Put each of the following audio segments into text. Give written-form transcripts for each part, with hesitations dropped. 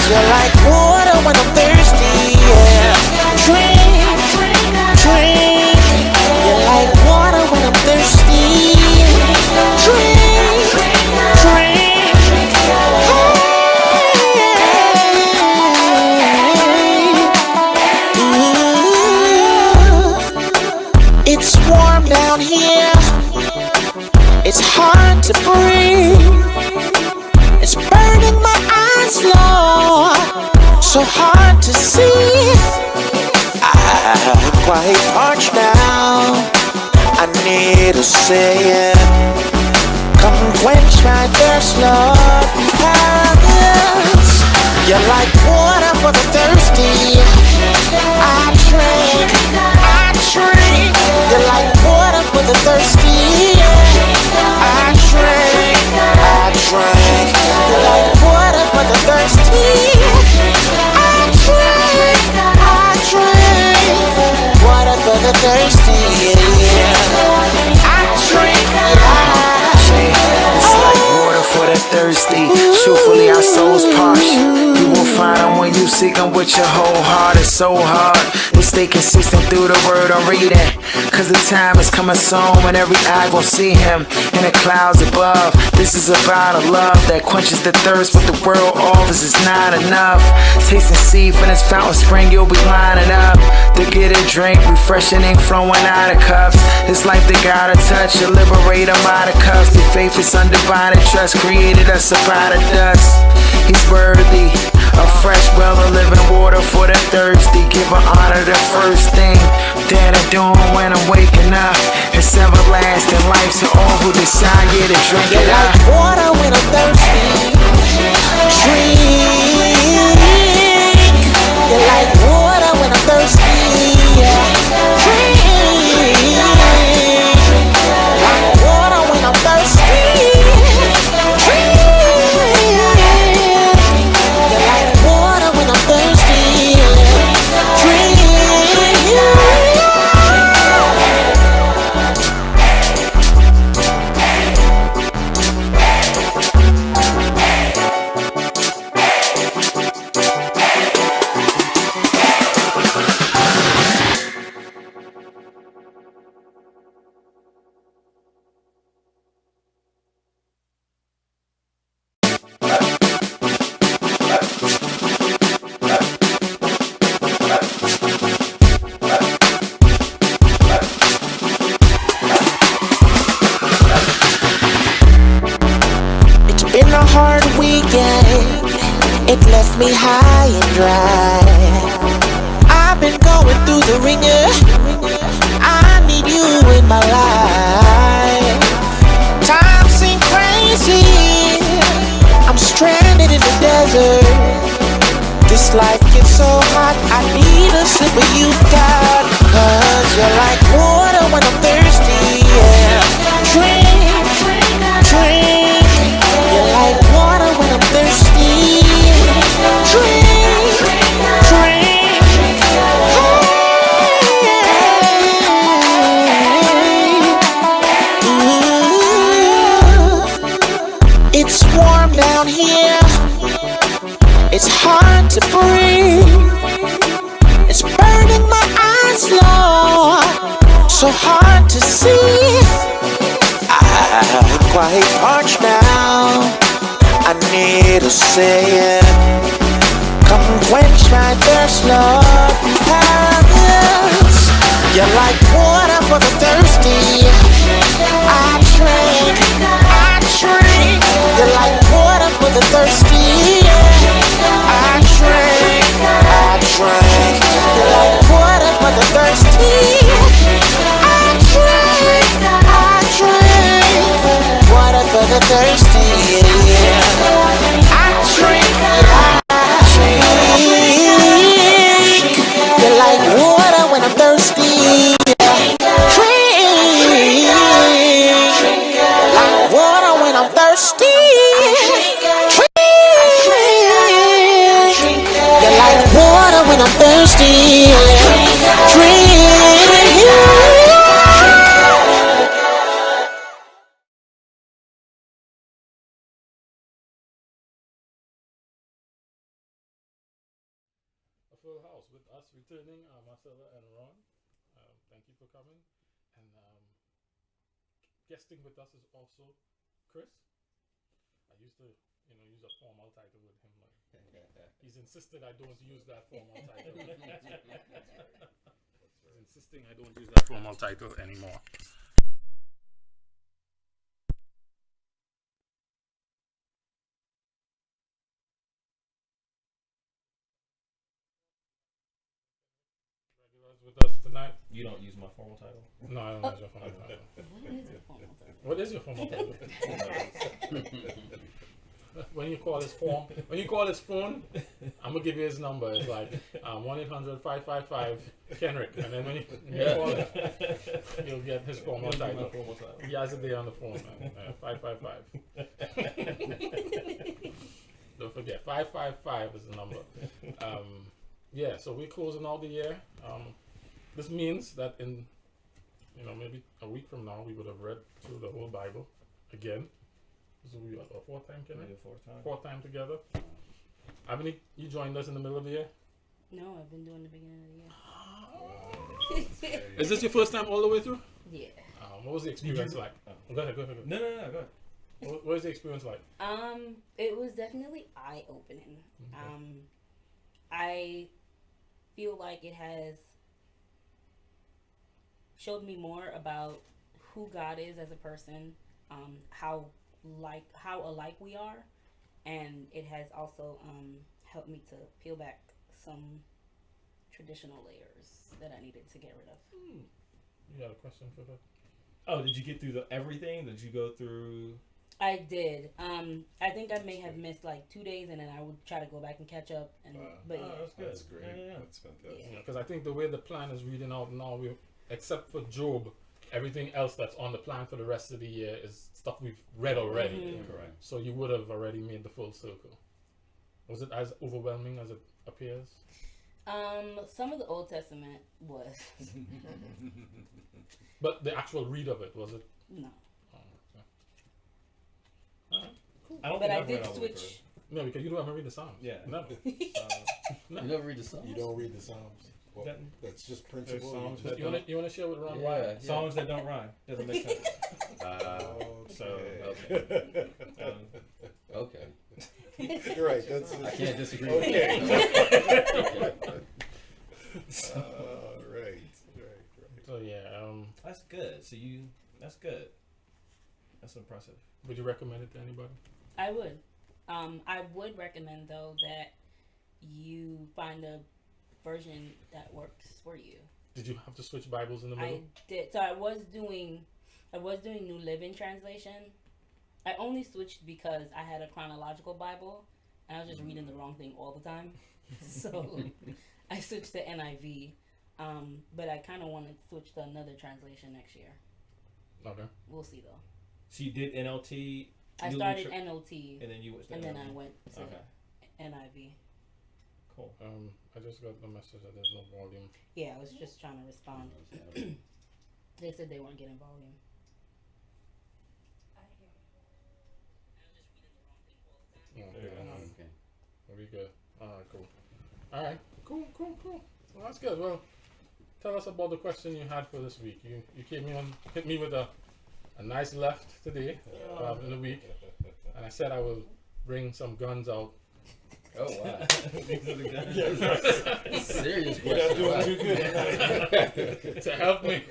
you're like water when I'm thirsty, yeah. Drink, drink. You're like water when I'm thirsty. Drink, drink. Hey. It's warm down here. It's hard to breathe. It's burning my eyes, Lord, so hard to see. I'm quite parched now. I need a savior. Come quench my thirst, Lord. Yes. You're like water for the thirsty. I drink, I drink. You're like water for the thirsty. I drink, I drink. You're like water for the thirsty. I drink, I drink. Water for the thirsty, yeah. I drink, It's like water for the thirsty. Truthfully, our souls parched. You will find them when you seek them with your whole heart. It's so hard to stay consistent through the word I'm reading. Cause the time is coming soon when every eye gon' see him in the clouds above. This is about a love that quenches the thirst. What the world offers is not enough. Taste and see from this fountain spring, you'll be lining up to get a drink. Refreshing ink flowing out of cups. This life they gotta touch, you liberate them out of cuffs. The faith is undivided trust, created us up out of dust. He's worthy of fresh well of living water for the thirsty. Give her honor the first thing that I'm doing when I'm waking up. It's everlasting life to all who desire to drink you're it like up. water when I'm thirsty. Drink. You're like water when I'm thirsty. Drink. Like water when I'm thirsty. Drink. You're like water when I'm thirsty. Drink. Been a hard weekend, it left me high and dry. I've been going through the ringer, I need you in my life. Time seems crazy, I'm stranded in the desert. This life gets so hot, I need a sip of you, God. Cause you're like water when I'm thirsty, yeah. Drink, drink. You're like water when I'm thirsty. Drink, drink. Hey. It's warm down here. It's hard to breathe. It's burning my eyes, Lord, so hard to see. I'm quite parched now. I need a savior. Come quench my thirst, Lord. Yes. You're like water for the thirsty. I drink, I drink. You're like water for the thirsty. I drink, I drink. You're like water for the thirsty. I drink, I drink. Water for the thirsty, yeah. I drink, I drink. You're like water when I'm thirsty. Drink, like water when I'm thirsty. Drink, you're like water when I'm thirsty. Drink. full house with us returning, Marcella and Ron. Thank you for coming. And guesting with us is also Chris. I used to, use a formal title with him. He's insisted I don't use that formal title. He's insisting I don't use that formal title anymore. With us tonight. You don't use my formal title? No, I don't use your formal title. What is your formal title? When you call his phone, I'm gonna give you his number. It's like 1-800-555-Kenrick, and then when you call it, you'll get his formal title. He has it there on the phone, man. 555. Don't forget, 555 is the number. Yeah, so we're closing out the year. This means that in, maybe a week from now, we would have read through the whole Bible again. So we are our fourth time, Kenny? Fourth time together. Haven't you joined us in the middle of the year? No, I've been doing the beginning of the year. Is this your first time all the way through? Yeah. What was the experience like? Go ahead. No, go ahead. What was the experience like? It was definitely eye-opening. Okay. I feel like it has showed me more about who God is as a person, how alike we are, and it has also helped me to peel back some traditional layers that I needed to get rid of. You got a question for that? Oh, did you get through everything? Did you go through? I did. I think I may have missed like 2 days, and then I would try to go back and catch up. But yeah. That's good. That's great. Yeah. That's fantastic. Because I think the way the plan is reading out now, except for Job, everything else that's on the plan for the rest of the year is stuff we've read already. Mm-hmm. Correct. So you would have already made the full circle. Was it as overwhelming as it appears? Some of the Old Testament was. But the actual read of it, was it? No. Oh, okay. All right, cool. But I did switch. No, because you don't ever read the Psalms. Yeah. Never. You never read the Psalms? You don't read the Psalms. Well, that's just principle. Songs You want to share with Ron Yeah. Songs that don't rhyme. Doesn't make sense. Okay. You're right. That's. I can't disagree Okay. with that. Right. So yeah, That's good. That's good. That's impressive. would you recommend it to anybody? I would. I would recommend though that you find a version that works for you. Did you have to switch Bibles in the middle? I did. So I was doing New Living Translation. I only switched because I had a chronological Bible and I was just reading the wrong thing all the time. So I switched to NIV. But I kind of want to switch to another translation next year. Okay. We'll see though. So you did NLT. I started NLT and then you went. and then I went to Okay. NIV. Cool. I just got the message that there's no volume. Yeah, I was just trying to respond. They said they weren't getting volume. Okay. Okay. Very good. Alright, cool. Alright, cool. Well, that's good. Well, tell us about the question you had for this week. You hit me with a nice left today in the week, and I said I will bring some guns out. Oh, wow. These are the guys. Serious You're not doing question. too good. To help me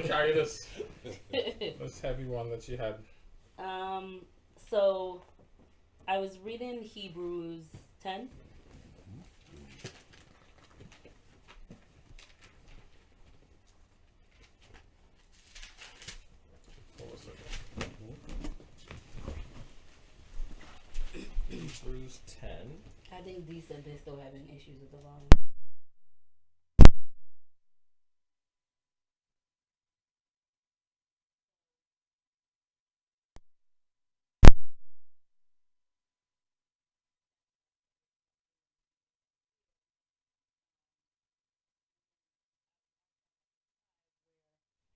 carry this heavy one that she had. So I was reading Hebrews 10. Hebrews 10. I think Dee said they're still having issues with the volume.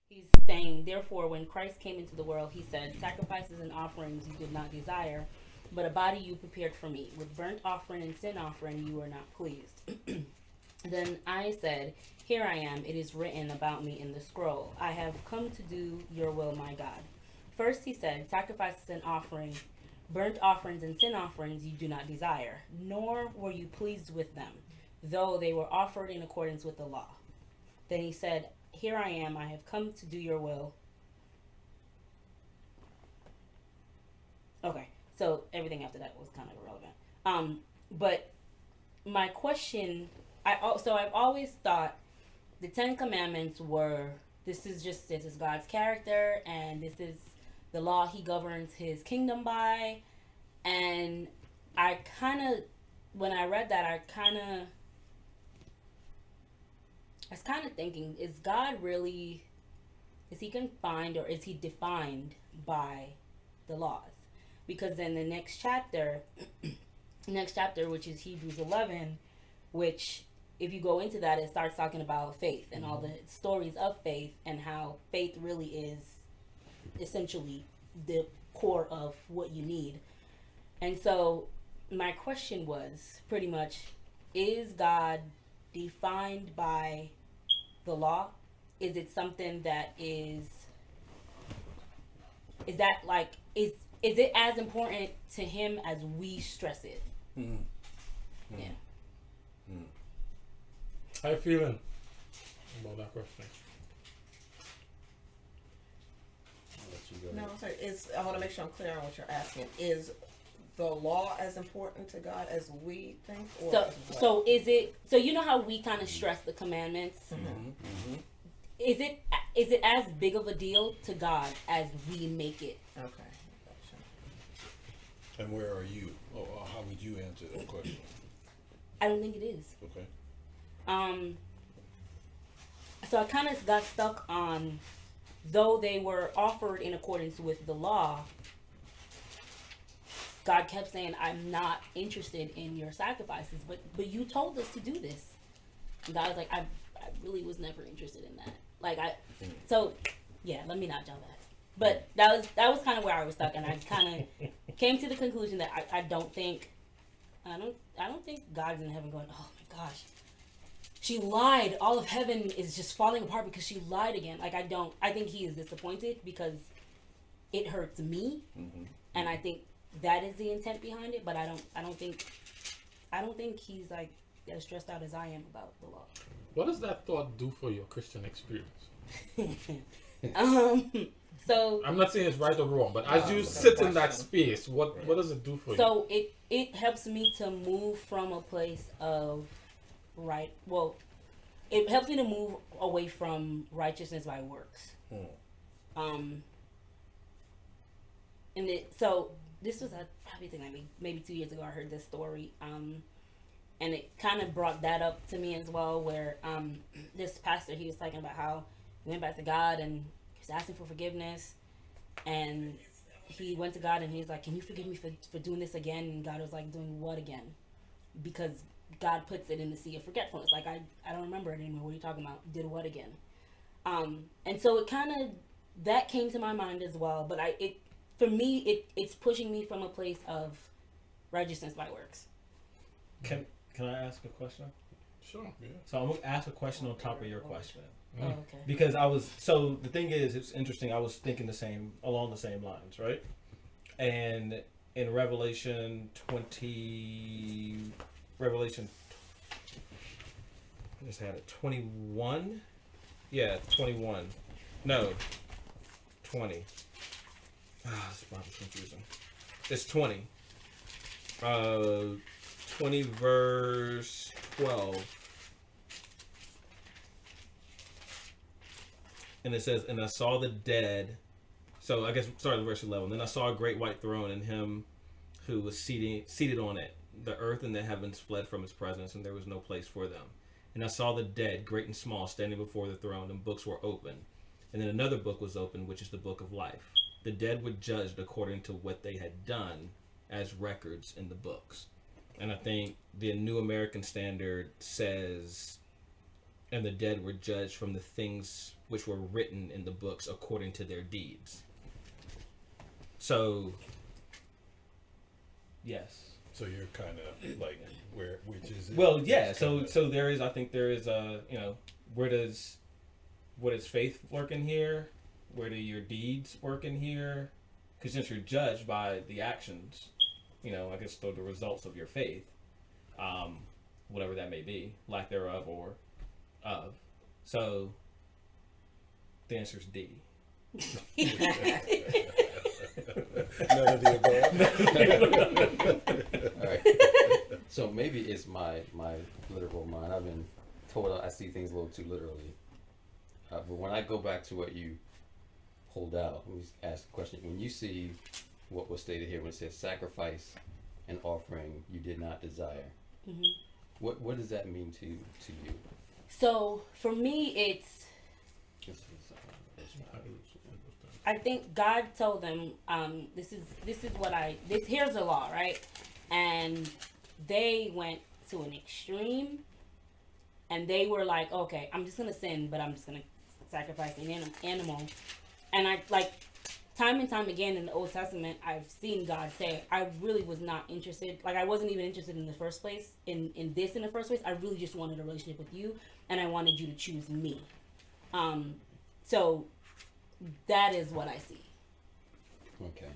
He's saying, therefore, when Christ came into the world, he said, sacrifices and offerings you did not desire, but a body you prepared for me. With burnt offering and sin offering you were not pleased. Then I said, "Here I am, it is written about me in the scroll. I have come to do your will, my God." First he said, "Sacrifices and offering, burnt offerings and sin offerings you do not desire, nor were you pleased with them, though they were offered in accordance with the law." Then he said, "Here I am, I have come to do your will." Okay, so everything after that was kind of irrelevant. But my question, I've always thought the Ten Commandments were, this is God's character, and this is the law he governs his kingdom by. And I kind of, when I read that, I was kind of thinking, is God really, is he confined or is he defined by the laws? Because then the next chapter, which is Hebrews 11, which if you go into that, it starts talking about faith and all the stories of faith and how faith really is essentially the core of what you need. And so my question was pretty much, is God defined by the law? Is it something that is it as important to him as we stress it? Mm-hmm. Yeah. Mm-hmm. How you feeling about that question? I'll let you go No, ahead. I'm sorry. I want to make sure I'm clear on what you're asking. Is the law as important to God as we think? Or So as what? so is it, so you know how we kind of stress the commandments? Mm-hmm. Mm-hmm. Is it as big of a deal to God as we make it? Okay. Gotcha. And where are you? Or how would you answer that question? I don't think it is. Okay. So I kind of got stuck on, though they were offered in accordance with the law, God kept saying, "I'm not interested in your sacrifices, but you told us to do this." And God was like, I really was never interested in that. So yeah, let me not jump ahead. But that was kind of where I was stuck, and I kind of came to the conclusion that I don't think God's in heaven going, "Oh my gosh, she lied. All of heaven is just falling apart because she lied again." I think he is disappointed because it hurts me, and I think that is the intent behind it. But I don't think he's like as stressed out as I am about the law. What does that thought do for your Christian experience? So I'm not saying it's right or wrong, but as you sit in that space, what does it do for you? so it helps me to move from a place of it helps me to move away from righteousness by works. So this was, I probably think maybe 2 years ago I heard this story, and it kind of brought that up to me as well, where this pastor, he was talking about how he went back to God and he was asking for forgiveness, and he went to God and he's like, "Can you forgive me for doing this again?" And God was like, "Doing what again?" Because God puts it in the sea of forgetfulness. Like, I don't remember it anymore. What are you talking about? Did what again? And so it kind of, that came to my mind as well. But for me, it's pushing me from a place of righteousness by works. Can I ask a question? Sure. Yeah. So I'm gonna ask a question on top of your question. Oh, okay. Because the thing is, it's interesting, I was thinking along the same lines, right? And in Revelation, I just had it, 21? Yeah, 21. No, 20. This Bible's confusing. It's 20. 20 verse 12. And it says, "And I saw the dead." So I guess start at verse 11. "Then I saw a great white throne and him who was seated on it. The earth and the heavens fled from his presence, and there was no place for them. And I saw the dead, great and small, standing before the throne, and books were open. And then another book was opened, which is the book of life. The dead were judged according to what they had done as records in the books." And I think the New American Standard says, "And the dead were judged from the things which were written in the books according to their deeds." So, yes. So you're kind of like which is is it? Well, yeah. It's So kinda- there is. I think there is a. Where does faith work in here? Where do your deeds work in here? Because since you're judged by the actions, I guess the results of your faith, whatever that may be, lack thereof or of. So the answer is D. None of the above. All right. So maybe it's my literal mind. I've been told I see things a little too literally. But when I go back to what you pulled out, let me ask a question. When you see what was stated here, when it says sacrifice and offering you did not desire, what does that mean to you? So for me, it's, I think God told them, this is what here's the law, right? And they went to an extreme, and they were like, okay, I'm just gonna sin, but I'm just gonna sacrifice an animal. And I, like, time and time again in the Old Testament, I've seen God say, I really was not interested. Like, I wasn't even interested in the first place, in this in the first place. I really just wanted a relationship with you, and I wanted you to choose me. So that is what I see. Okay.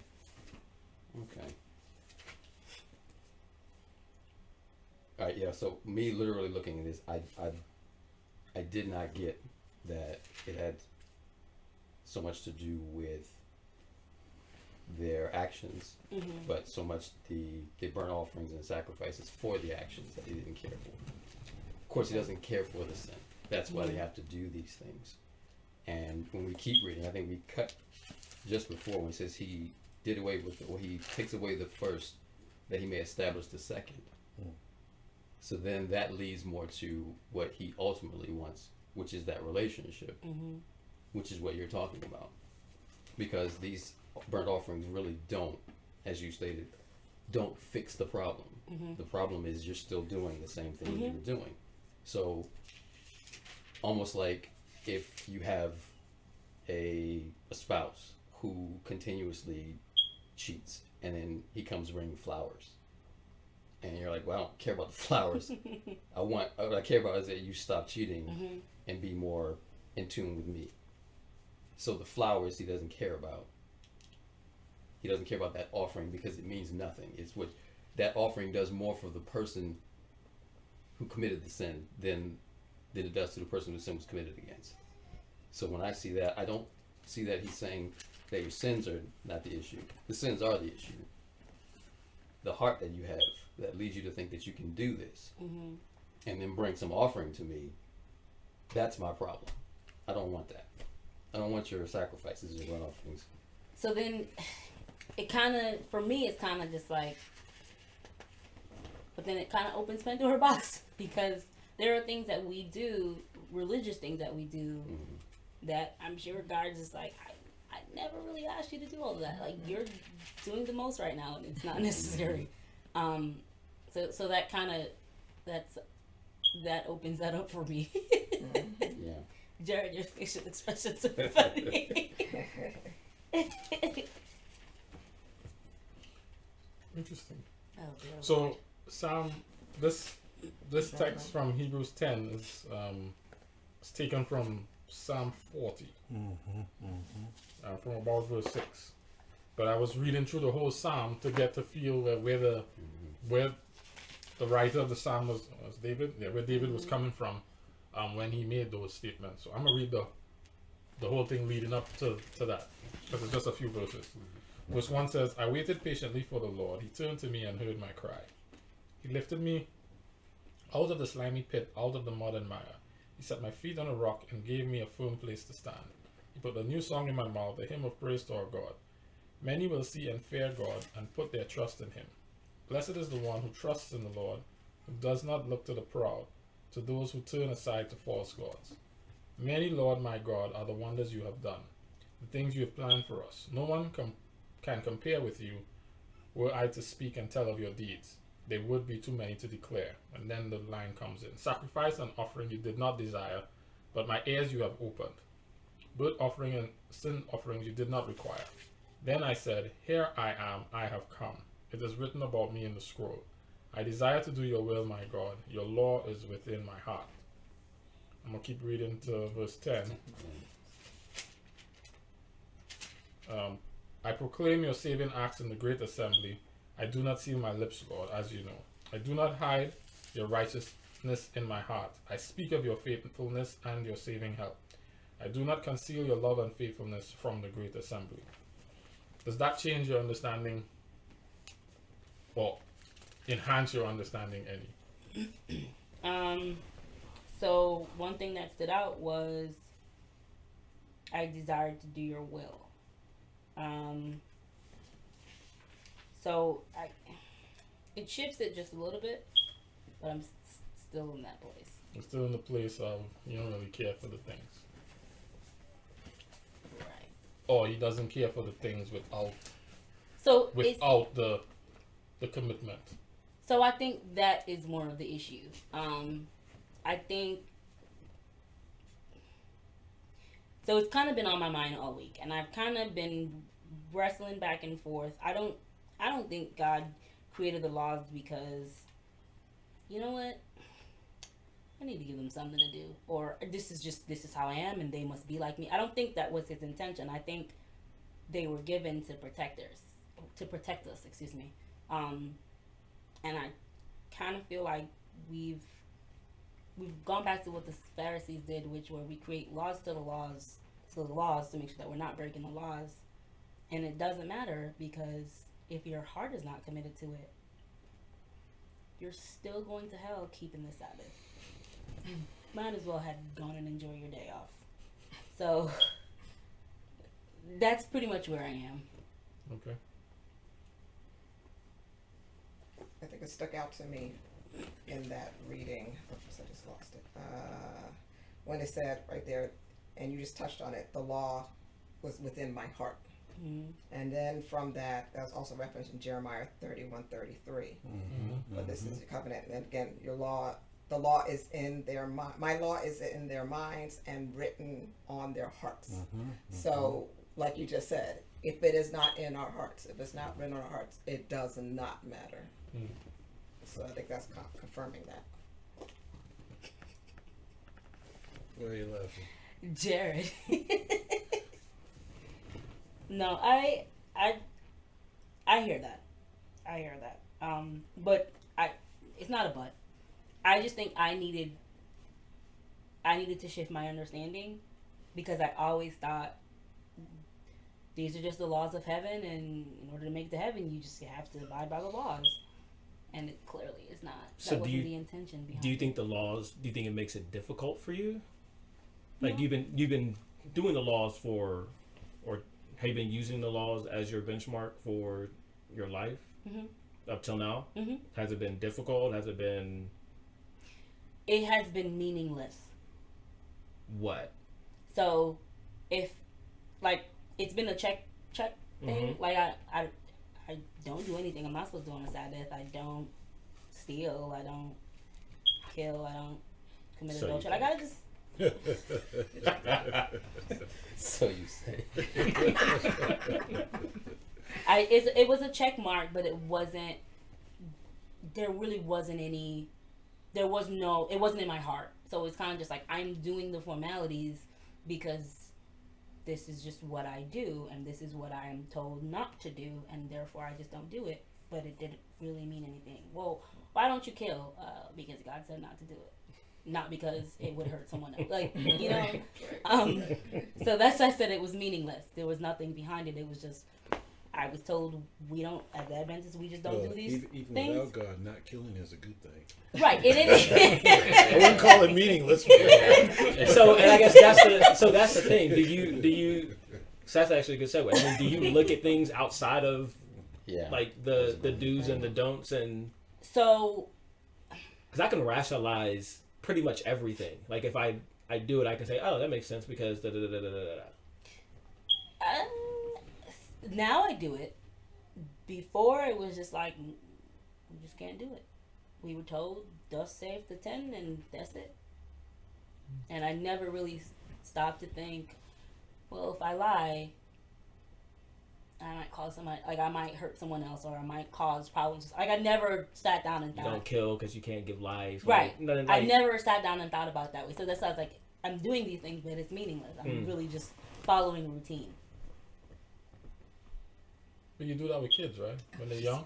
All right, yeah, so me literally looking at this, I did not get that it had so much to do with their actions, but so much the burnt offerings and sacrifices for the actions that he didn't care for. Of course, he doesn't care for the sin. That's why they have to do these things. And when we keep reading, I think we cut just before when he says he did away with or he takes away the first that he may establish the second. So then that leads more to what he ultimately wants, which is that relationship, which is what you're talking about. Because these burnt offerings really don't, as you stated, don't fix the problem. The problem is you're still doing the same thing you were doing. So almost like if you have a spouse who continuously cheats and then he comes bringing flowers and you're like, well, I don't care about the flowers. What I care about is that you stop cheating and be more in tune with me. So the flowers he doesn't care about. He doesn't care about that offering because it means nothing. It's what that offering does more for the person who committed the sin than it does to the person whose sin was committed against. So when I see that, I don't see that he's saying that your sins are not the issue. The sins are the issue. The heart that you have that leads you to think that you can do this and then bring some offering to me, that's my problem. I don't want that. I don't want your sacrifices and burnt offerings. So then it kind of, for me, it's kind of just like, but then it kind of opens Pandora's box because there are things that we do, religious things that we do, that I'm sure God's just like, I never really asked you to do all of that. Like, you're doing the most right now, and it's not necessary. So that kind of, that opens that up for me. Yeah. Jared, your facial expressions are funny. Interesting. Oh, dear Lord. So this text from Hebrews 10 is it's taken from Psalm 40, from about verse 6. But I was reading through the whole psalm to get to feel where the writer of the psalm was David, where David was coming from when he made those statements. So I'm gonna read the whole thing leading up to that, because it's just a few verses. Verse 1 says, I waited patiently for the Lord. He turned to me and heard my cry. He lifted me out of the slimy pit, out of the mud and mire. He set my feet on a rock and gave me a firm place to stand. He put a new song in my mouth, a hymn of praise to our God. Many will see and fear God and put their trust in him. Blessed is the one who trusts in the Lord, who does not look to the proud, to those who turn aside to false gods. Many, Lord my God, are the wonders you have done, the things you have planned for us. No one can compare with you. Were I to speak and tell of your deeds, they would be too many to declare. And then the line comes in. Sacrifice and offering you did not desire, but my ears you have opened. Burnt offering and sin offerings you did not require. Then I said, here I am, I have come. It is written about me in the scroll. I desire to do your will, my God. Your law is within my heart. I'm going to keep reading to verse 10. I proclaim your saving acts in the great assembly. I do not seal my lips, God, as you know. I do not hide your righteousness in my heart. I speak of your faithfulness and your saving help. I do not conceal your love and faithfulness from the great assembly. Does that change your understanding or enhance your understanding any? So one thing that stood out was I desired to do your will. So it shifts it just a little bit, but I'm still in that place. You're still in the place of you don't really care for the things. Right. Or he doesn't care for the things without the commitment. So I think that is more of the issue. I think so. It's kind of been on my mind all week, and I've kind of been wrestling back and forth. I don't think God created the laws because, you know what, I need to give them something to do, or this is how I am, and they must be like me. I don't think that was his intention. I think they were given to protect us. Excuse me. And I kind of feel like we've gone back to what the Pharisees did, which were we create laws to make sure that we're not breaking the laws. And it doesn't matter, because if your heart is not committed to it, you're still going to hell keeping the Sabbath. You might as well have gone and enjoy your day off. So that's pretty much where I am. Okay. I think it stuck out to me in that reading. Oops, I just lost it. When it said right there, and you just touched on it, the law was within my heart. Mm-hmm. And then from that was also referenced in Jeremiah 31:33. But this is the covenant. And again, the law is in their mind. My law is in their minds and written on their hearts. So, like you just said, if it is not in our hearts, if it's not written on our hearts, it does not matter. So I think that's confirming that. Why are you laughing? Jared. No, I hear that. But it's not a but. I just think I needed to shift my understanding, because I always thought these are just the laws of heaven, and in order to make it to heaven, you just have to abide by the laws. And it clearly is not. So that wasn't the intention behind it. Do you think it makes it difficult for you? Like, you've been doing the laws or have you been using the laws as your benchmark for your life up till now? Has it been difficult? Has it been? It has been meaningless. What? So, if it's been a check thing. Like I don't do anything I'm not supposed to do on a Sabbath. I don't steal. I don't kill. I don't commit adultery. I gotta just. So you say. It was a check mark, but it wasn't. There really wasn't any. It wasn't in my heart. So it's kind of just like I'm doing the formalities because this is just what I do, and this is what I am told not to do, and therefore I just don't do it. But it didn't really mean anything. Well, why don't you kill? Because God said not to do it. Not because it would hurt someone else. Like, you know. So that's why I said it was meaningless. There was nothing behind it. It was just, I was told we don't, as Adventists, we just don't do these even things. without God, not killing is a good thing. Right. It is. I wouldn't call it meaningless. So, and I guess that's the thing. Do you? So that's actually a good segue. I mean, do you look at things outside of, like the do's and the don'ts, and so? Because I can rationalize pretty much everything. Like if I do it, I can say, oh, that makes sense because da da da da da da. Now I do it. Before it was just like, we just can't do it. We were told, thus saith the 10, and that's it. And I never really stopped to think, well, if I lie, I might cause somebody, like I might hurt someone else, or I might cause problems. Like I never sat down and You thought. don't kill because you can't give life. Right. Like, nothing I like- never sat down and thought about it that way. So that's why I was like, I'm doing these things, but it's meaningless. I'm really just following routine. But you do that with kids, right? When they're young.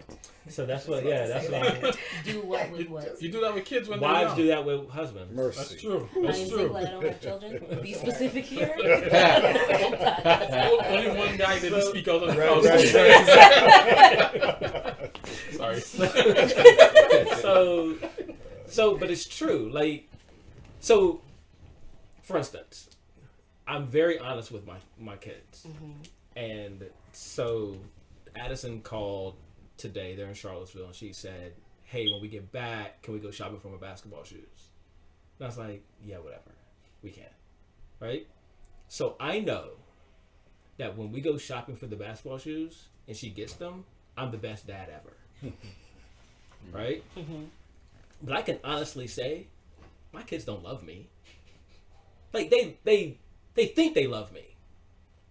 So that's what. Yeah, that's what. Do what with what? You do that with kids when they're Wives young. do that with husbands. Mercy. That's true. I That's am true. single. I don't have children. Be specific here. Only one guy didn't speak out of the crowd. Sorry. So, but it's true. Like, so, for instance, I'm very honest with my kids, and so Addison called today. They're in Charlottesville, and she said, "Hey, when we get back, can we go shopping for my basketball shoes?" And I was like, "Yeah, whatever, we can." Right? So I know that when we go shopping for the basketball shoes and she gets them, I'm the best dad ever. Right? But I can honestly say, my kids don't love me. Like they think they love me,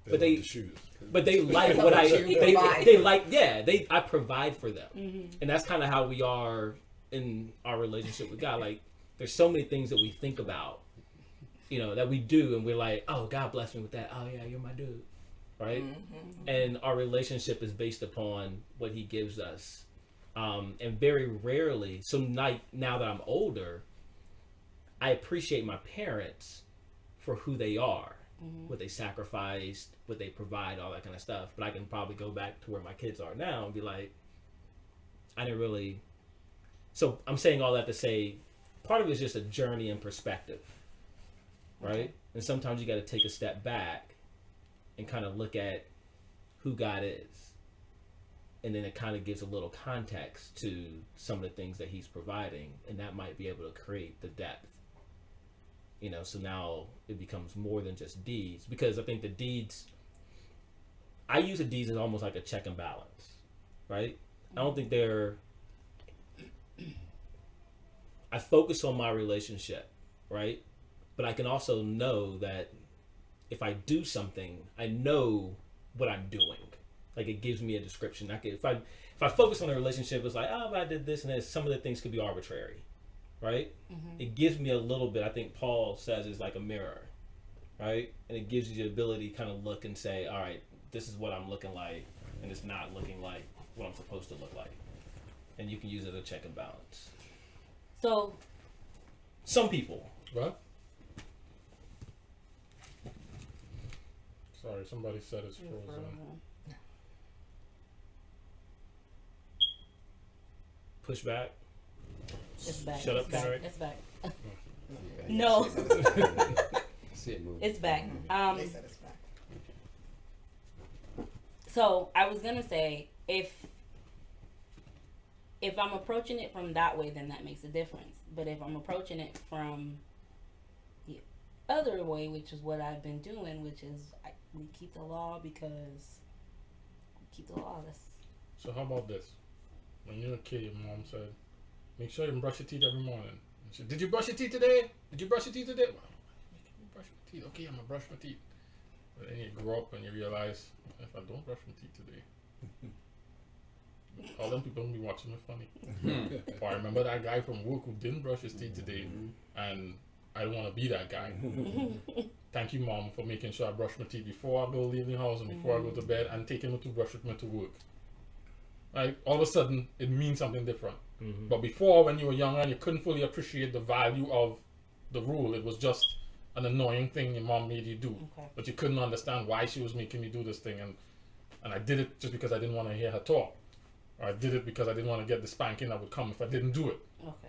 but love the shoes. but they like what I they like. Yeah, I provide for them, and that's kind of how we are in our relationship with God. Like there's so many things that we think about, that we do, and we're like, oh, God bless me with that. Oh yeah, you're my dude, right? And our relationship is based upon what He gives us. And very rarely, so now that I'm older, I appreciate my parents for who they are, what they sacrificed, what they provide, all that kind of stuff. But I can probably go back to where my kids are now and be like, I didn't really. So I'm saying all that to say, part of it is just a journey and perspective, right? And sometimes you got to take a step back and kind of look at who God is. And then it kind of gives a little context to some of the things that He's providing, and that might be able to create the depth. So now it becomes more than just deeds, because I think the deeds, I use the deeds as almost like a check and balance, right? I don't think I focus on my relationship, right? But I can also know that if I do something, I know what I'm doing. Like it gives me a description. If I focus on the relationship, it's like, oh, if I did this and this, some of the things could be arbitrary, right? It gives me a little bit. I think Paul says it's like a mirror, right? And it gives you the ability to kind of look and say, all right, this is what I'm looking like, and it's not looking like what I'm supposed to look like. And you can use it as a check and balance. So, some people. What? Sorry, somebody said it's frozen. Push back. It's back. Shut up, it's back. Kenrick. It's back. Yeah, No. See it move. It's back. They said it's back. So I was gonna say, if I'm approaching it from that way, then that makes a difference. But if I'm approaching it from the other way, which is what I've been doing, which is we keep the law because we keep the law. So how about this? When you were a kid, your mom said, make sure you brush your teeth every morning. She said, did you brush your teeth today? Did you brush your teeth today? Well, making me brush my teeth. Okay, I'm going to brush my teeth. But then you grow up and you realize, if I don't brush my teeth today, all them people will be watching me funny. Or I remember that guy from work who didn't brush his teeth today, and I don't want to be that guy. Thank you, Mom, for making sure I brush my teeth before I go leave the house and before I go to bed, and taking my toothbrush with me to work. Right? All of a sudden, it means something different. But before, when you were younger and you couldn't fully appreciate the value of the rule, it was just an annoying thing your mom made you do. Okay. But you couldn't understand why she was making me do this thing. And I did it just because I didn't want to hear her talk. Or I did it because I didn't want to get the spanking that would come if I didn't do it. Okay.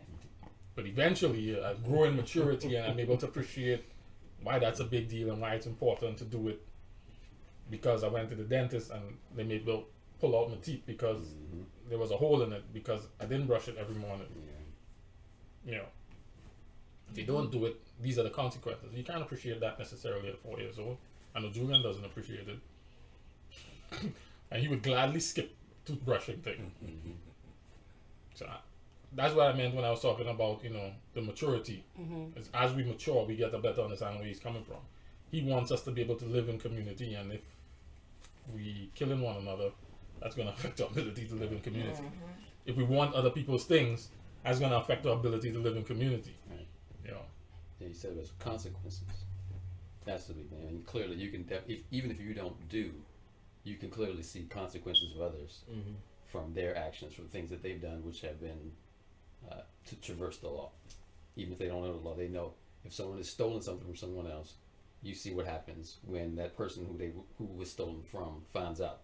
But eventually, I grow in maturity and I'm able to appreciate why that's a big deal and why it's important to do it. Because I went to the dentist and they made me pull out my teeth because there was a hole in it because I didn't brush it every morning. If you don't do it, these are the consequences. You can't appreciate that necessarily at 4 years old. I know Julian doesn't appreciate it. And he would gladly skip toothbrushing thing. So that's what I meant when I was talking about, the maturity. As we mature, we get a better understanding where he's coming from. He wants us to be able to live in community, and if we killing one another, that's going to affect our ability to live in community. If we want other people's things, that's going to affect our ability to live in community. Right. You know. Yeah, you said there's consequences. That's the big thing. I mean, clearly, you can even if you don't do, you can clearly see consequences of others from their actions, from things that they've done, which have been to traverse the law. Even if they don't know the law, they know if someone has stolen something from someone else. You see what happens when that person who was stolen from finds out.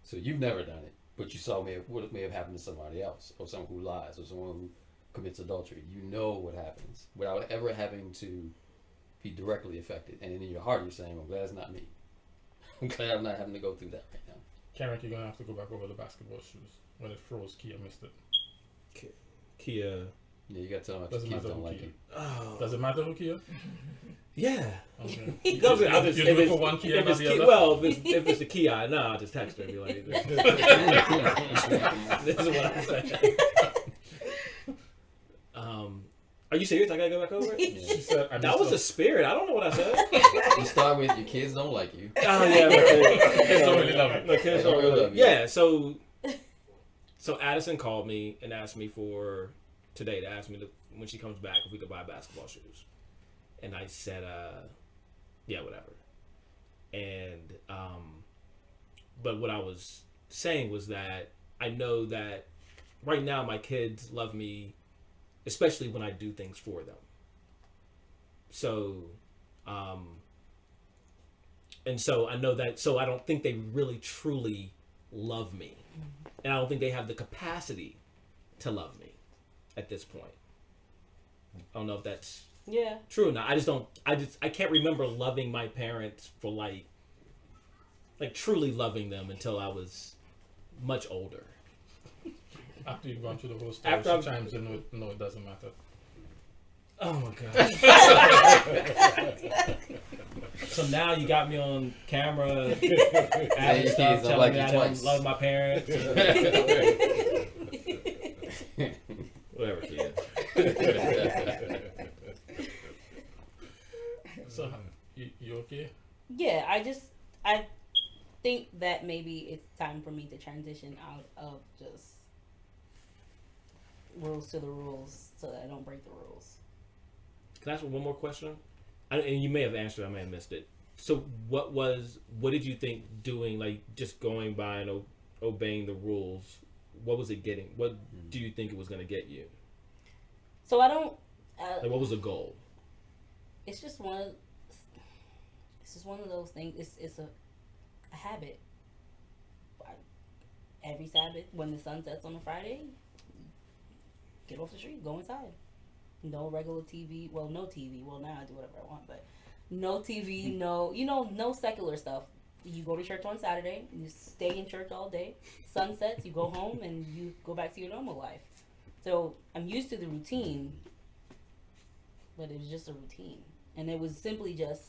So you've never done it, but you saw what may have happened to somebody else, or someone who lies, or someone who commits adultery. You know what happens without ever having to be directly affected. And in your heart, you're saying, "I'm glad it's not me. I'm glad I'm not having to go through that right now." Carrick, you're gonna have to go back over the basketball shoes. When it froze, Kia missed it. Kia. Yeah, you got to tell them Doesn't kids matter don't who like Kia. you. Oh. Does it matter who Kia? Yeah. Okay. You look for one Kia, if not it's the Kia, other? well, if it's the Kia, I'll just text her and be like, "This is what I'm saying." Are you serious? I gotta go back over it. She said, That was the spirit. I don't know what I said. You start with your kids don't like you. Oh yeah, but kids don't really love it. the kids don't They really don't love love you. Yeah, so Addison called me and asked me for today to ask me when she comes back if we could buy basketball shoes, and I said, yeah, whatever. And but what I was saying was that I know that right now my kids love me, especially when I do things for them. So, and so I know that, so I don't think they really truly love me. And I don't think they have the capacity to love me at this point. I don't know if that's true or not. I can't remember loving my parents for like truly loving them until I was much older. After you've gone through the whole story, After she chimes in with, "No, it doesn't matter." Oh my god. So now you got me on camera adding your stuff, kids don't telling like me you I twice. don't love my parents. Whatever, kid. So, you okay? Yeah, I think that maybe it's time for me to transition out of just rules to the rules so that I don't break the rules. Can I ask one more question? And you may have answered, I may have missed it. So what did you think doing, like just going by and obeying the rules, what was it getting? What do you think it was going to get you? So I don't... Like what was the goal? It's just one of those things. It's a habit. Every Sabbath, when the sun sets on a Friday, get off the street, go inside. No regular TV. Well, no TV. Well, now I do whatever I want, but no TV, no secular stuff. You go to church on Saturday, you stay in church all day. Sun sets, you go home, and you go back to your normal life. So I'm used to the routine, but it was just a routine. And it was simply just,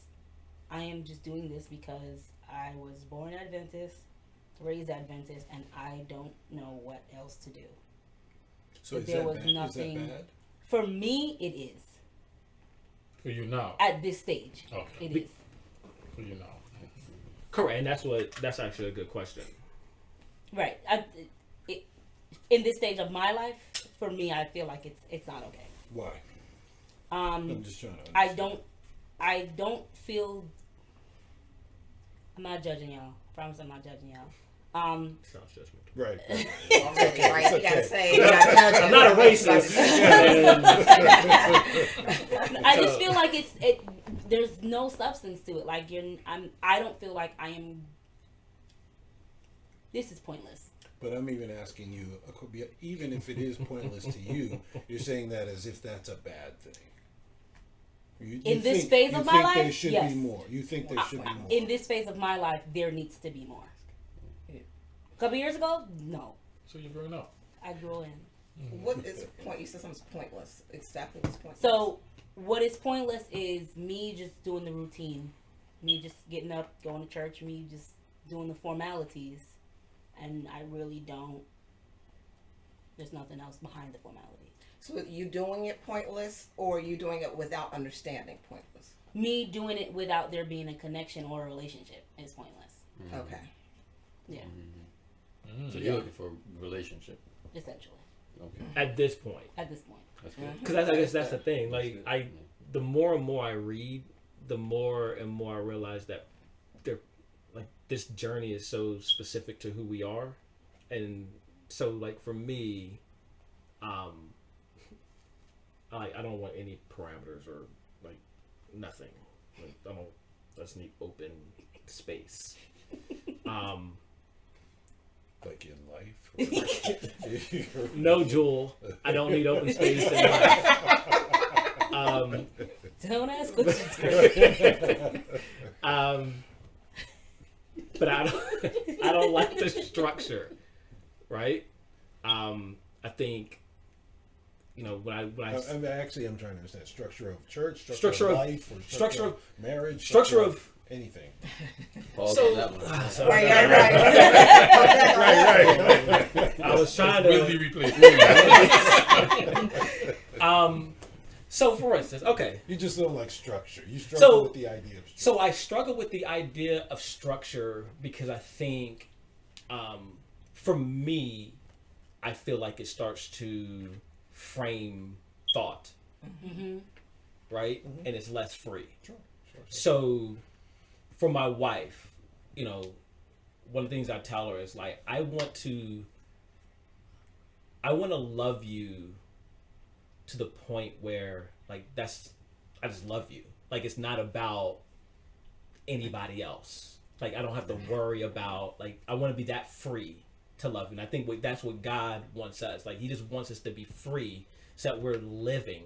I am just doing this because I was born Adventist, raised Adventist, and I don't know what else to do. So But is there that was bad? nothing. Is that bad? For me, it is. For you now. At this stage, Okay. it is. For you now. Correct, and that's actually a good question. Right. In this stage of my life, for me, I feel like it's not okay. Why? I'm just trying to I understand. don't feel. I'm not judging y'all. I promise I'm not judging y'all. Sounds judgmental. Right. Right, you gotta say. I'm not a racist. I just feel like there's no substance to it. Like I don't feel like I am. This is pointless. But I'm even asking you, even if it is pointless to you, you're saying that as if that's a bad thing. In this phase of my life, there should yes. be more. You think there should be more. In this phase of my life, there needs to be more. A couple years ago, no. So you're growing up. I grew in. What is point? You said something's pointless. Exactly what's pointless. So what is pointless is me just doing the routine, me just getting up, going to church, me just doing the formalities, and I really don't. There's nothing else behind the formality. So you doing it pointless, or you doing it without understanding pointless? Me doing it without there being a connection or a relationship is pointless. Okay. Yeah, So you're looking for a relationship. essentially. Okay. At this point. At this point. That's good. Because I guess that's the thing. That's Like good. the more and more I read, the more and more I realize that this journey is so specific to who we are, and so like for me, I don't want any parameters or like nothing. Like, I just need open space. Like in life? No, Jewel, I don't need open space in life. Don't ask questions. But I don't like the structure, right? I think, when I actually I'm trying to understand structure of church, Structure of of- life, or structure of marriage, structure of anything. Pause So- on that one. Right. I was trying Will to. be replayed. So for instance, okay. You just don't like structure. You struggle with the idea of structure. So I struggle with the idea of structure because I think, for me, I feel like it starts to frame thought, right? And it's less free. Sure. So for my wife, one of the things I tell her is like, I want to love you to the point where like I just love you. Like it's not about anybody else. Like I don't have to worry about, like, I want to be that free to love you. And I think that's what God wants us. Like he just wants us to be free so that we're living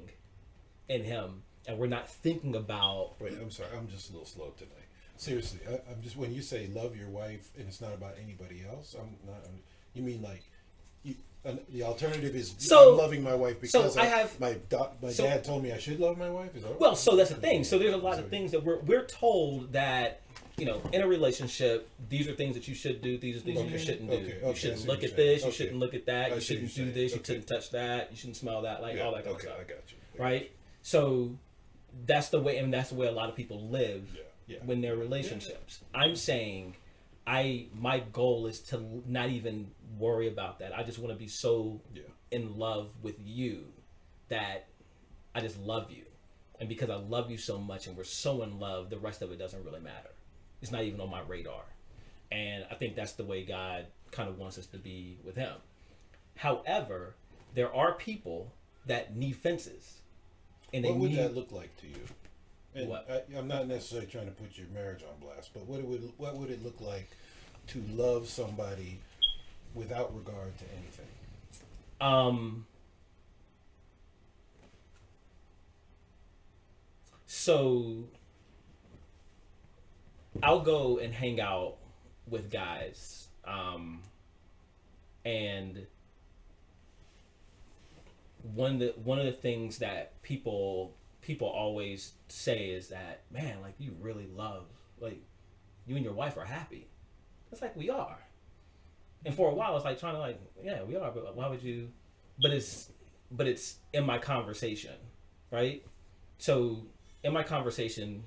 in him and we're not thinking about. Wait, I'm sorry. I'm just a little slow tonight. Seriously, I'm just, when you say love your wife and it's not about anybody else, you mean like, the alternative is I'm loving my wife because my dad told me I should love my wife? Is that Well, so that's the thing. So there's a lot of things that we're told that, in a relationship, these are things that you should do, these are things you shouldn't do. You shouldn't look at this, you shouldn't look at that, you shouldn't do this, you shouldn't touch that, you shouldn't smell that, like all that kind of stuff. I got you. Right? So that's the way, and that's the way a lot of people live Yeah. when they're relationships. I'm saying my goal is to not even worry about that. I just want to be so in love with you that I just love you. And because I love you so much and we're so in love, the rest of it doesn't really matter. It's not even on my radar. And I think that's the way God kind of wants us to be with him. However, there are people that need fences. And What would that look like to you? And What? I'm not necessarily trying to put your marriage on blast, but what would it look like to love somebody without regard to anything? So I'll go and hang out with guys, and one of the things that people always say is that, man, like you really love, like you and your wife are happy. It's like we are, and for a while it's like trying to like, yeah, we are, but why would you? But it's in my conversation, right? So in my conversation,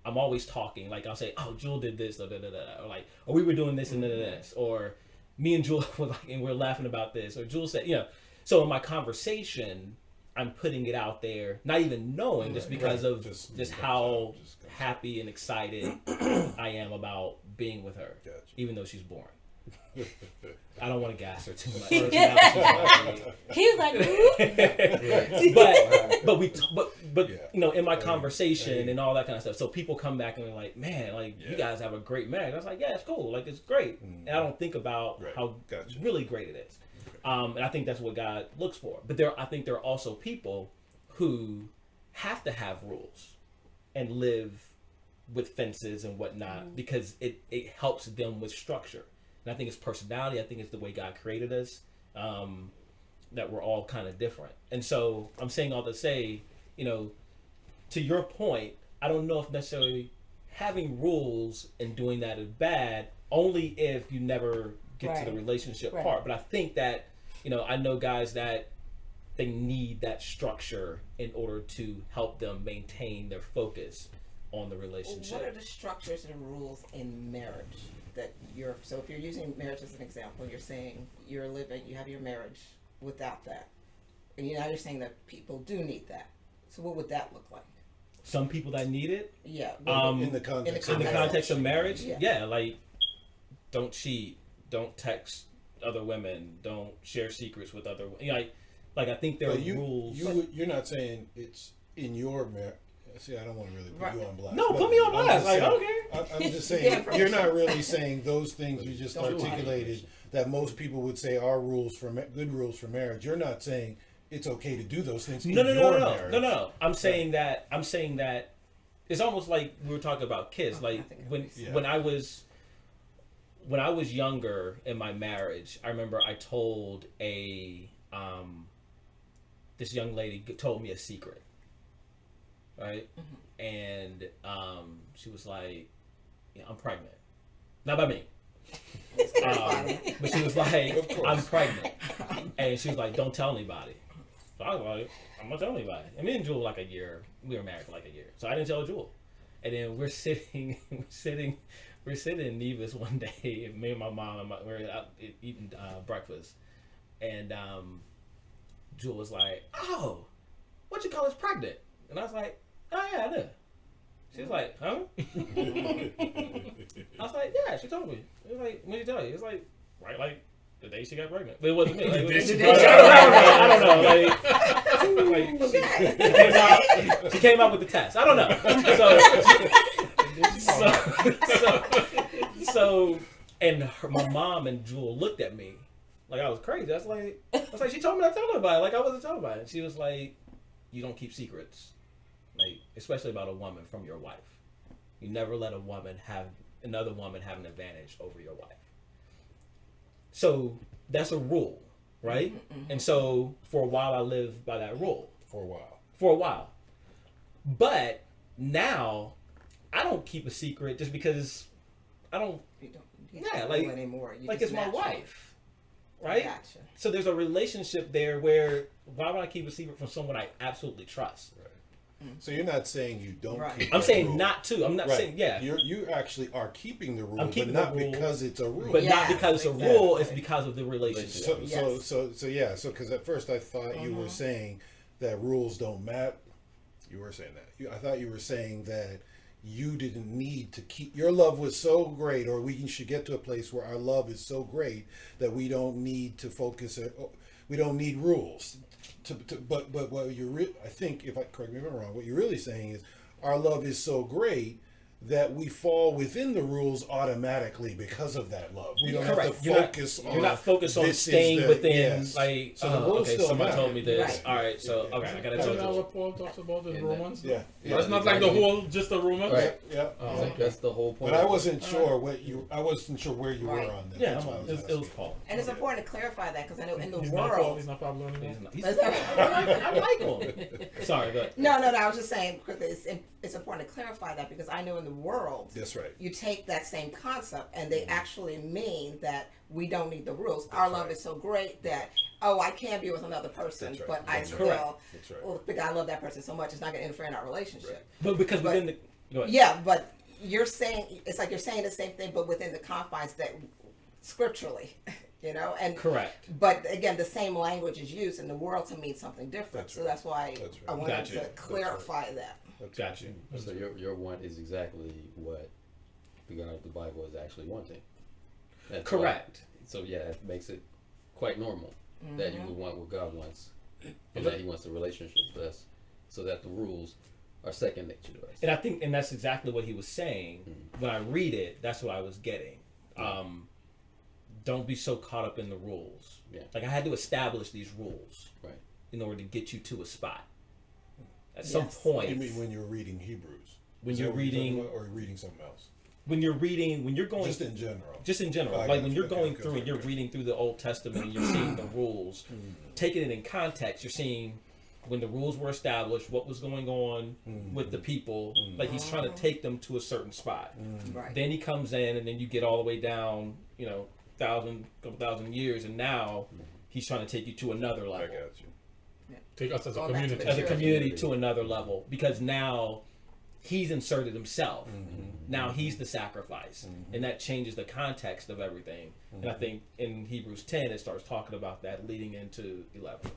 I'm always talking. Like I'll say, "Oh, Jewel did this," or like, "Oh, we were doing this and this," or me and Jewel were like, and we're laughing about this, or Jewel said, So in my conversation, I'm putting it out there, not even knowing, just because of just how happy and excited I am about being with her, even though she's boring. I don't want to gas her too much. He was like, but in my conversation and all that kind of stuff. So people come back and they're like, man, like you guys have a great marriage. I was like, yeah, it's cool. Like it's great. And I don't think about how really great it is. And I think that's what God looks for. But I think there are also people who have to have rules and live with fences and whatnot because it helps them with structure. And I think it's personality. I think it's the way God created us, that we're all kind of different. And so I'm saying all to say, to your point, I don't know if necessarily having rules and doing that is bad, only if you never get to the relationship part. But I think that, I know guys that they need that structure in order to help them maintain their focus on the relationship. What are the structures and rules in marriage? that you're, so if you're using marriage as an example, you're saying you're living, you have your marriage without that. And now you're saying that people do need that. So what would that look like? Some people that need it, Yeah. In the context of marriage, Yeah. yeah, like don't cheat, don't text other women, don't share secrets with other, like I think there are rules. You're not saying it's in your marriage. See, I don't want to really put you on blast. No, put me on blast. Like, okay. I'm just saying, you're not really saying those things you just articulated that most people would say are rules for good rules for marriage. You're not saying it's okay to do those things. No. I'm saying that it's almost like we were talking about kids. Like when I was younger in my marriage, I remember I told this young lady told me a secret. Right? And she was like, I'm pregnant. Not by me. But she was like, I'm pregnant. And she was like, don't tell anybody. So I was like, I'm not telling anybody. And me and Jewel like a year. We were married for like a year. So I didn't tell Jewel. And then we're sitting in Nevis one day, me and my mom, we're out eating breakfast. And Jewel was like, oh, what you call us pregnant? And I was like, oh yeah, I did. She was like, huh? I was like, yeah, she told me. It was like, when did she tell you? It was like, right, like the day she got pregnant. But it wasn't me. Like, I don't know. She came out with the test. I don't know. So and my mom and Jewel looked at me like I was crazy. I was like, she told me not to tell nobody. Like I wasn't telling nobody. And she was like, you don't keep secrets. Like, especially about a woman from your wife. You never let another woman have an advantage over your wife. So that's a rule, right? And so for a while I lived by that rule. For a while. But now I don't keep a secret just because I don't. Anymore. Like it's my wife, right? Gotcha. So there's a relationship there where why would I keep a secret from someone I absolutely trust? Right. So you're not saying you don't keep I'm that saying rule. not to. I'm not saying, yeah. You actually are keeping the rule, I'm keeping but not the rule, because it's a rule. But not because it's a rule, exactly. it's because of the relationship. So because at first I thought you were saying that rules don't matter. You were saying that. I thought you were saying that you didn't need to keep, your love was so great, or we should get to a place where our love is so great that we don't need to focus, we don't need rules. But what I think, correct me if I'm wrong, what you're really saying is our love is so great that we fall within the rules automatically because of that love. We don't have to focus on. You're not focused on staying within, like, so the rules still someone matter. told me this. Right. All right, so, I gotta tell you. What Paul talks about in Romans? Yeah. That's not like the whole, just the Romans? Right. Yeah. That's the whole point. But I wasn't sure where you were on that. Yeah, That's why I was it was Paul. And it's important to clarify that because I know in the He's not Paul, world. he's not Pablo anymore. I like him. Sorry, but No, I was just saying because it's important to clarify that because I know in the world. That's right. You take that same concept and they actually mean that we don't need the rules. Our love is so great that, I can be with another person, That's right. but I That's still, right. That's right. well, because I love that person so much, it's not going to interfere in our relationship. but because within the go ahead. Yeah, but you're saying, it's like you're saying the same thing, but within the confines that scripturally, and Correct. But again, the same language is used in the world to mean something different. That's So right. that's why That's right. I wanted Gotcha. to clarify that. Got you. So your want is exactly what the God of the Bible is actually wanting. That's Correct. So yeah, it makes it quite normal that you would want what God wants, and that He wants a relationship with us, so that the rules are second nature to us. And I think, and that's exactly what he was saying. When I read it, that's what I was getting. Don't be so caught up in the rules. Yeah. Like I had to establish these rules, Right. in order to get you to a spot. At some Yes. point, You mean when you're reading Hebrews? When Is you're that what talking reading- about, or reading something else? when you're going Just in general. just in general, I like got when you. you're Okay, going okay, through okay, and you're okay. reading through the Old Testament and you're seeing the rules, taking it in context, you're seeing when the rules were established, what was going on with the people. Like he's trying to take them to a certain spot. Right. Then he comes in, and then you get all the way down, couple thousand years, and now he's trying to take you to another I level. got you. Take us as a Going back to community. the As a community to another level, because now he's inserted himself. Now he's the sacrifice, and that changes the context of everything. And I think in Hebrews 10 it starts talking about that leading into 11.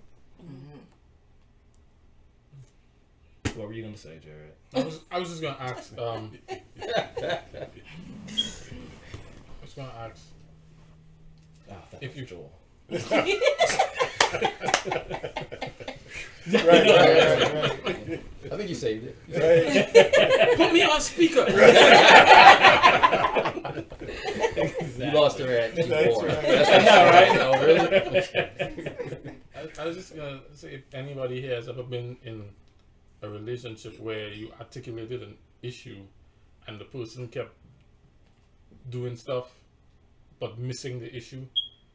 What were you gonna say, Jared? I was just gonna ask. I was gonna ask if you. Joel. Right. I think you saved it. Put me on speaker. You lost her at Q4. That's That's right. Oh, really? I was just gonna say, if anybody here has ever been in a relationship where you articulated an issue and the person kept doing stuff but missing the issue,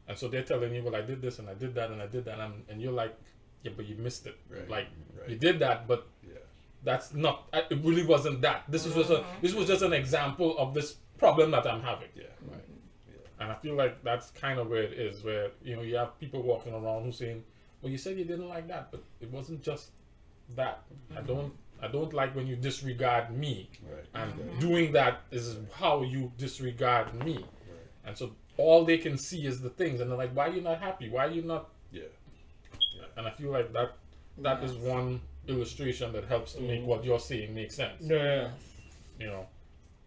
and so they're telling you, well, I did this and I did that and I did that, and you're like, yeah, but you missed it. Right. You did that, but that's not. It really wasn't that. This was just an example of this problem that I'm having. And I feel like that's kind of where it is, where you have people walking around who saying, well, you said you didn't like that, but it wasn't just that. I don't like when you disregard me, and doing that is how you disregard me. And so all they can see is the things, and they're like, why are you not happy? Why are you not? And I feel like that is one illustration that helps to make what you're saying make sense.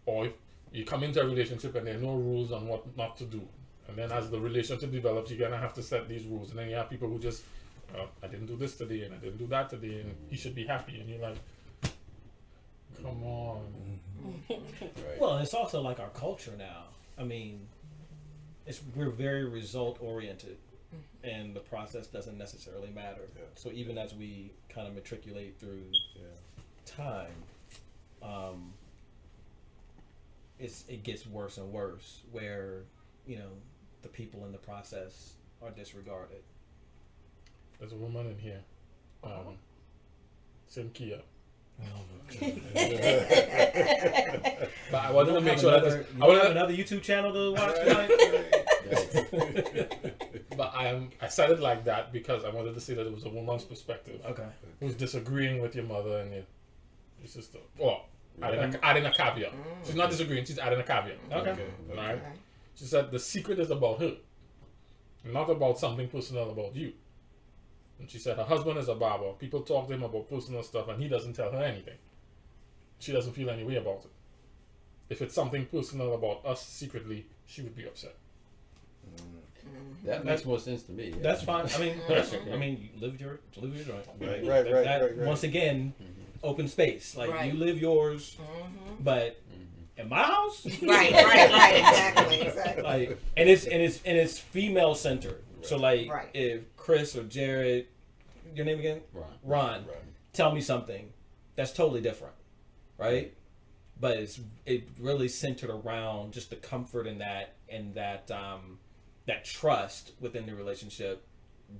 Or if you come into a relationship and there are no rules on what not to do, and then as the relationship develops, you're gonna have to set these rules, and then you have people who just, I didn't do this today and I didn't do that today, and he should be happy, and you're like, come on. Well, it's also like our culture now. I mean, we're very result oriented, and the process doesn't necessarily matter. So even as we kind of matriculate through time, it gets worse and worse, where the people in the process are disregarded. There's a woman in here, Cynthia. But I wanted to make sure that I want another YouTube channel to watch tonight. But I said it like that because I wanted to say that it was a woman's perspective. Okay. Who's disagreeing with your mother and your sister. Well, adding a caveat. She's not disagreeing, she's adding a caveat. Okay. Right? She said the secret is about her, not about something personal about you. And she said her husband is a barber. People talk to him about personal stuff and he doesn't tell her anything. She doesn't feel any way about it. If it's something personal about us secretly, she would be upset. That makes more sense to me. That's fine. I mean, you live your joint. Right. Once again, open space. Like you live yours, but in my house, Right. Exactly. like, and it's female centered. So like, if Chris or Jared, your name again, Ron, tell me something, that's totally different, right? But it really centered around just the comfort in that, and that trust within the relationship,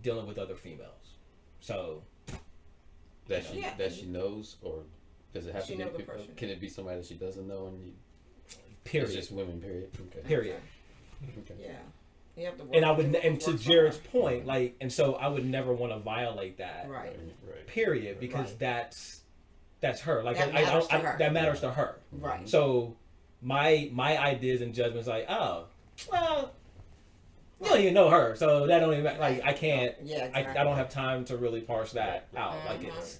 dealing with other females. So that she knows, or does it have She to know the be? person. Can it be somebody that she doesn't know? And period. it's just women. Period. Okay. Period. Okay. Yeah. You have to work, And I would, and to work Jared's hard. point, like, and so I would never want to violate that. Right. Period, because that's her. Like, That matters to her. that matters to her. Right. So my ideas and judgments, like, oh, well, you don't even know her, so that don't even matter. Like, I can't. Yeah. Exactly. I don't have time to really parse that out. Like, it's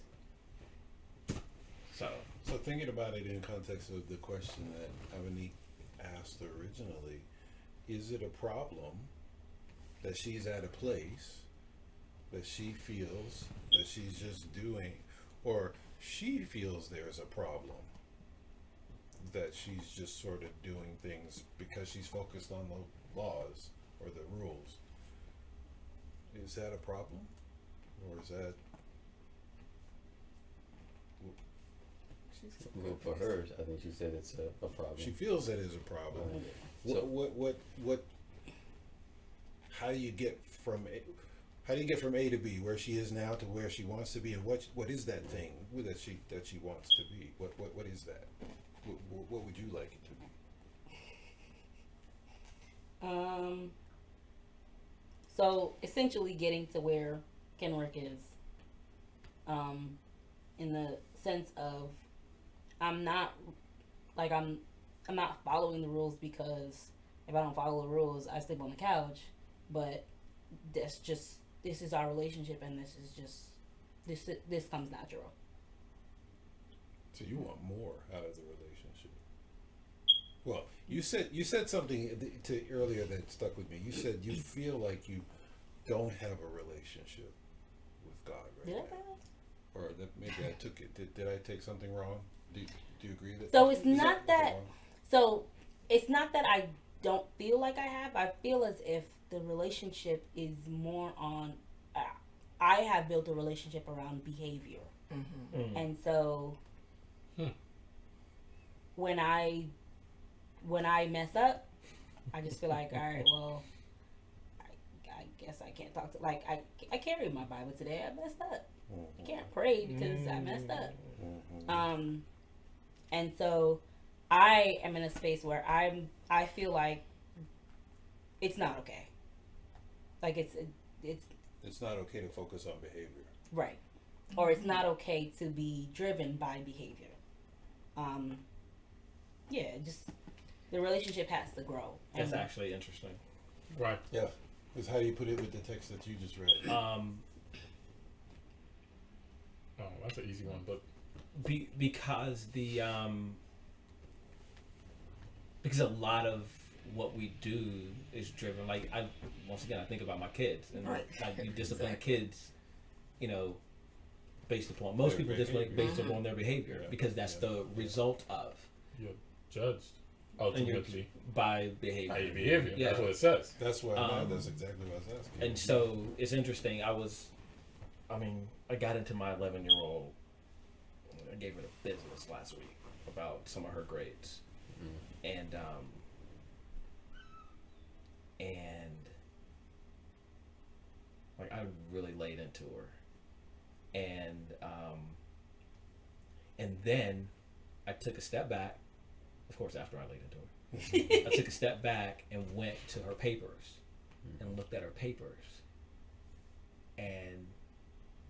so. So thinking about it in context of the question that Avanique asked originally, is it a problem that she's at a place that she feels that she's just doing, or she feels there's a problem that she's just sort of doing things because she's focused on the laws or the rules? Is that a problem, or is that? Well, for her, I think she said it's a problem. She feels that is a problem. So- What? How do you get from A to B, where she is now to where she wants to be, and what is that thing that she wants to be? What is that? What would you like it to be? So essentially getting to where Kenrick is, in the sense of I'm not like I'm not following the rules because if I don't follow the rules, I sleep on the couch. But this is our relationship, and this comes natural. So you want more out of the relationship. Well, you said something earlier that stuck with me. You said you feel like you don't have a relationship with God right now. Or that maybe I took it. Did I take something wrong? Do you agree that? So it's not that. So it's not that I don't feel like I have. I feel as if the relationship is more on. I have built a relationship around behavior, and so when I mess up, I just feel like, all right, well, I guess I can't talk to, like, I can't read my Bible today. I messed up. I can't pray because I messed up. And so I am in a space where I feel like it's not okay. Like it's not okay to focus on behavior. Right. Or it's not okay to be driven by behavior. Yeah, just the relationship has to grow. That's actually interesting. Right. Yeah. Because how do you put it with the text that you just read? Oh, that's an easy one, but because because a lot of what we do is driven. Like I think about my kids, and Right. like you discipline kids, based upon most people discipline based upon their behavior because that's the result of you're judged ultimately by behavior. by your behavior. Yeah. That's what it says. That's why that's exactly what I was asking. And so it's interesting. I got into my 11-year-old. I gave her the business last week about some of her grades, and like I really laid into her, and then I took a step back. Of course, after I laid into her, I took a step back and went to her papers and looked at her papers and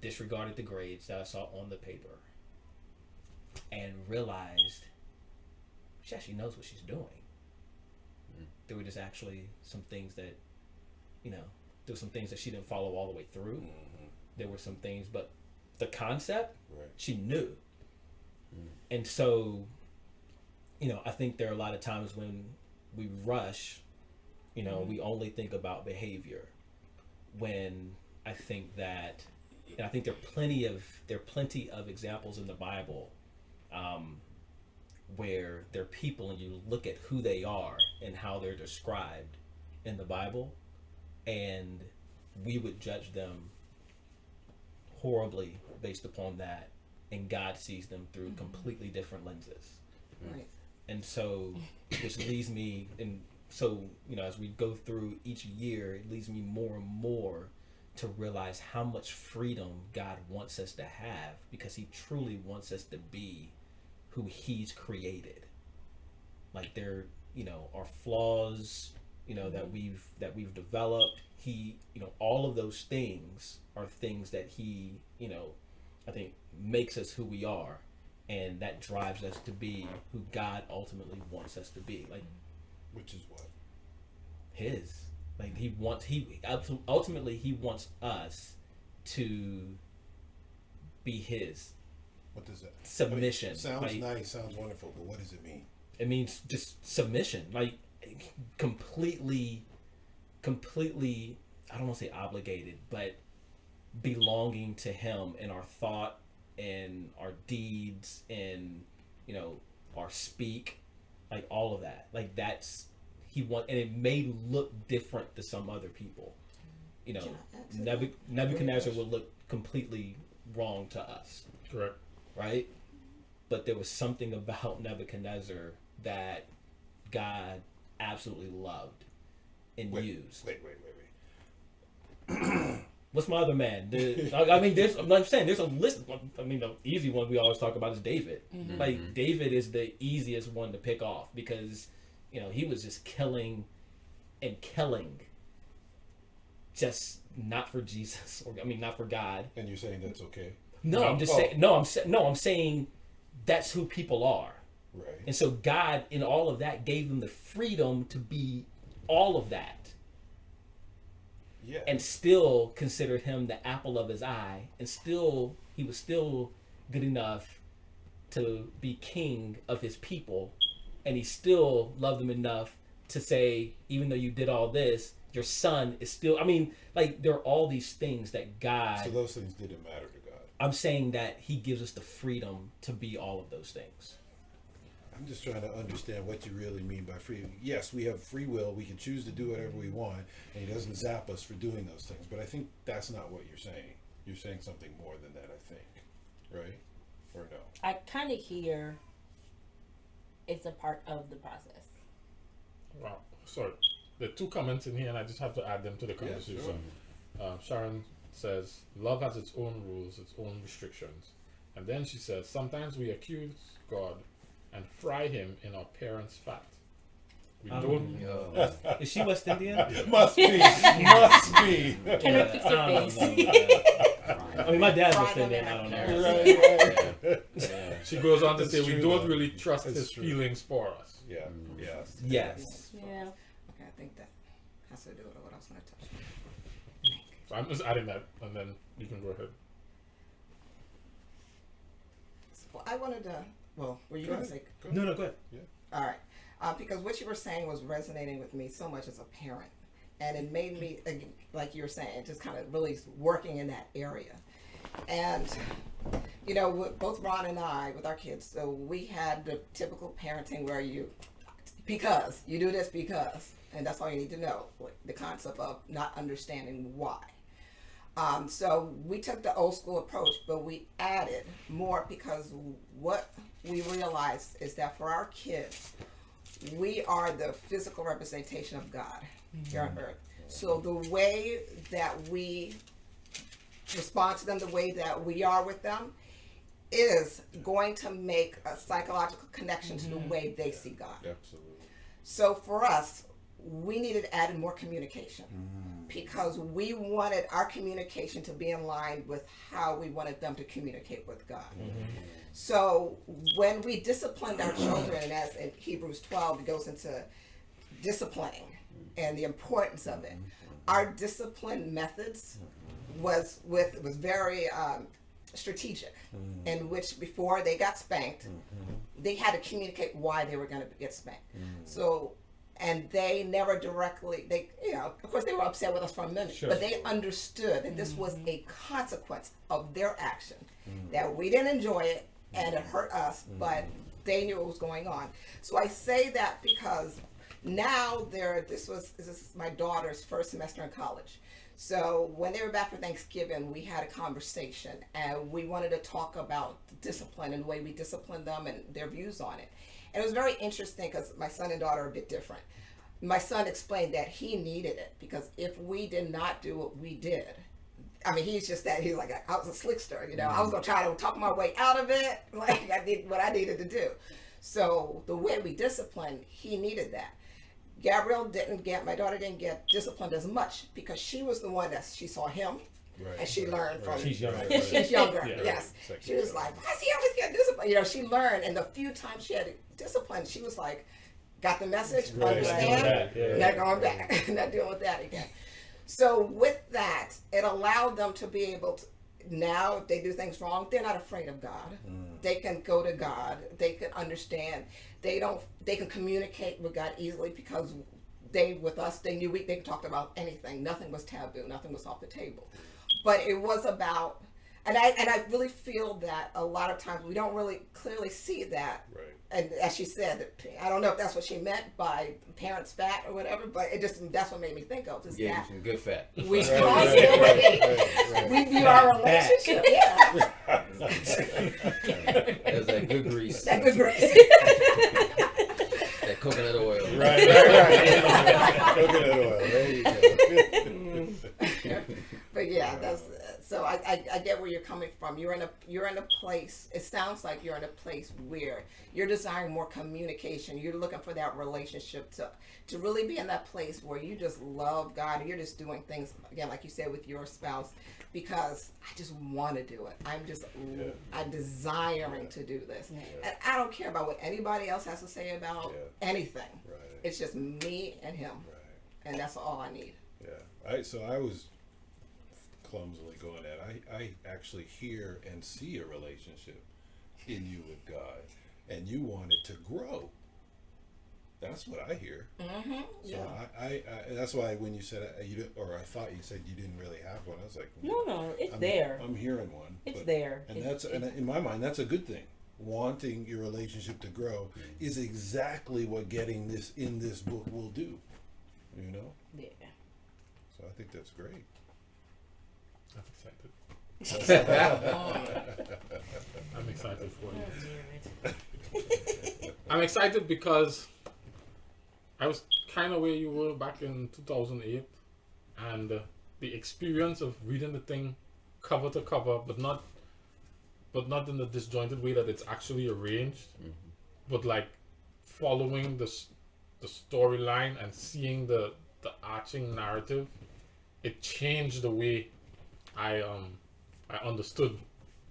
disregarded the grades that I saw on the paper and realized she actually knows what she's doing. There were just actually some things that, there were some things that she didn't follow all the way through. There were some things, but the concept, she knew. And so, I think there are a lot of times when we rush, we only think about behavior. When I think that, and I think there are plenty of examples in the Bible where there are people and you look at who they are and how they're described in the Bible, and we would judge them horribly based upon that, and God sees them through completely different lenses. Right. And so, which leads me, and so, as we go through each year, it leads me more and more to realize how much freedom God wants us to have, because he truly wants us to be who he's created. Like there, are flaws, that we've developed. He, all of those things are things that he, I think makes us who we are. And that drives us to be who God ultimately wants us to be. Like, which is what? His. Like ultimately he wants us to be his. What does that? Submission. Sounds nice, sounds wonderful, but what does it mean? It means just submission. Like completely, I don't want to say obligated, but belonging to him in our thought and our deeds and, our speak, like all of that. Like that's, and it may look different to some other people. Nebuchadnezzar would look completely wrong to us. Correct. Right? But there was something about Nebuchadnezzar that God absolutely loved and used. Wait. What's my other man? I'm saying there's a list. The easy one we always talk about is David. Like David is the easiest one to pick off because, he was just killing, just not for Jesus, or not for God. And you're saying that's okay? No, I'm saying that's who people are. Right. And so God, in all of that, gave them the freedom to be all of that. Yeah. And still considered him the apple of his eye. And still, he was still good enough to be king of his people. And he still loved them enough to say, even though you did all this, your son is still, I mean, like, there are all these things that God... So those things didn't matter to God. I'm saying that he gives us the freedom to be all of those things. I'm just trying to understand what you really mean by free. Yes, we have free will. We can choose to do whatever we want, and he doesn't zap us for doing those things. But I think that's not what you're saying. You're saying something more than that, I think. Right? Or no? I kind of hear it's a part of the process. Wow. Sorry. There are 2 comments in here, and I just have to add them to the conversation. Sharon says, love has its own rules, its own restrictions. And then she says, sometimes we accuse God and fry him in our parents' fat. We don't. Is she West Indian? Must be. Must be. Can I fix your face? I mean, my dad's West Indian. I don't know. Right. She goes on to That's say, we true, don't though. really trust That's his true. feelings for us. Yeah. Yeah. Yes. Yeah. Okay, I think that has to do with what I was going to touch. So I'm just adding that, and then you can go ahead. Well, I wanted to. Well, were you going to say? No, go ahead. All right, because what you were saying was resonating with me so much as a parent, and it made me, like you were saying, just kind of really working in that area. And you know, both Ron and I, with our kids, so we had the typical parenting where you do this because, and that's all you need to know, like the concept of not understanding why. So we took the old school approach, but we added more because what we realized is that for our kids, we are the physical representation of God here on earth. So the way that we respond to them, the way that we are with them, is going to make a psychological connection to the way they see God. Absolutely. So for us, we needed to add more communication because we wanted our communication to be in line with how we wanted them to communicate with God. So when we disciplined our children, and as in Hebrews 12, it goes into disciplining and the importance of it. Our discipline methods was very strategic, in which before they got spanked, they had to communicate why they were going to get spanked. So, and they never directly, of course they were upset with us for a minute, but they understood that this was a consequence of their action, that we didn't enjoy it and it hurt us, but they knew what was going on. So I say that because now this is my daughter's first semester in college. So when they were back for Thanksgiving, we had a conversation and we wanted to talk about discipline and the way we discipline them and their views on it. And it was very interesting because my son and daughter are a bit different. My son explained that he needed it because if we did not do what we did, I mean, he's like, I was a slickster, I was going to try to talk my way out of it. Like I did what I needed to do. So the way we disciplined, he needed that. My daughter didn't get disciplined as much because she was the one that she saw him. Right, and she learned from. She's younger. She's younger. Yeah, yes. right. She was like, why does he always get disciplined? She learned, and the few times she had discipline, she was like, got the message, understand, not going back, not dealing with that again. So with that, it allowed them to be able to. Now, if they do things wrong, they're not afraid of God. They can go to God. They can understand. They can communicate with God easily because they knew they talked about anything. Nothing was taboo. Nothing was off the table. But it was about, and I really feel that a lot of times we don't really clearly see that. Right. And as she said, I don't know if that's what she meant by parents' fat or whatever, but that's what made me think of. Gave you some good fat. We we view our relationship. Yeah. There's that good grease. That good grease. That coconut oil. Right. Coconut oil. There you go. But yeah, that's so I get where you're coming from. from. You're in a place. It sounds like you're in a place where you're desiring more communication. You're looking for that relationship to really be in that place where you just love God and you're just doing things again, like you said, with your spouse, because I just want to do it. I'm desiring to do this, and I don't care about what anybody else has to say about anything. Right. It's just me and him, and that's all I need. Yeah. So I was clumsily going at. I actually hear and see a relationship in you with God, and you want it to grow. That's what I hear. Mm-hmm. So I that's why when you said you didn't, or I thought you said you didn't really have one, I was like, No, it's there. I'm hearing one. It's there. And and in my mind, that's a good thing. Wanting your relationship to grow is exactly what getting this in this book will do. You know? Yeah. So I think that's great. I'm excited. I'm excited for you. I'm excited because I was kind of where you were back in 2008, and the experience of reading the thing cover to cover, but not in the disjointed way that it's actually arranged, but like following the storyline and seeing the arching narrative, it changed the way I understood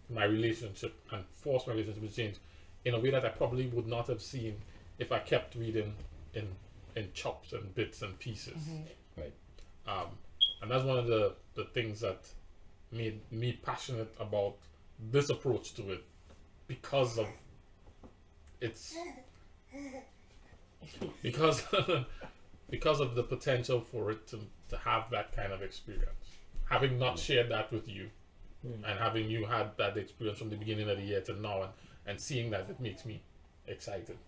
my relationship and forced my relationship to change in a way that I probably would not have seen if I kept reading in chops and bits and pieces. Right. And that's one of the things that made me passionate about this approach to it, because of because of the potential for it to have that kind of experience. Having not shared that with you, and having you had that experience from the beginning of the year to now, and seeing that, it makes me excited,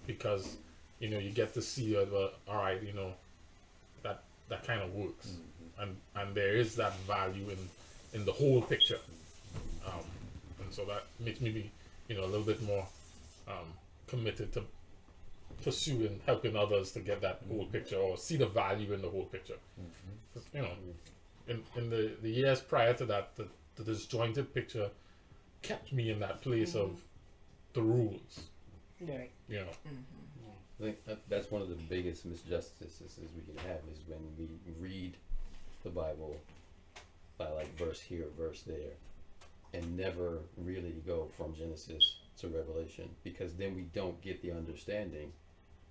because you get to see all right, that kind of works, and there is that value in the whole picture, and so that makes me be a little bit more committed to pursuing helping others to get that whole picture, or see the value in the whole picture. In the years prior to that, the disjointed picture kept me in that place of the rules. Right. I think that's one of the biggest misjustices we can have, is when we read the Bible by like verse here, verse there, and never really go from Genesis to Revelation, because then we don't get the understanding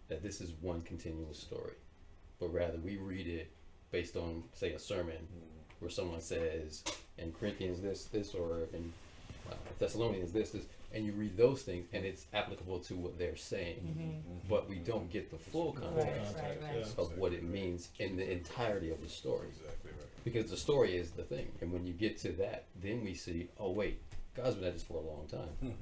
that this is one continuous story, but rather we read it based on, say, a sermon where someone says in Corinthians this, or in Thessalonians this, and you read those things and it's applicable to what they're saying, but we don't get the full context of what it means in the entirety of the story. Exactly right. Because the story is the thing, and when you get to that, then we see, oh wait, God's been at this for a long time.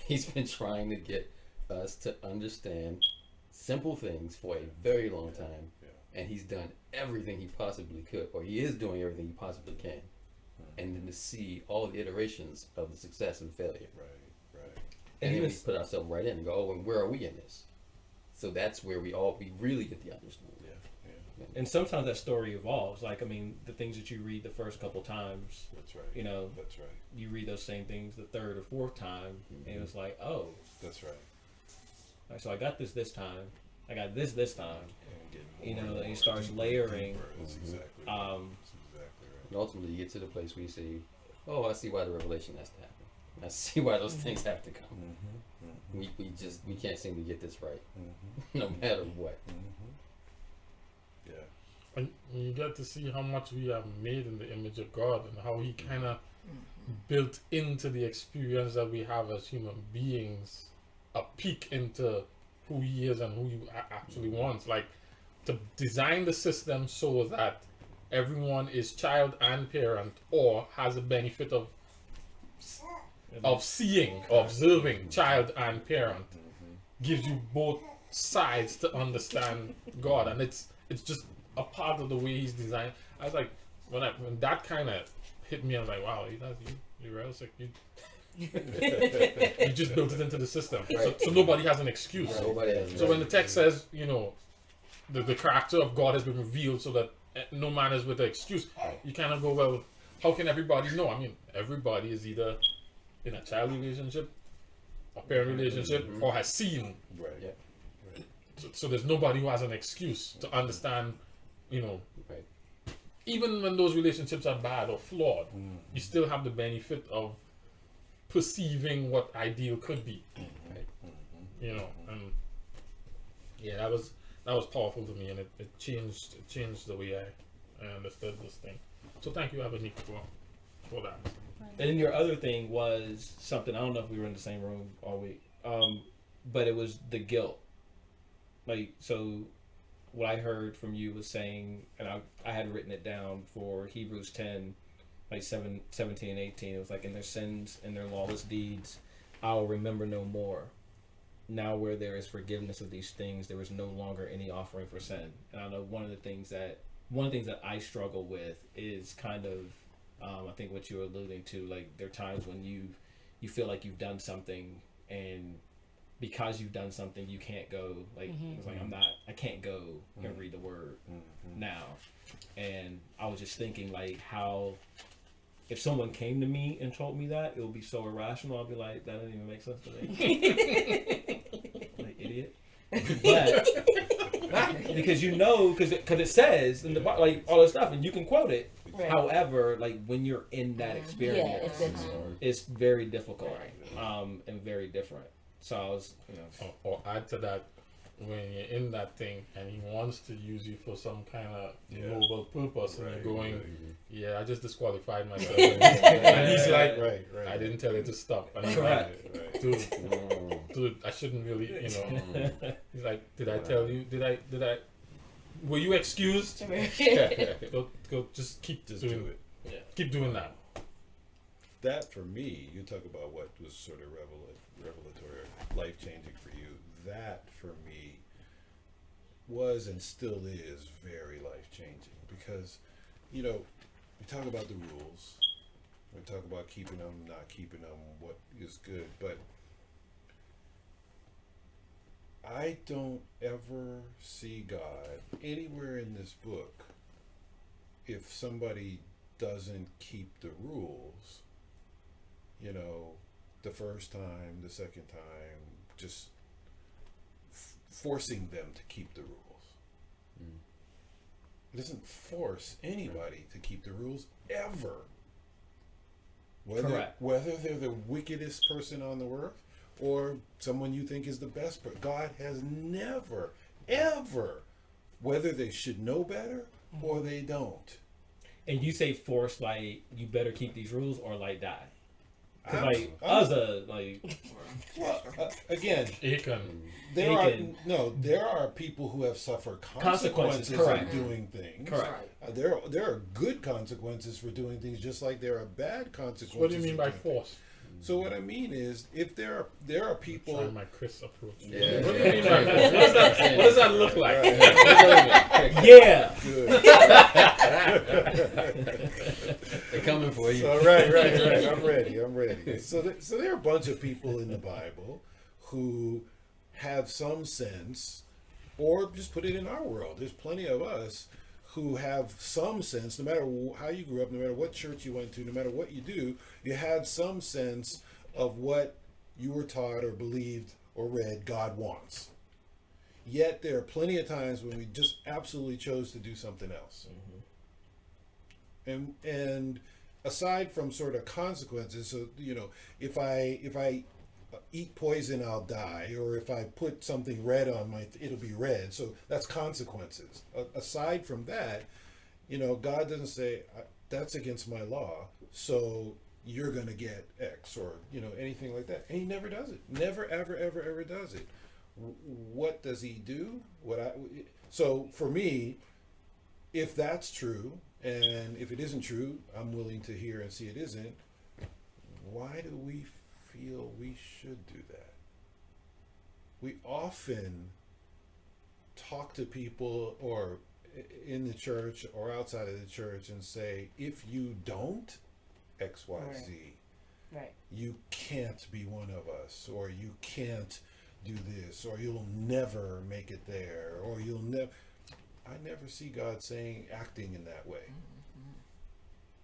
He's been trying to get us to understand simple things for a very long time, and he's done everything he possibly could, or he is doing everything he possibly can, and then to see all the iterations of the success and failure. Right. And then we put ourselves right in and go, oh, and where are we in this? So that's where we really get the understanding. Yeah. And sometimes that story evolves. Like, I mean, the things that you read the first couple times, That's right. That's right. you read those same things the third or fourth time, and it's like, oh, That's right. like, so I got this time, I got this time, And get and he starts layering. That's exactly right. Um, That's exactly right. And ultimately, you get to the place where you see, oh, I see why the revelation has to happen. I see why those things have to come. We can't seem to get this right, no matter what. Yeah. And you get to see how much we are made in the image of God, and how he kind of built into the experience that we have as human beings a peek into who he is and who he actually wants. Like, to design the system so that everyone is child and parent, or has a benefit of seeing, observing child and parent, gives you both sides to understand God, and it's just a part of the way he's designed. I was like, when that kind of hit me, I was like, wow, you're real sick. You just built it into the system, so nobody has an excuse. So when the text says, the character of God has been revealed, so that no man is with an excuse, you kind of go, well, how can everybody know? I mean, everybody is either in a child relationship, a parent relationship, or has seen. Right. Yeah. So there's nobody who has an excuse to understand, you know, Right. even when those relationships are bad or flawed, you still have the benefit of perceiving what ideal could be. Right. You know, and yeah, that was powerful to me, and it changed the way I understood this thing. So thank you, Abanique, for that. And then your other thing was something, I don't know if we were in the same room all week, but it was the guilt. Like, so what I heard from you was saying, and I had written it down for Hebrews 10, like 17 and 18. It was like, in their sins and their lawless deeds, I'll remember no more. Now where there is forgiveness of these things, there is no longer any offering for sin. And I know one of the things that I struggle with is kind of, I think what you're alluding to, like there are times when you feel like you've done something, and because you've done something, you can't go, like, it's like, I can't go and read the word now. And I was just thinking, like, how, if someone came to me and told me that, it would be so irrational. I'd be like, that doesn't even make sense to me. Like, idiot. But, because because it says in the Bible, like, all this stuff, and you can quote it. Right. However, like, when you're in that experience, it's very difficult, and very different. So I was, Or add to that, when you're in that thing and he wants to use you for some kind of noble purpose, and you're going, I just disqualified myself. And he's like, I didn't tell you to stop. And I'm like, dude, I shouldn't really, He's like, did I tell you? Did I? Were you excused? Go, just keep doing it. Yeah. Keep doing that. That, for me, you talk about what was sort of revelatory, life-changing for you. That, for me, was and still is very life-changing, because, we talk about the rules, we talk about keeping them, not keeping them, what is good, but I don't ever see God anywhere in this book if somebody doesn't keep the rules, the first time, the second time, just forcing them to keep the rules. It doesn't force anybody to keep the rules ever. Whether they're the wickedest person on the earth or someone you think is the best person. God has never, ever, whether they should know better or they don't. And you say force, like, you better keep these rules or like die. Cause like, again, there are people who have suffered consequences for doing things. Correct. There are good consequences for doing things, just like there are bad consequences. So what do you mean by force? So what I mean is, if there are people. I'm trying my Chris approach. Yeah. What do you mean by force? What does that look like? Yeah. Good. They're coming for you. So, right. I'm ready. So there are a bunch of people in the Bible who have some sense, or just put it in our world. There's plenty of us who have some sense, no matter how you grew up, no matter what church you went to, no matter what you do, you had some sense of what you were taught or believed or read God wants. Yet there are plenty of times when we just absolutely chose to do something else. And aside from sort of consequences, so if I eat poison, I'll die, or if I put something red on it'll be red. So that's consequences. Aside from that, God doesn't say that's against my law, so you're gonna get X, or anything like that. And he never does it. Never, ever does it. What does he do? So for me, if that's true, and if it isn't true, I'm willing to hear and see it isn't. Why do we feel we should do that? We often talk to people, or in the church or outside of the church, and say, if you don't X, Y, Z, you can't be one of us, or you can't do this, or you'll never make it there, or you'll never. I never see God acting in that way.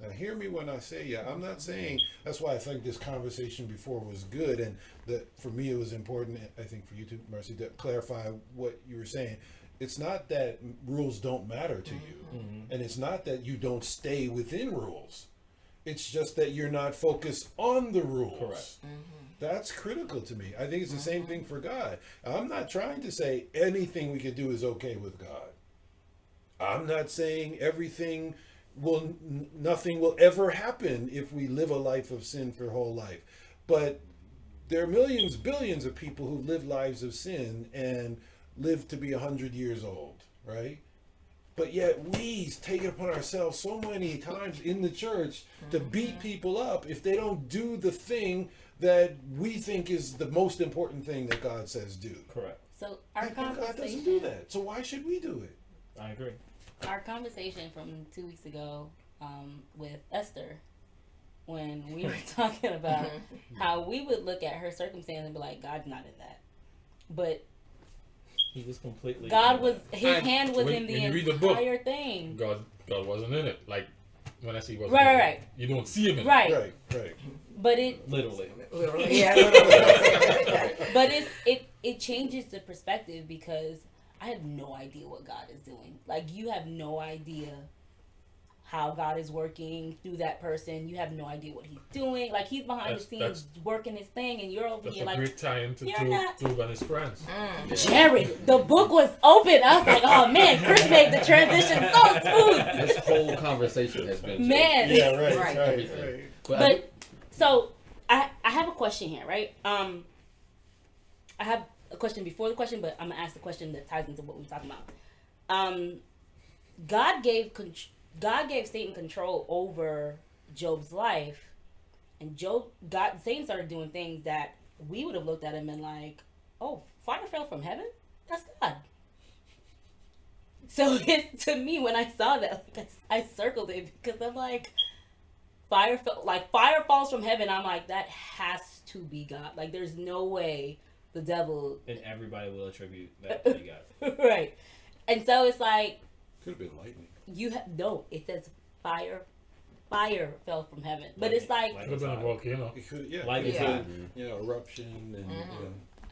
Now, hear me when I say, yeah, I'm not saying, that's why I think this conversation before was good, and that for me it was important, I think for you too, Mercy, to clarify what you were saying. It's not that rules don't matter to you, and it's not that you don't stay within rules. It's just that you're not focused on the rules. Correct. That's critical to me. I think it's the same thing for God. I'm not trying to say anything we could do is okay with God. I'm not saying everything nothing will ever happen if we live a life of sin for whole life. But there are millions, billions of people who live lives of sin and live to be 100 years old, right? But yet we take it upon ourselves so many times in the church to beat people up if they don't do the thing that we think is the most important thing that God says do. Correct. So our God doesn't conversation. do that. So why should we do it? I agree. Our conversation from 2 weeks ago with Esther, when we were talking about how we would look at her circumstance and be like, God's not in that. But He was completely. God was, his And hand was when- in the when you read the book, entire thing. God wasn't in it. Like when I say wasn't Right, in right. it, you don't see him in Right. Right. But it Literally. but it changes the perspective because I have no idea what God is doing. Like, you have no idea how God is working through that person. You have no idea what he's doing. Like, he's behind the scenes working his thing, and you're over That's here a like, great time to you're Job not- and his friends. Jared, the book was open. I was like, oh man, Chris made the transition so smooth. This whole conversation has been Man. Yeah, right. Right. everything. But so I have a question here, right? I have a question before the question, but I'm gonna ask the question that ties into what we're talking about. God gave Satan control over Job's life, and Satan started doing things that we would have looked at him and like, oh, fire fell from heaven? That's God. So to me, when I saw that, like, I circled it because I'm like, fire falls from heaven. I'm like, that has to be God. Like, there's no way the devil. And everybody will attribute that to God. Right. And so it's like, Could have been lightning. it says fire fell from heaven. But it's like, Could have been a volcano. It could, yeah. Lightning could have too. been, eruption and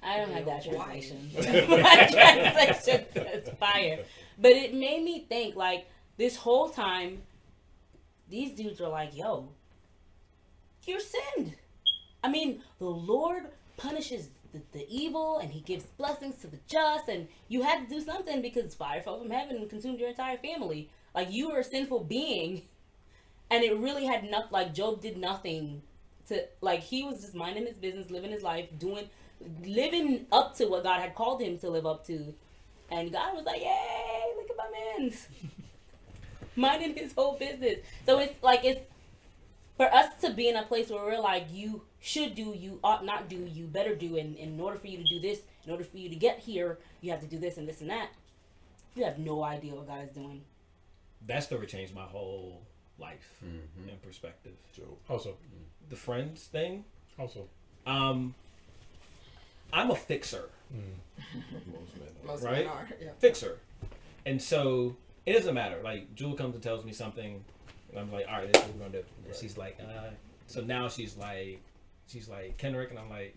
I don't have that Why? translation. My translation says fire. But it made me think, like, this whole time, these dudes are like, yo, you're sinned. I mean, the Lord punishes the evil and he gives blessings to the just, and you had to do something because fire fell from heaven and consumed your entire family. Like, you were a sinful being, and it really had nothing. Like, Job did nothing to, like, he was just minding his business, living his life, living up to what God had called him to live up to. And God was like, yay, look at my man's minding his whole business. So it's for us to be in a place where we're like, you should do, you ought not do, you better do, and in order for you to do this, in order for you to get here, you have to do this and this and that. You have no idea what God is doing. That story changed my whole life and perspective. Also, The friends thing. also. I'm a fixer. Most men. Most Right? men are. Yeah. Fixer. And so it doesn't matter. Like, Jewel comes and tells me something, and I'm like, all right, this is what we're gonna do. And she's like, so now she's like, Kendrick, and I'm like,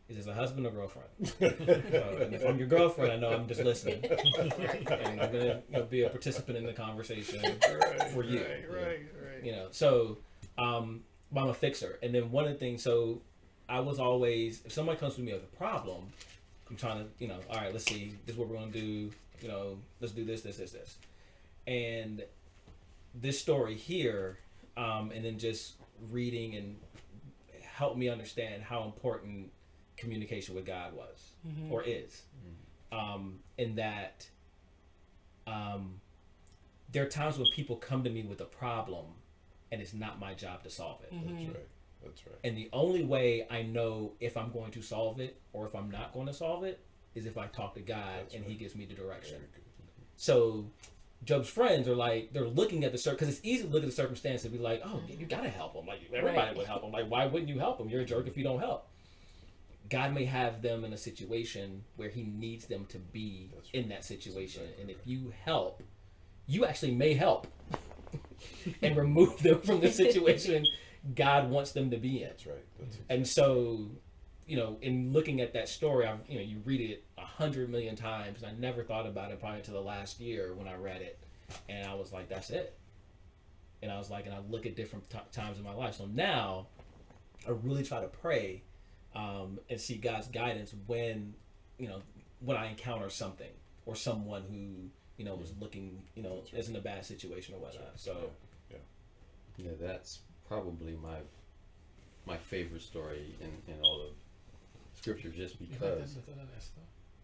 is this a husband or girlfriend? And if I'm your girlfriend, I know I'm just listening, and I'm gonna be a participant in the conversation for you. Right. You know, so I'm a fixer. And then one of the things, so I was always, if somebody comes to me with a problem, I'm trying to, all right, let's see, this is what we're going to do, let's do this. And this story here, and then just reading and helped me understand how important communication with God was, or is. In that there are times when people come to me with a problem and it's not my job to solve it. That's right. And the only way I know if I'm going to solve it or if I'm not going to solve it is if I talk to God and he gives me the direction. So Job's friends are like, they're looking at the because it's easy to look at the circumstance and be like, oh, you gotta help him. Like, everybody would help him. Like, why wouldn't you help him? You're a jerk if you don't help. God may have them in a situation where he needs them to be in that situation. And if you help, you actually may help. and remove them from the situation God wants them to be in. That's right. And so, in looking at that story, you read it 100 million times, and I never thought about it probably until the last year when I read it, and I was like, that's it. And I was like, and I look at different times in my life. So now, I really try to pray and see God's guidance when I encounter something or someone who is looking, is in a bad situation or whatnot. So, yeah, that's probably my favorite story in all of Scripture, just because.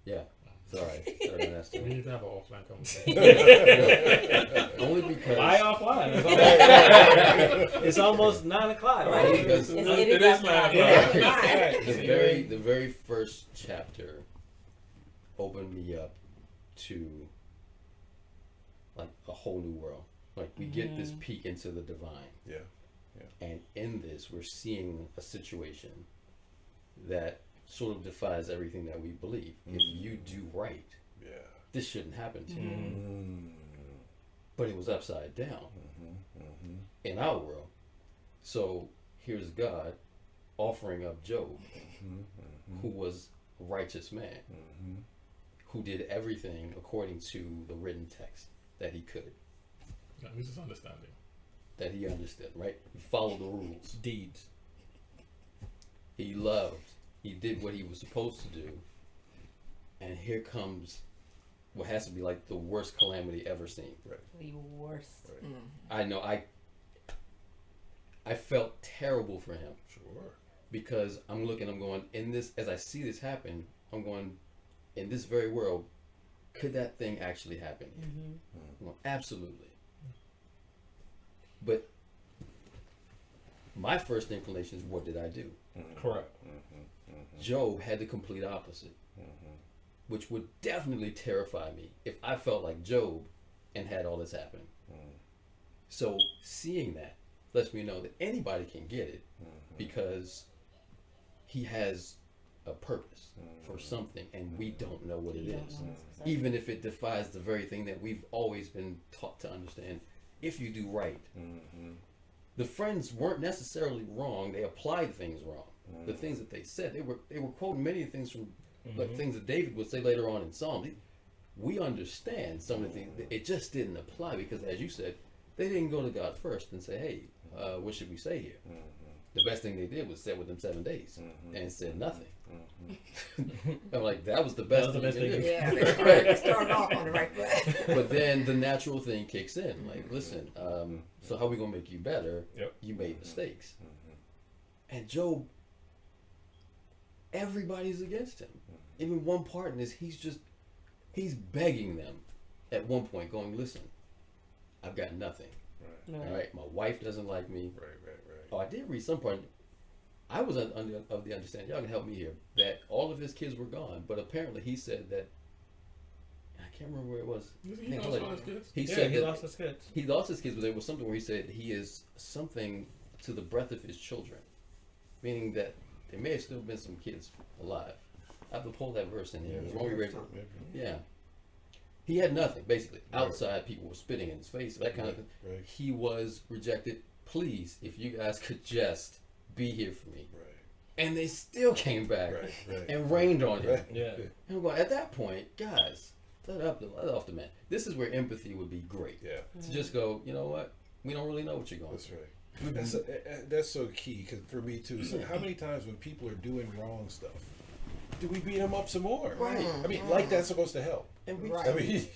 Yeah. Sorry, Esther. We need to have an offline conversation. Only because. Why offline? It's almost 9 o'clock. Right? Right? Because It It is is 9 9 o'clock. o'clock. the very first chapter opened me up to like a whole new world. Like we get this peek into the divine. Yeah. And in this, we're seeing a situation that sort of defies everything that we believe. If you do right, this shouldn't happen to you. But it was upside down in our world. So here's God offering up Job, who was a righteous man, who did everything according to the written text that he could. This is understanding. That he understood, right? He followed the rules. Deeds. He loved. He did what he was supposed to do. And here comes what has to be like the worst calamity ever seen. Right. The worst. Right. I know. I felt terrible for him. Sure. Because I'm going, in this, as I see this happen, I'm going, in this very world, could that thing actually happen? Well, absolutely. But my first inclination is, what did I do? Correct. Job had the complete opposite, which would definitely terrify me if I felt like Job and had all this happen. So seeing that lets me know that anybody can get it because he has a purpose for something, and we don't know what it is. Even if it defies the very thing that we've always been taught to understand. If you do right, the friends weren't necessarily wrong. They applied things wrong. The things that they said, they were quoting many things from like things that David would say later on in Psalms. We understand some of the things. It just didn't apply because, as you said, they didn't go to God first and say, "Hey, what should we say here?" The best thing they did was sit with them 7 days and said nothing. I'm like, that was the best thing they did. Yeah, they started off on the right foot. But then the natural thing kicks in. Like, listen, so how are we going to make you better? Yep. You made mistakes. And Job, everybody's against him. Even one part in this, he's begging them at one point, going, listen, I've got nothing. Right. All right, my wife doesn't like me. Right. Oh, I did read some part. I was of the understanding, y'all can help me here, that all of his kids were gone, but apparently he said that, I can't remember where it was. He lost all his kids. He Yeah, said he that lost his kids. he lost his kids, but there was something where he said he is something to the breath of his children, meaning that there may have still been some kids alive. I have to pull that verse in here. It was when we read. Yeah. He had nothing, basically. Outside, people were spitting in his face, that kind of thing. Right. He was rejected. Please, if you guys could just be here for me. Right. And they still came back Right. and rained on him. Right. Yeah. And I'm going, at that point, guys, let off the man. This is where empathy would be great. Yeah. To just go, you know what? We don't really know what you're going That's through. right. That's so key for me too. So how many times when people are doing wrong stuff, do we beat them up some more? Right. I mean, like that's supposed to help. And we've, Right. I mean,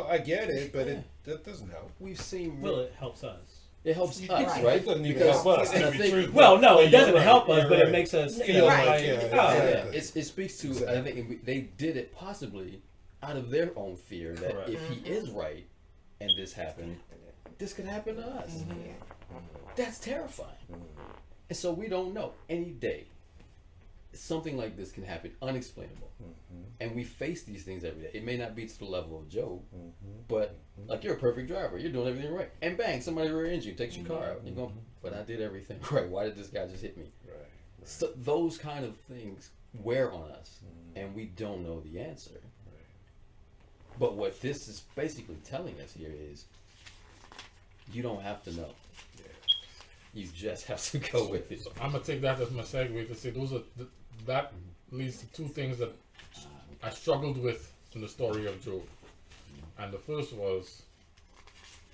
I get it, but that doesn't help. we've seen Well, it helps us. it helps us, Right. right? It doesn't even Because- help us. and I to be think- truthful. Well, no, it You're doesn't right. help us, You're but right. it makes us Feel feel right. like, Yeah, oh, exactly. It speaks to, Exactly. I think they did it possibly out of their own fear that Correct. if he is right and this happened, this could happen to us. That's terrifying. And so we don't know. Any day, something like this can happen, unexplainable. And we face these things every day. It may not be to the level of Job, but like you're a perfect driver. You're doing everything right. And bang, somebody rear ends you, takes your car out. And you're going, but I did everything right. Why did this guy just hit me? Right. So those kind of things wear on us, and we don't know the answer. But what this is basically telling us here is You don't have to know. You just have to go with it. So I'm gonna take that as my segue to say those are that leads to two things that I struggled with in the story of Job. And the first was,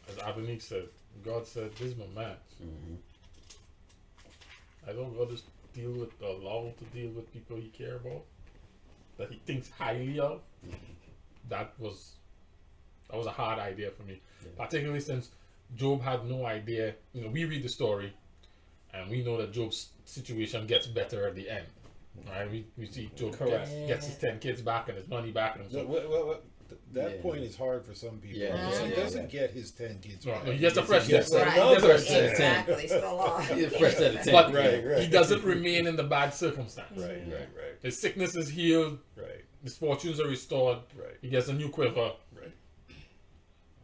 as Abinique said, God said, "This is my man." I don't God just deal with allow to deal with people he care about, that he thinks highly of. That was a hard idea for me, particularly since Job had no idea. You know, we read the story, and we know that Job's situation gets better at the end. Right? We see Job gets his 10 kids back and his money back, and so. That point is hard for some people. Yeah. He doesn't get his 10 kids. No, he gets a fresh set. another Exactly, still on. Fresh set of 10. But Right. he doesn't remain in the bad circumstance. Right. His sickness is healed. Right. His fortunes are restored. Right. He gets a new quiver. Right.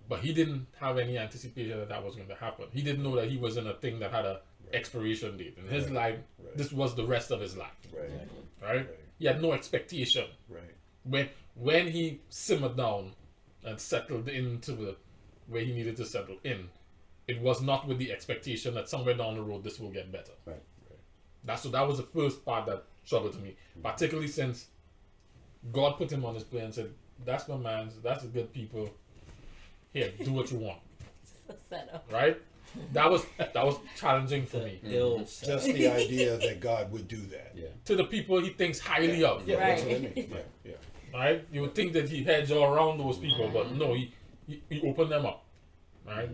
But he didn't have any anticipation that was going to happen. He didn't know that he was in a thing that had a expiration date. In his life, this was the rest of his life. Right? He had no expectation. Right. When he simmered down and settled into the where he needed to settle in, it was not with the expectation that somewhere down the road this will get better. That was the first part that struggled to me, particularly since God put him on his plate and said, "That's my man. That's the good people. Here, do what you want." Right? That was challenging for me. Just the idea that God would do that. To the people he thinks highly of. That's what I mean. Yeah. Right? You would think that he hedged all around those people, but no, he opened them up. Right?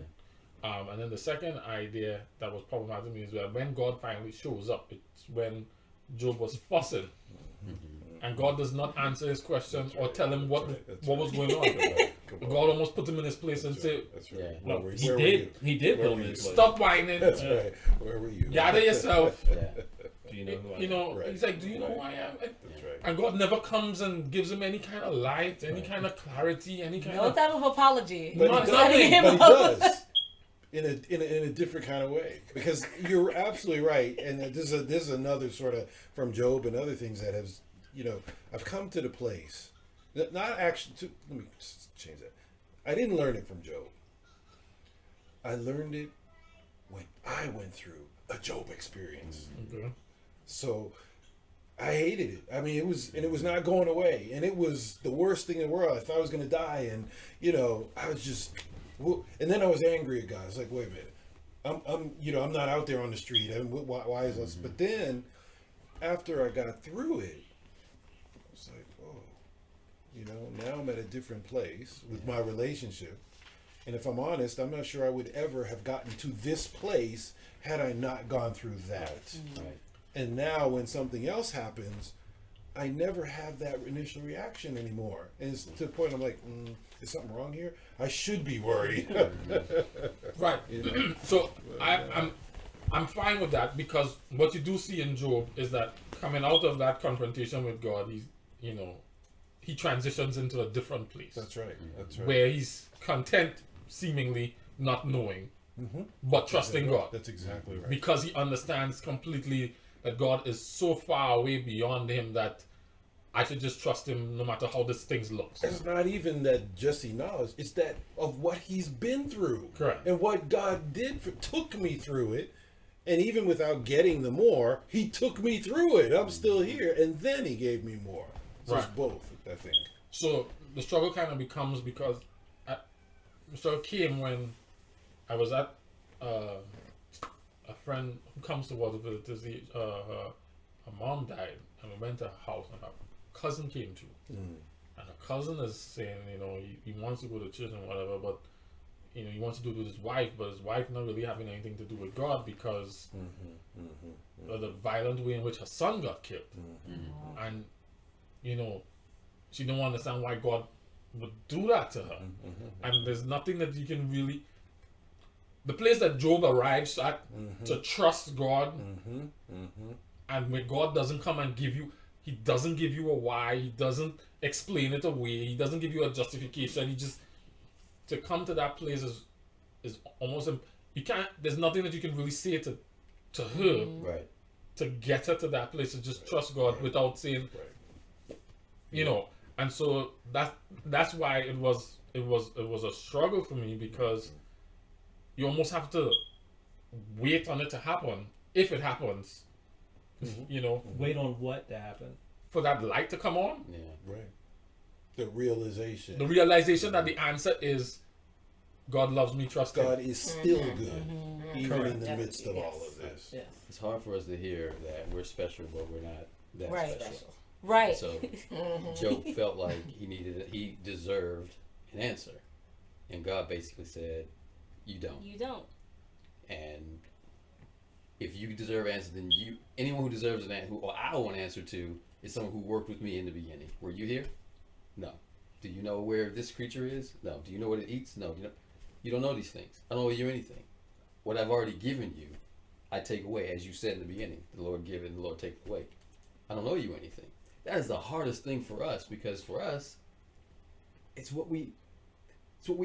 And then the second idea that was problematic to me is that when God finally shows up, it's when Job was fussing. And God does not answer his question or tell him what was going on. God almost put him in his place and said, That's right. "No, He did put him in his place. stop whining. That's right. Where were you? Gather yourself." Do you know who I am? You know, Right. he's like, "Do you know who I am?" That's right. And God never comes and gives him any kind of light, any kind of clarity, any kind No of type of apology. But Not he nothing. does, but he does in a different kind of way, because you're absolutely right. And this is another sort of from Job and other things that has, I've come to the place that not actually. Let me change that. I didn't learn it from Job. I learned it when I went through a Job experience. Okay. So I hated it. I mean, it was not going away, and it was the worst thing in the world. I thought I was going to die, and I was just, and then I was angry at God. I was like, wait a minute, I'm not out there on the street, and why is this? But then, after I got through it, I was like, oh, now I'm at a different place with my relationship, and if I'm honest, I'm not sure I would ever have gotten to this place had I not gone through that. And now when something else happens, I never have that initial reaction anymore. And it's to the point I'm like, is something wrong here? I should be worried. Right. So I'm fine with that, because what you do see in Job is that coming out of that confrontation with God, he transitions into a different place. That's right. Where he's content, seemingly not knowing, but trusting God. That's exactly right. Because he understands completely that God is so far away beyond him that I should just trust him no matter how this thing looks. It's not even that just he knows, it's that of what he's been through. Correct. And what God took me through it. And even without getting the more, he took me through it. I'm still here. And then he gave me more. So it's both, I think. So the struggle kind of becomes because the struggle came when I was at a friend who comes to water visit. Her mom died, and we went to her house, and her cousin came too. And her cousin is saying, he wants to go to church and whatever, but he wants to do it with his wife, but his wife not really having anything to do with God because of the violent way in which her son got killed. And she don't understand why God would do that to her. And there's nothing that you can really. The place that Job arrives at to trust God, and when God doesn't come and he doesn't give you a why, he doesn't explain it away, he doesn't give you a justification, he just, to come to that place is almost, you can't, there's nothing that you can really say to her to get her to that place, to just trust God without saying, and so that's why it was a struggle for me, because you almost have to wait on it to happen. If it happens, you know, Wait on what to happen? for that light to come on. Yeah. Right. The realization. The realization that the answer is God loves me, trust Him. God is still good, even Correct. in the midst of all Yes. of this. Yes. It's hard for us to hear that we're special, but we're not that Right. special. Right. So Job felt like he deserved an answer, and God basically said, "You don't." You don't. And if you deserve an answer, then anyone who deserves an answer, or I want an answer to, is someone who worked with me in the beginning. Were you here? No. Do you know where this creature is? No. Do you know what it eats? No. You don't know these things. I don't owe you anything. What I've already given you, I take away. As you said in the beginning, the Lord give and the Lord take away. I don't owe you anything. That is the hardest thing for us, because for us, it's what we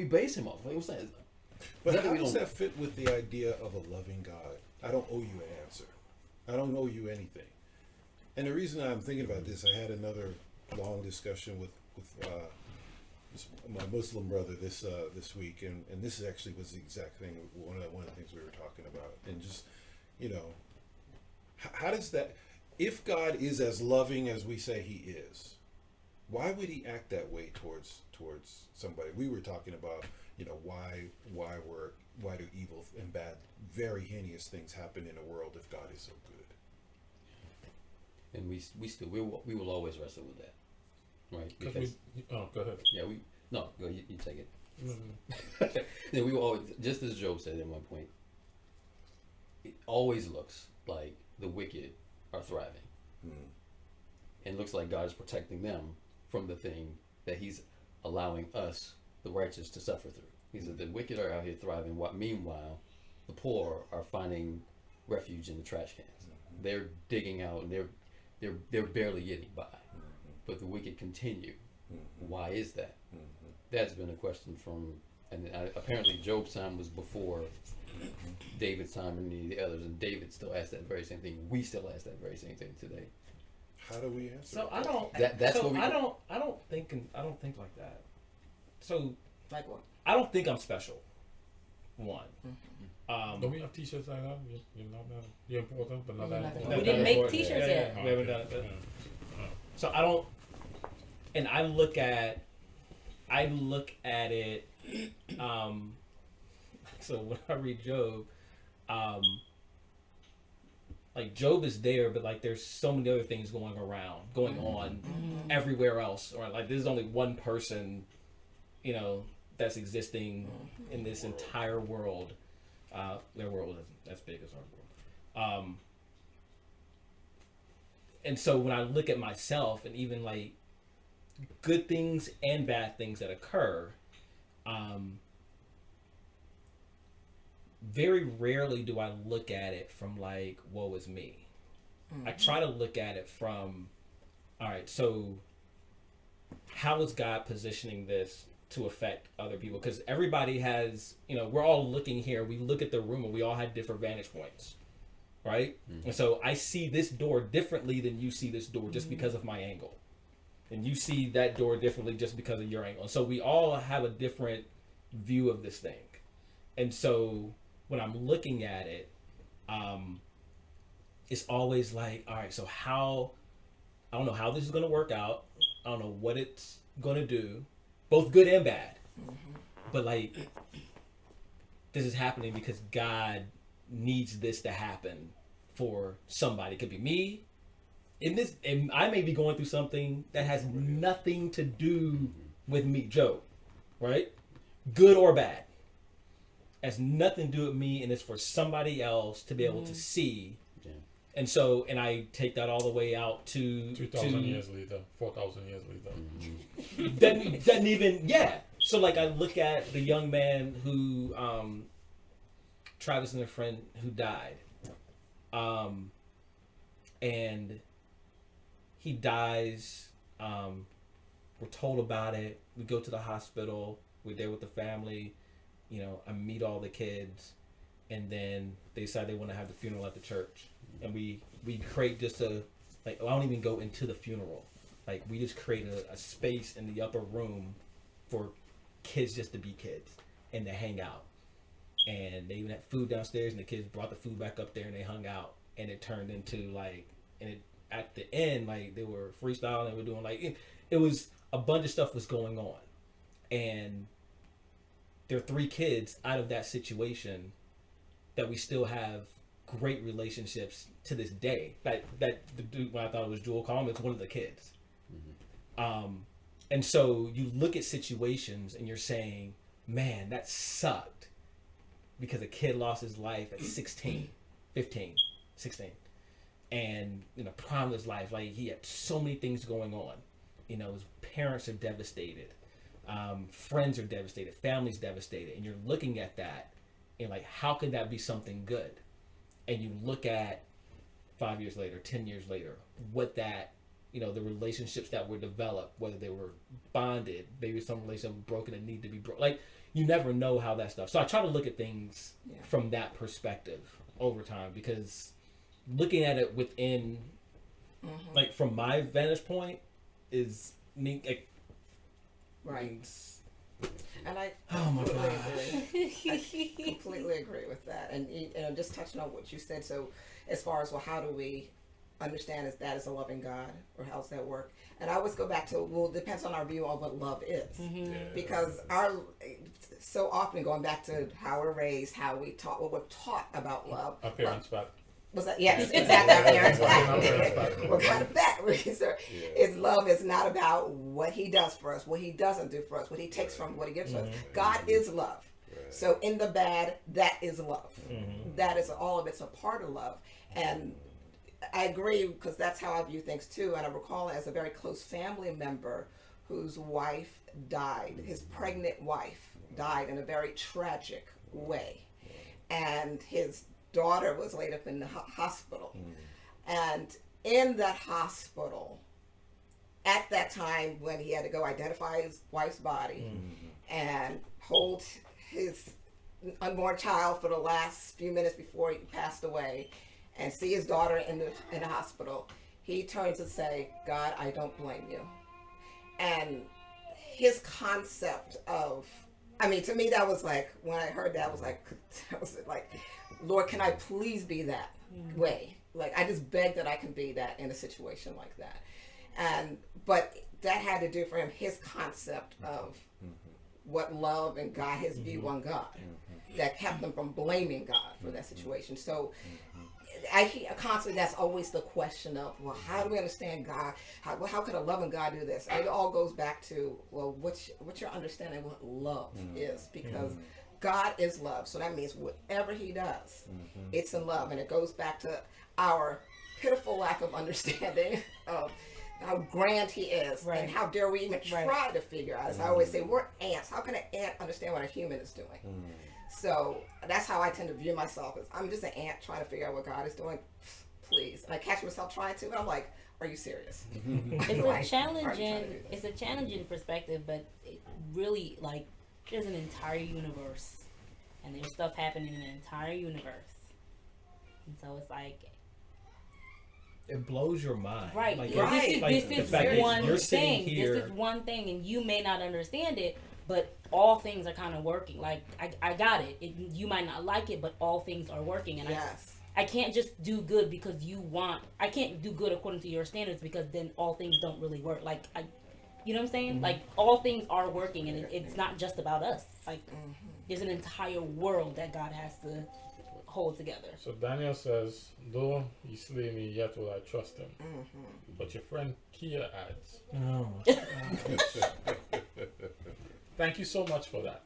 base Him off. Like I'm saying. But Not that how we does don't- that fit with the idea of a loving God? I don't owe you an answer. I don't owe you anything. And the reason I'm thinking about this, I had another long discussion with my Muslim brother this week, and this actually was the exact thing. One of the things we were talking about, and just how does that? If God is as loving as we say He is, why would He act that way towards somebody? We were talking about why do evil and bad, very heinous things happen in the world if God is so good? And we will always wrestle with that, right? Because go ahead. Go. You take it. Mm-hmm. Yeah, we will always, just as Job said at one point, it always looks like the wicked are thriving. And it looks like God is protecting them from the thing that He's allowing us, the righteous, to suffer through. He said the wicked are out here thriving, meanwhile the poor are finding refuge in the trash cans. They're digging out and they're barely getting by. But the wicked continue. Why is that? That's been a question apparently Job's time was before David's time and any of the others, and David still asked that very same thing. We still ask that very same thing today. How do we answer? So I don't. That's what we. I don't think like that. So Like what? I don't think I'm special. One. Don't we have T-shirts like that? You're important, but not that important. We didn't make important. T-shirts Yeah, yet. yeah, we haven't done it. But, so I don't. And I look at it. So when I read Job, like Job is there, but like there's so many other things going on everywhere else. Or like there's only one person, that's existing in this entire world. Their world isn't as big as our world. And so when I look at myself, and even like good things and bad things that occur, very rarely do I look at it from like, woe is me. I try to look at it from, all right, so how is God positioning this to affect other people? Because everybody has, we're all looking here. We look at the room and we all have different vantage points, right? And so I see this door differently than you see this door just because of my angle. And you see that door differently just because of your angle. So we all have a different view of this thing. And so when I'm looking at it, it's always like, all right, so I don't know how this is going to work out. I don't know what it's going to do, both good and bad. But like, this is happening because God needs this to happen for somebody. It could be me. And I may be going through something that has nothing to do with me, Joe, right? Good or bad. Has nothing to do with me, and it's for somebody else to be able to see. Yeah. And so, and I take that all the way out to 2,000 years later, 4,000 years later. doesn't even, So like I look at the young man who, Travis and a friend who died. And he dies, we're told about it, we go to the hospital, we're there with the family, I meet all the kids, and then they decide they want to have the funeral at the church. And we create just I don't even go into the funeral. Like we just create a space in the upper room for kids just to be kids and to hang out. and they even had food downstairs, and the kids brought the food back up there, and they hung out, and it turned into like, and it, at the end, like they were freestyling, they were doing like it was a bunch of stuff was going on, and there are 3 kids out of that situation that we still have great relationships to this day. That the dude, when I thought it was Jewel Coleman, it's one of the kids. And so you look at situations and you're saying, man, that sucked because a kid lost his life at 16, 15, 16. And, prime of his life, like he had so many things going on. His parents are devastated. Friends are devastated. Family's devastated. And you're looking at that and like, how could that be something good? And you look at 5 years later, 10 years later, what that, the relationships that were developed, whether they were bonded, maybe some relationship broken and need to be broken. Like, you never know how that stuff. So I try to look at things from that perspective over time, because looking at it within, like from my vantage point, is like, right. And I oh my completely God. agree. I completely agree with that. And just touching on what you said. So, as far as how do we understand that as a loving God, or how's that work? And I always go back to, it depends on our view of what love is, because so often going back to how we're raised, how we taught, what we're taught about love. Our parents back. Was that yes, exactly? Our parents back. What kind of back? Is love is not about what he does for us, what he doesn't do for us, what he takes from, what he gives us. God is love. So in the bad, that is love. That is all of it's a part of love. And I agree, because that's how I view things too. And I recall as a very close family member whose wife died. His pregnant wife died in a very tragic way. And his daughter was laid up in the hospital. And in that hospital, at that time when he had to go identify his wife's body and hold his unborn child for the last few minutes before he passed away, and see his daughter in the hospital, he turns to say, God, I don't blame you. And his concept of, to me, that was like, when I heard that, I was like, Lord, can I please be that way? Like, I just beg that I can be that in a situation like that. But that had to do for him, his concept of what love and God, his view on God, that kept him from blaming God for that situation. So I constantly, that's always the question of, well, how do we understand God? How could a loving God do this? And it all goes back to, well, what's your understanding of what love is? Because God is love. So that means whatever he does, it's in love. And it goes back to our pitiful lack of understanding of how grand he is, and how dare we even try to figure out. As I always say, we're ants. How can an ant understand what a human is doing? So that's how I tend to view myself, as I'm just an ant trying to figure out what God is doing. Please. And I catch myself trying to, and I'm like, are you serious? It's a challenging perspective, but it really, like, there's an entire universe, and there's stuff happening in an entire universe. And so it's like, it blows your mind. Right. Like, This is one thing. Here. This is one thing, and you may not understand it, but all things are kind of working. Like, I got it. You might not like it, but all things are working. And I can't just do good because I can't do good according to your standards, because then all things don't really work. Like, you know what I'm saying? Like, all things are working, and it's not just about us. Like, there's an entire world that God has to hold together. So Daniel says, though he slay me, yet will I trust him. But your friend Kia adds, thank you so much for that.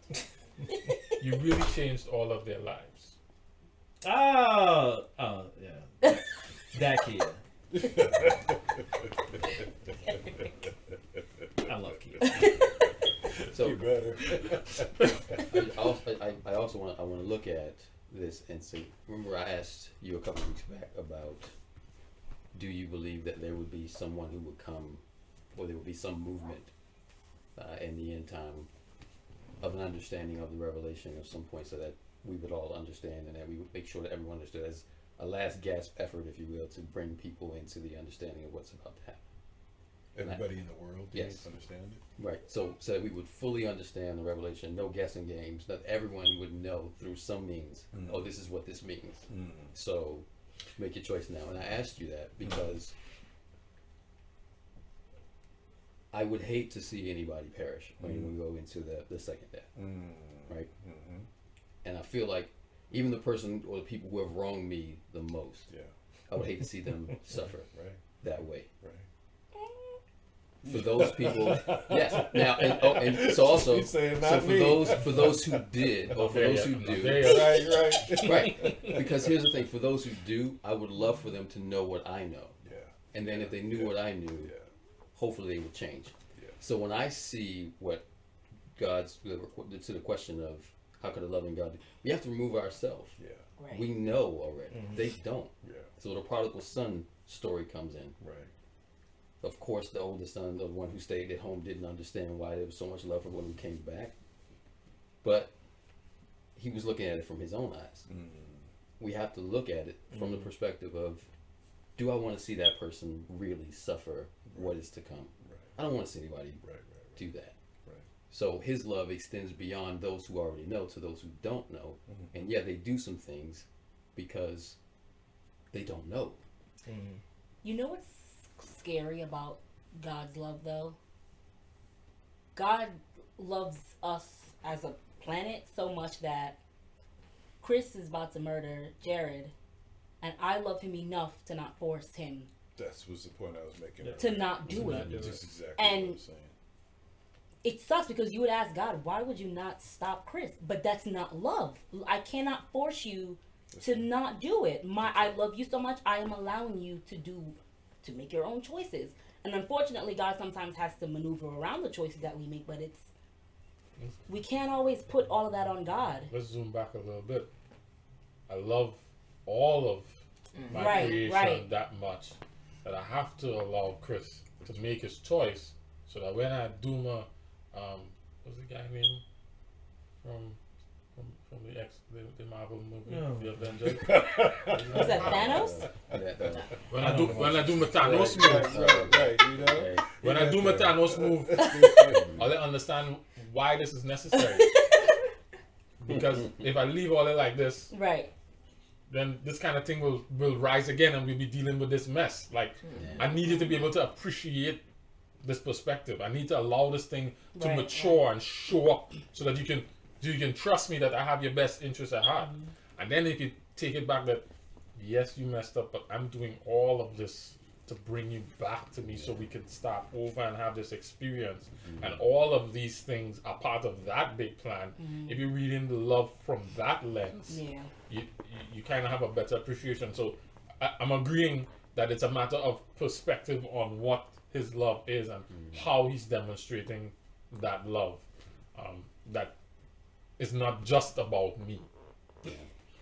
You really changed all of their lives. Oh, yeah. That Kia. I love Kia. So You better. I also want to look at this and see. Remember, I asked you a couple of weeks back about, do you believe that there would be someone who would come, or there would be some movement in the end time of an understanding of the revelation of some point, so that we would all understand, and that we would make sure that everyone understood, as a last gasp effort, if you will, to bring people into the understanding of what's about to happen. Everybody in the world Yes. understand it. Right. So that we would fully understand the revelation, no guessing games, that everyone would know through some means, oh, this is what this means. So make your choice now. And I asked you that because I would hate to see anybody perish when we go into the second death. Right? And I feel like even the person or the people who have wronged me the most, I would hate to see them suffer that way. For those people, yes. Now, and so also, so for those who did, or for those who do, right? Because here's the thing: for those who do, I would love for them to know what I know, and then if they knew what I knew, hopefully they would change. So when I see what God's to the question of how could a loving God do, we have to remove ourselves. We know already; they don't. So the prodigal son story comes in. Of course, the oldest son, the one who stayed at home, didn't understand why there was so much love for when he came back. But he was looking at it from his own eyes. We have to look at it from the perspective of, do I want to see that person really suffer what is to come? I don't want to see anybody do that. So his love extends beyond those who already know to those who don't know. And they do some things because they don't know. You know what's scary about God's love, though? God loves us as a planet so much that Chris is about to murder Jared, and I love him enough to not force him. That was the point I was making. To not do it. Just exactly and what I'm saying. It sucks because you would ask God, why would you not stop Chris? But that's not love. I cannot force you to not do it. I love you so much, I am allowing you to make your own choices. And unfortunately, God sometimes has to maneuver around the choices that we make, but we can't always put all of that on God. Let's zoom back a little bit. I love all of my creation that much that I have to allow Chris to make his choice, so that when I do my what's the guy name from the Marvel movie, The Avengers? Was that Thanos? When I do my Thanos move, when I do my Thanos move, I'll understand why this is necessary. Because if I leave all it like this, then this kind of thing will rise again, and we'll be dealing with this mess. Like, I needed to be able to appreciate this perspective. I need to allow this thing to mature and show up, so that you can trust me that I have your best interest at heart. And then if you take it back that, yes, you messed up, but I'm doing all of this to bring you back to me so we can start over and have this experience. And all of these things are part of that big plan. If you're reading the love from that lens, you kind of have a better appreciation. So I'm agreeing that it's a matter of perspective on what his love is and how he's demonstrating that love. That is not just about me.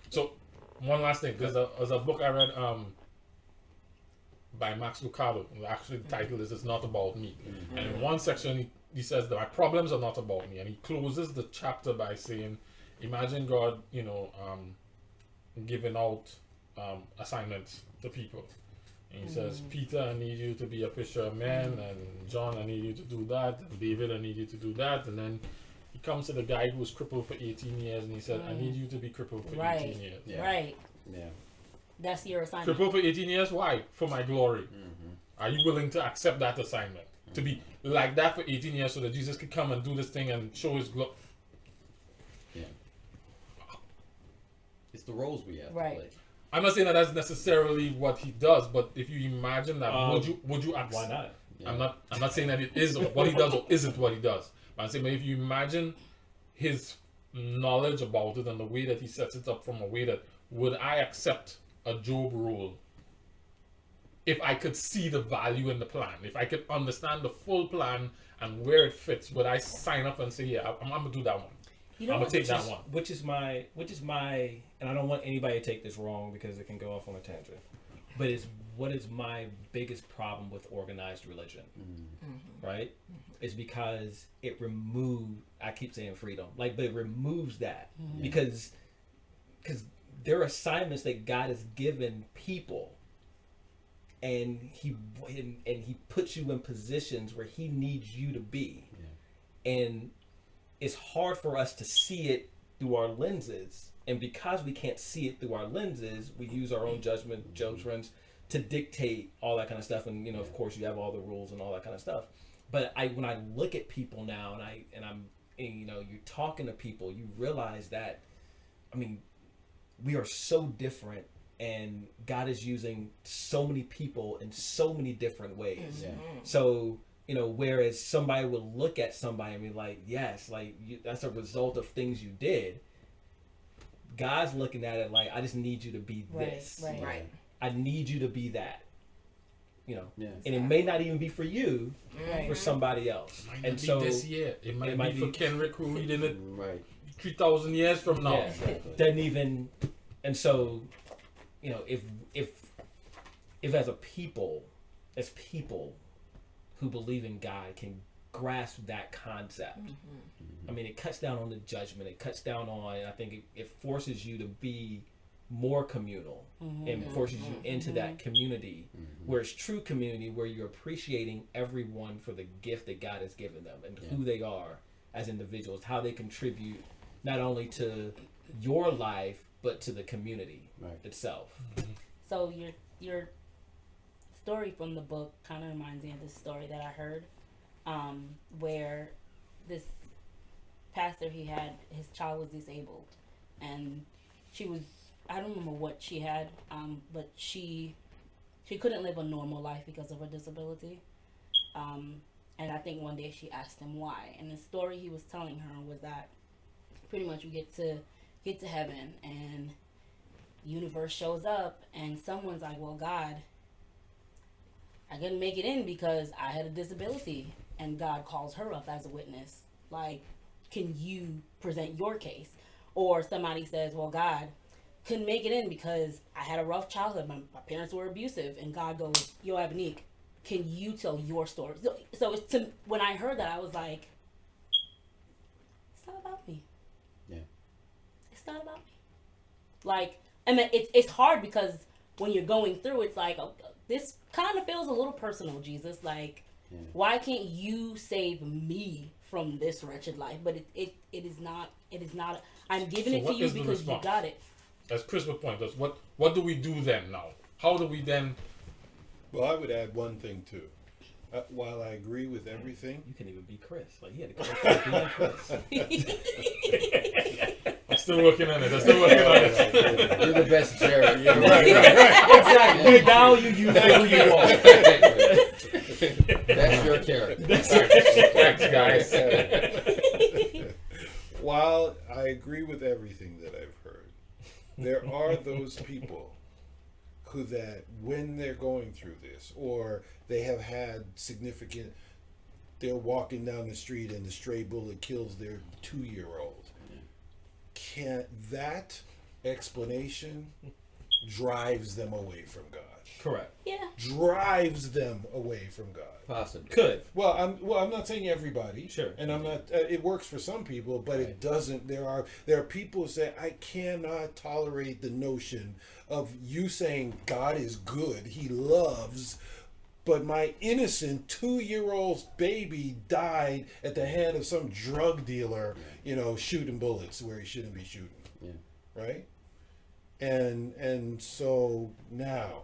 So one last thing, there's a book I read by Max Lucado. Actually, the title is "It's Not About Me." And in one section he says that my problems are not about me, and he closes the chapter by saying, imagine God, giving out assignments to people. And he says, Peter, I need you to be a fisher of men, and John, I need you to do that, and David, I need you to do that. And then he comes to the guy who was crippled for 18 years, and he said, I need you to be crippled for 18 years. That's your assignment. Crippled for 18 years? Why? For my glory. Are you willing to accept that assignment? To be like that for 18 years so that Jesus could come and do this thing and show his glory? It's the roles we have to play. I'm not saying that that's necessarily what he does, but if you imagine that, would you accept? Why not? I'm not saying that it is what he does or isn't what he does. But I'm saying, but if you imagine his knowledge about it and the way that he sets it up from a way that, would I accept a Job role if I could see the value in the plan? If I could understand the full plan and where it fits, would I sign up and say, yeah, I'm gonna do that one? I'm gonna take that one. Which is my, and I don't want anybody to take this wrong because it can go off on a tangent. But what is my biggest problem with organized religion, right? Is because it removes, I keep saying freedom, but it removes that because there are assignments that God has given people, and he puts you in positions where he needs you to be. And it's hard for us to see it through our lenses, and because we can't see it through our lenses, we use our own judgments to dictate all that kind of stuff. And of course, you have all the rules and all that kind of stuff. But when I look at people now, and you're talking to people, you realize that, we are so different, and God is using so many people in so many different ways. So whereas somebody will look at somebody and be like, yes, that's a result of things you did. God's looking at it like, I just need you to be this. Right. I need you to be that. Yeah. And it may not even be for you, for somebody else. Might And not so be this year. It might be for Kenrick, who reading it Right. 3,000 years from now. Yeah, doesn't even. And so, if as people who believe in God can grasp that concept, it cuts down on the judgment. It cuts down on. I think it forces you to be more communal and forces you into that community where it's true community, where you're appreciating everyone for the gift that God has given them and who they are as individuals, how they contribute not only to your life but to the community itself. So your story from the book kind of reminds me of this story that I heard, where this pastor, his child was disabled, and she was, I don't remember what she had, but she couldn't live a normal life because of her disability. And I think one day she asked him why. And the story he was telling her was that pretty much you get to heaven and the universe shows up and someone's like, well, God, I couldn't make it in because I had a disability. And God calls her up as a witness. Like, can you present your case? Or somebody says, well, God, couldn't make it in because I had a rough childhood. My parents were abusive. And God goes, yo, Abanique, can you tell your story? So when I heard that, I was like, it's not about me. Yeah. It's not about me. Like, it's hard because when you're going through, it's like, oh, this kind of feels a little personal, Jesus. Like, why can't you save me from this wretched life? But it is not. I'm giving it to you because you got it. As Chris would point us, what do we do then now? How do we then? Well, I would add one thing too. While I agree with everything, You can even be Chris. Like, he had to come up Chris. I'm still working on it. You're the best, Jared. Yeah, right. Exactly. We value you for who you are. That's your character. Thanks, guys. while I agree with everything that I've heard, there are those people who that when they're going through this, or they have had significant, they're walking down the street and the stray bullet kills their 2-year-old. Can't that explanation drives them away from God? Correct. Yeah. Drives them away from God. Possibly. Could. Well, I'm not saying everybody. Sure. And I'm not. It works for some people, but it doesn't. There are people who say, I cannot tolerate the notion of you saying God is good, He loves, but my innocent 2-year-old baby died at the hand of some drug dealer, shooting bullets where he shouldn't be shooting. Yeah. Right? And so now,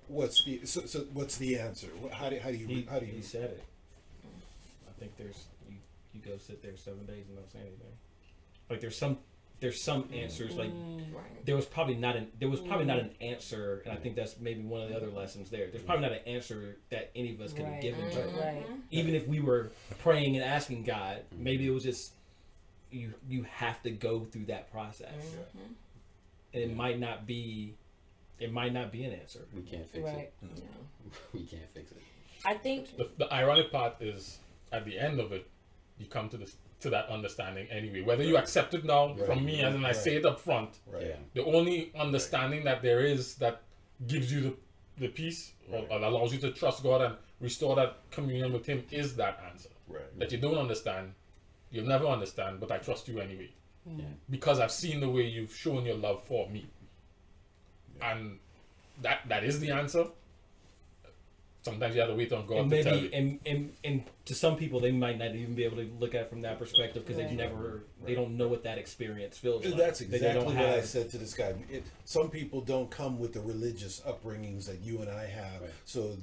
what's the answer? How do you He said it. I think there's you go sit there 7 days and not say anything. Like there's some answers. Like there was probably not an answer, and I think that's maybe one of the other lessons there. There's probably not an answer that any of us could have given to her. Right. Even if we were praying and asking God, maybe it was just you have to go through that process, and it might not be an answer. We can't fix it. We can't fix it. I think The ironic part is at the end of it, you come to that understanding anyway. Whether you accept it now from me, as in I say it up front, Yeah. the only understanding that there is that gives you the peace or allows you to trust God and restore that communion with Him is that answer. Right. That you don't understand, you'll never understand, but I trust you anyway. Yeah. Because I've seen the way you've shown your love for me. And that is the answer. Sometimes you have to wait on God And to tell maybe, you. and to some people, they might not even be able to look at it from that perspective because they've never, they don't know what that experience feels like. That's They exactly don't what I have- said to this guy. Some people don't come with the religious upbringings that you and I have, Right. so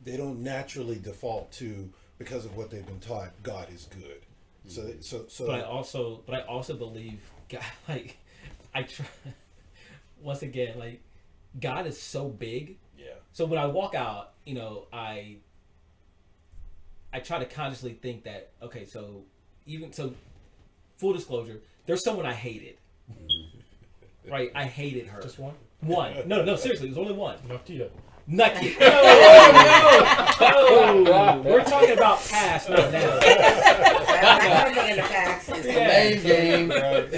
they don't naturally default to, because of what they've been taught, God is good. So. But I also believe God, like, I try, once again, like, God is so big. Yeah. So when I walk out, you know, I try to consciously think that, okay, so full disclosure, there's someone I hated. Right? I hated her. Just one? One. No, seriously, there's only one. Not yet. Not yet. No. We're talking about past, not now. That could have been in the past. It's the main game.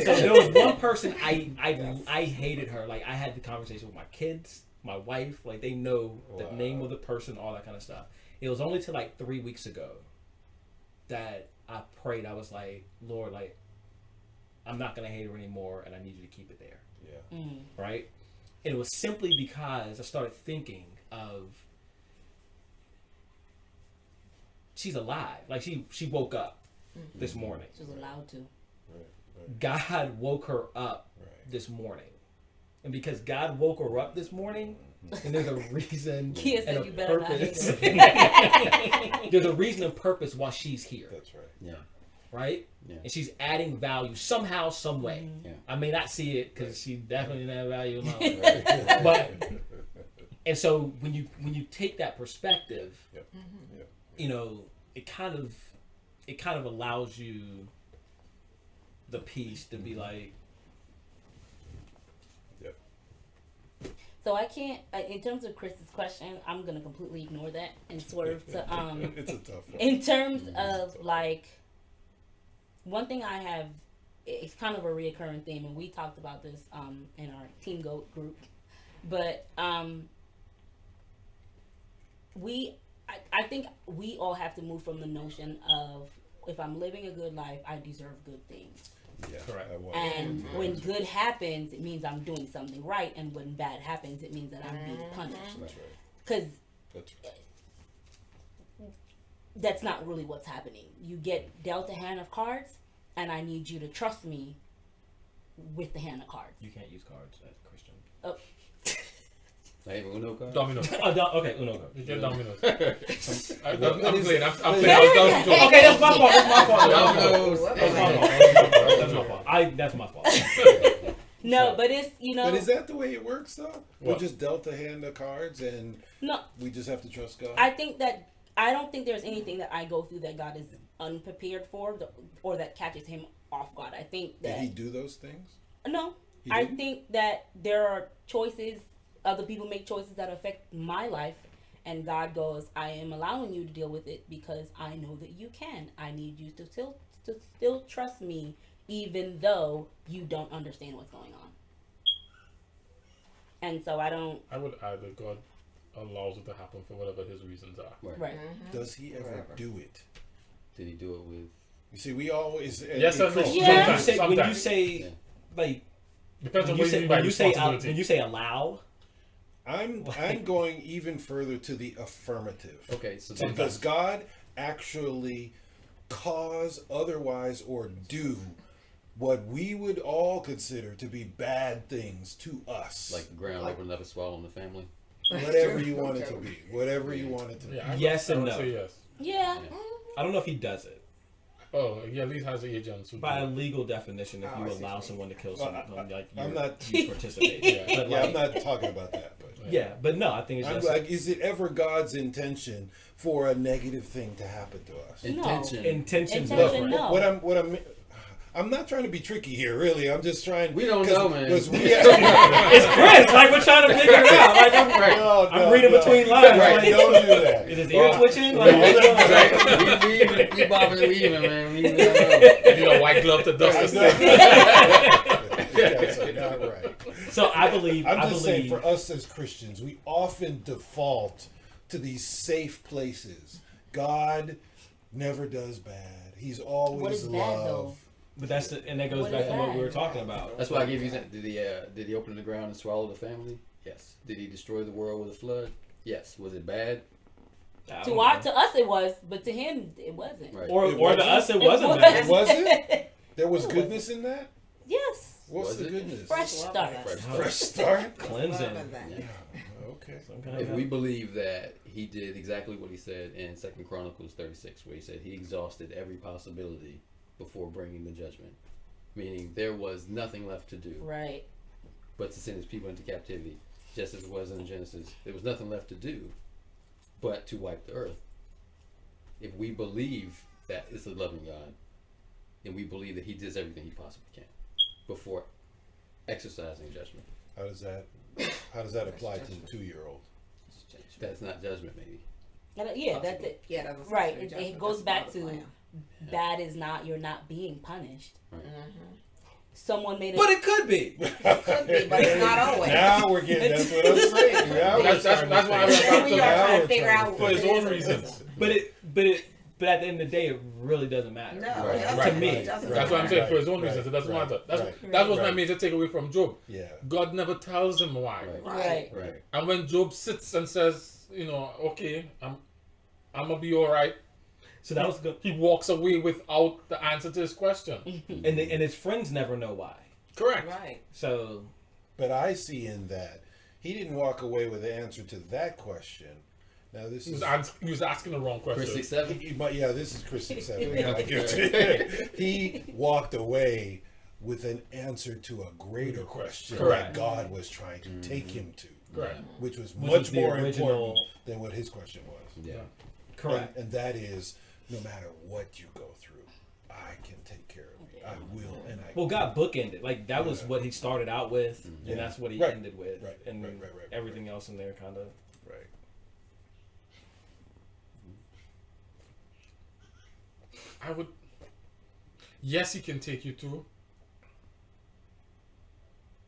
So there was one person I hated her. Like, I had the conversation with my kids, my wife. Like, they know the name of the person, all that kind of stuff. It was only till like 3 weeks ago that I prayed. I was like, Lord, like, I'm not gonna hate her anymore, and I need you to keep it there. Yeah. Right? And it was simply because I started thinking of, she's alive. Like, she woke up this morning. She was allowed to. God woke her up this morning. And because God woke her up this morning, and there's a reason Kia said and you a better not purpose. hate There's a reason and purpose why she's here. That's right. Yeah. Right? Yeah. And she's adding value somehow, some way. Yeah. I may not see it because she definitely didn't have value in my life. Right. But and so when you take that perspective, Yep. Yep. you know, it kind of allows you the peace to be like, Yep. So I can't, in terms of Chris's question, I'm going to completely ignore that and swerve to, It's a tough one. in terms of like, one thing I have, it's kind of a reoccurring theme, and we talked about this in our Team Goat group, but I think we all have to move from the notion of, if I'm living a good life, I deserve good things. Yeah. Correct. I want And to. when good happens, it means I'm doing something right, and when bad happens, it means that I'm being punished. That's right. Because That's right. that's not really what's happening. You get dealt a hand of cards, and I need you to trust me with the hand of cards. you can't use cards as a Christian. Oh, Not even Uno card? Dominoes. Okay, Uno card. You get Dominoes. I'm What playing. is I'm it? playing. I was down to Okay, that's my fault. Dominoes. That's my fault. no, but it's, you know, But is that the way it works, though? We're What? just dealt a hand of cards, and no. we just have to trust God. I don't think there's anything that I go through that God is unprepared for, or that catches him off guard. I think Did that He do those things? no, He I didn't? think that there are choices. Other people make choices that affect my life, and God goes, I am allowing you to deal with it because I know that you can. I need you to still trust me, even though you don't understand what's going on. And so I would add that God allows it to happen for whatever His reasons are. right. Does He ever Whatever. do it? Did he do it with? You see, we always Yes, and no. Yeah. When you Sometimes. say like Depends on when what you mean by you say responsibility. when you say allow, I'm going even further to the affirmative. Okay, so Sometimes. Does God actually cause, otherwise, or do what we would all consider to be bad things to us? like the ground opened up and swallowing the family. Whatever you want it to be. Whatever you want it to be. Yeah, Yes I and would no. say yes. Yeah. I don't know if he does it. Oh, he at least has the agents who do By a it. legal definition, if Oh, you I see allow what you someone to kill Well, someone, like I'm not- you participate. Yeah. But Yeah, like, I'm not talking about that. But yeah, but no, I think it's I'm just like, is it ever God's intention for a negative thing to happen to us? Intention. intentions Intention, different. no. I'm not trying to be tricky here, really. I'm just trying. We don't know, man. Because we It's Chris. Like we're trying to figure it out. Like I'm reading between lines. Right, Like, don't do that. is his ear twitching? Like, we bobbing and weaving, man. We don't know. You need a white glove to dust this thing. Yes, I'm not right. so I believe. I'm I just believe. saying, for us as Christians, we often default to these safe places. God never does bad. He's always What is bad, love. though? But and that goes What back is to what that? we were talking about. That's why I gave you that. Did he open the ground and swallow the family? Yes. Did he destroy the world with a flood? Yes. Was it bad? To us it was, but to him it wasn't. Right. Or It to us it It wasn't. was. bad. Was it? There was goodness in that? Yes. What's Was the it? goodness? Fresh start. Fresh start? Cleansing. Okay. Some kind If of we believe that he did exactly what he said in 2 Chronicles 36, where he said he exhausted every possibility before bringing the judgment, meaning there was nothing left to do Right. but to send his people into captivity, just as it was in Genesis. There was nothing left to do but to wipe the earth. If we believe that it's a loving God, and we believe that he does everything he possibly can before exercising judgment, How does that apply to the 2-year-old? that's not judgment, maybe. Yeah, that's it. Yeah, that's a Right. sensory It judgment. goes That's back part of the to plan. that is not, you're not being punished. Right. Someone made But it could be. Could be, but it's not always. Now we're getting, that's what I'm saying. Now we're That's starting why I was think. about We to are Now trying we're to figure trying to out for his what it own is. reasons. But at the end of the day, it really doesn't matter. No, Right. it doesn't. Right. To me. It doesn't That's what I'm saying. For his own Right. reasons, it doesn't Right. matter. That's Right. that was my Right. major takeaway from Job. Yeah. God never tells him why. Right. Right. Right. And when Job sits and says, okay, I'm gonna be all right, So that was good. he walks away without the answer to his question. And his friends never know why. Correct. Right. So But I see in that he didn't walk away with the answer to that question. Now this He is was asking the wrong question. Chris 6-7. this is Chris 7. I give it to you. He walked away with an answer to a greater question Correct. that God was trying to take him to, Correct. which was Which much was the more original- important than what his question was. Yeah. correct. And that is, no matter what you go through, I can take care of you. I will, and I. Well, God bookended. Like that was Yeah. what he started out with, Yeah. and that's what he Right. ended with, Right. and Right. everything else in there kind of. Right. I would. Yes, he can take you through,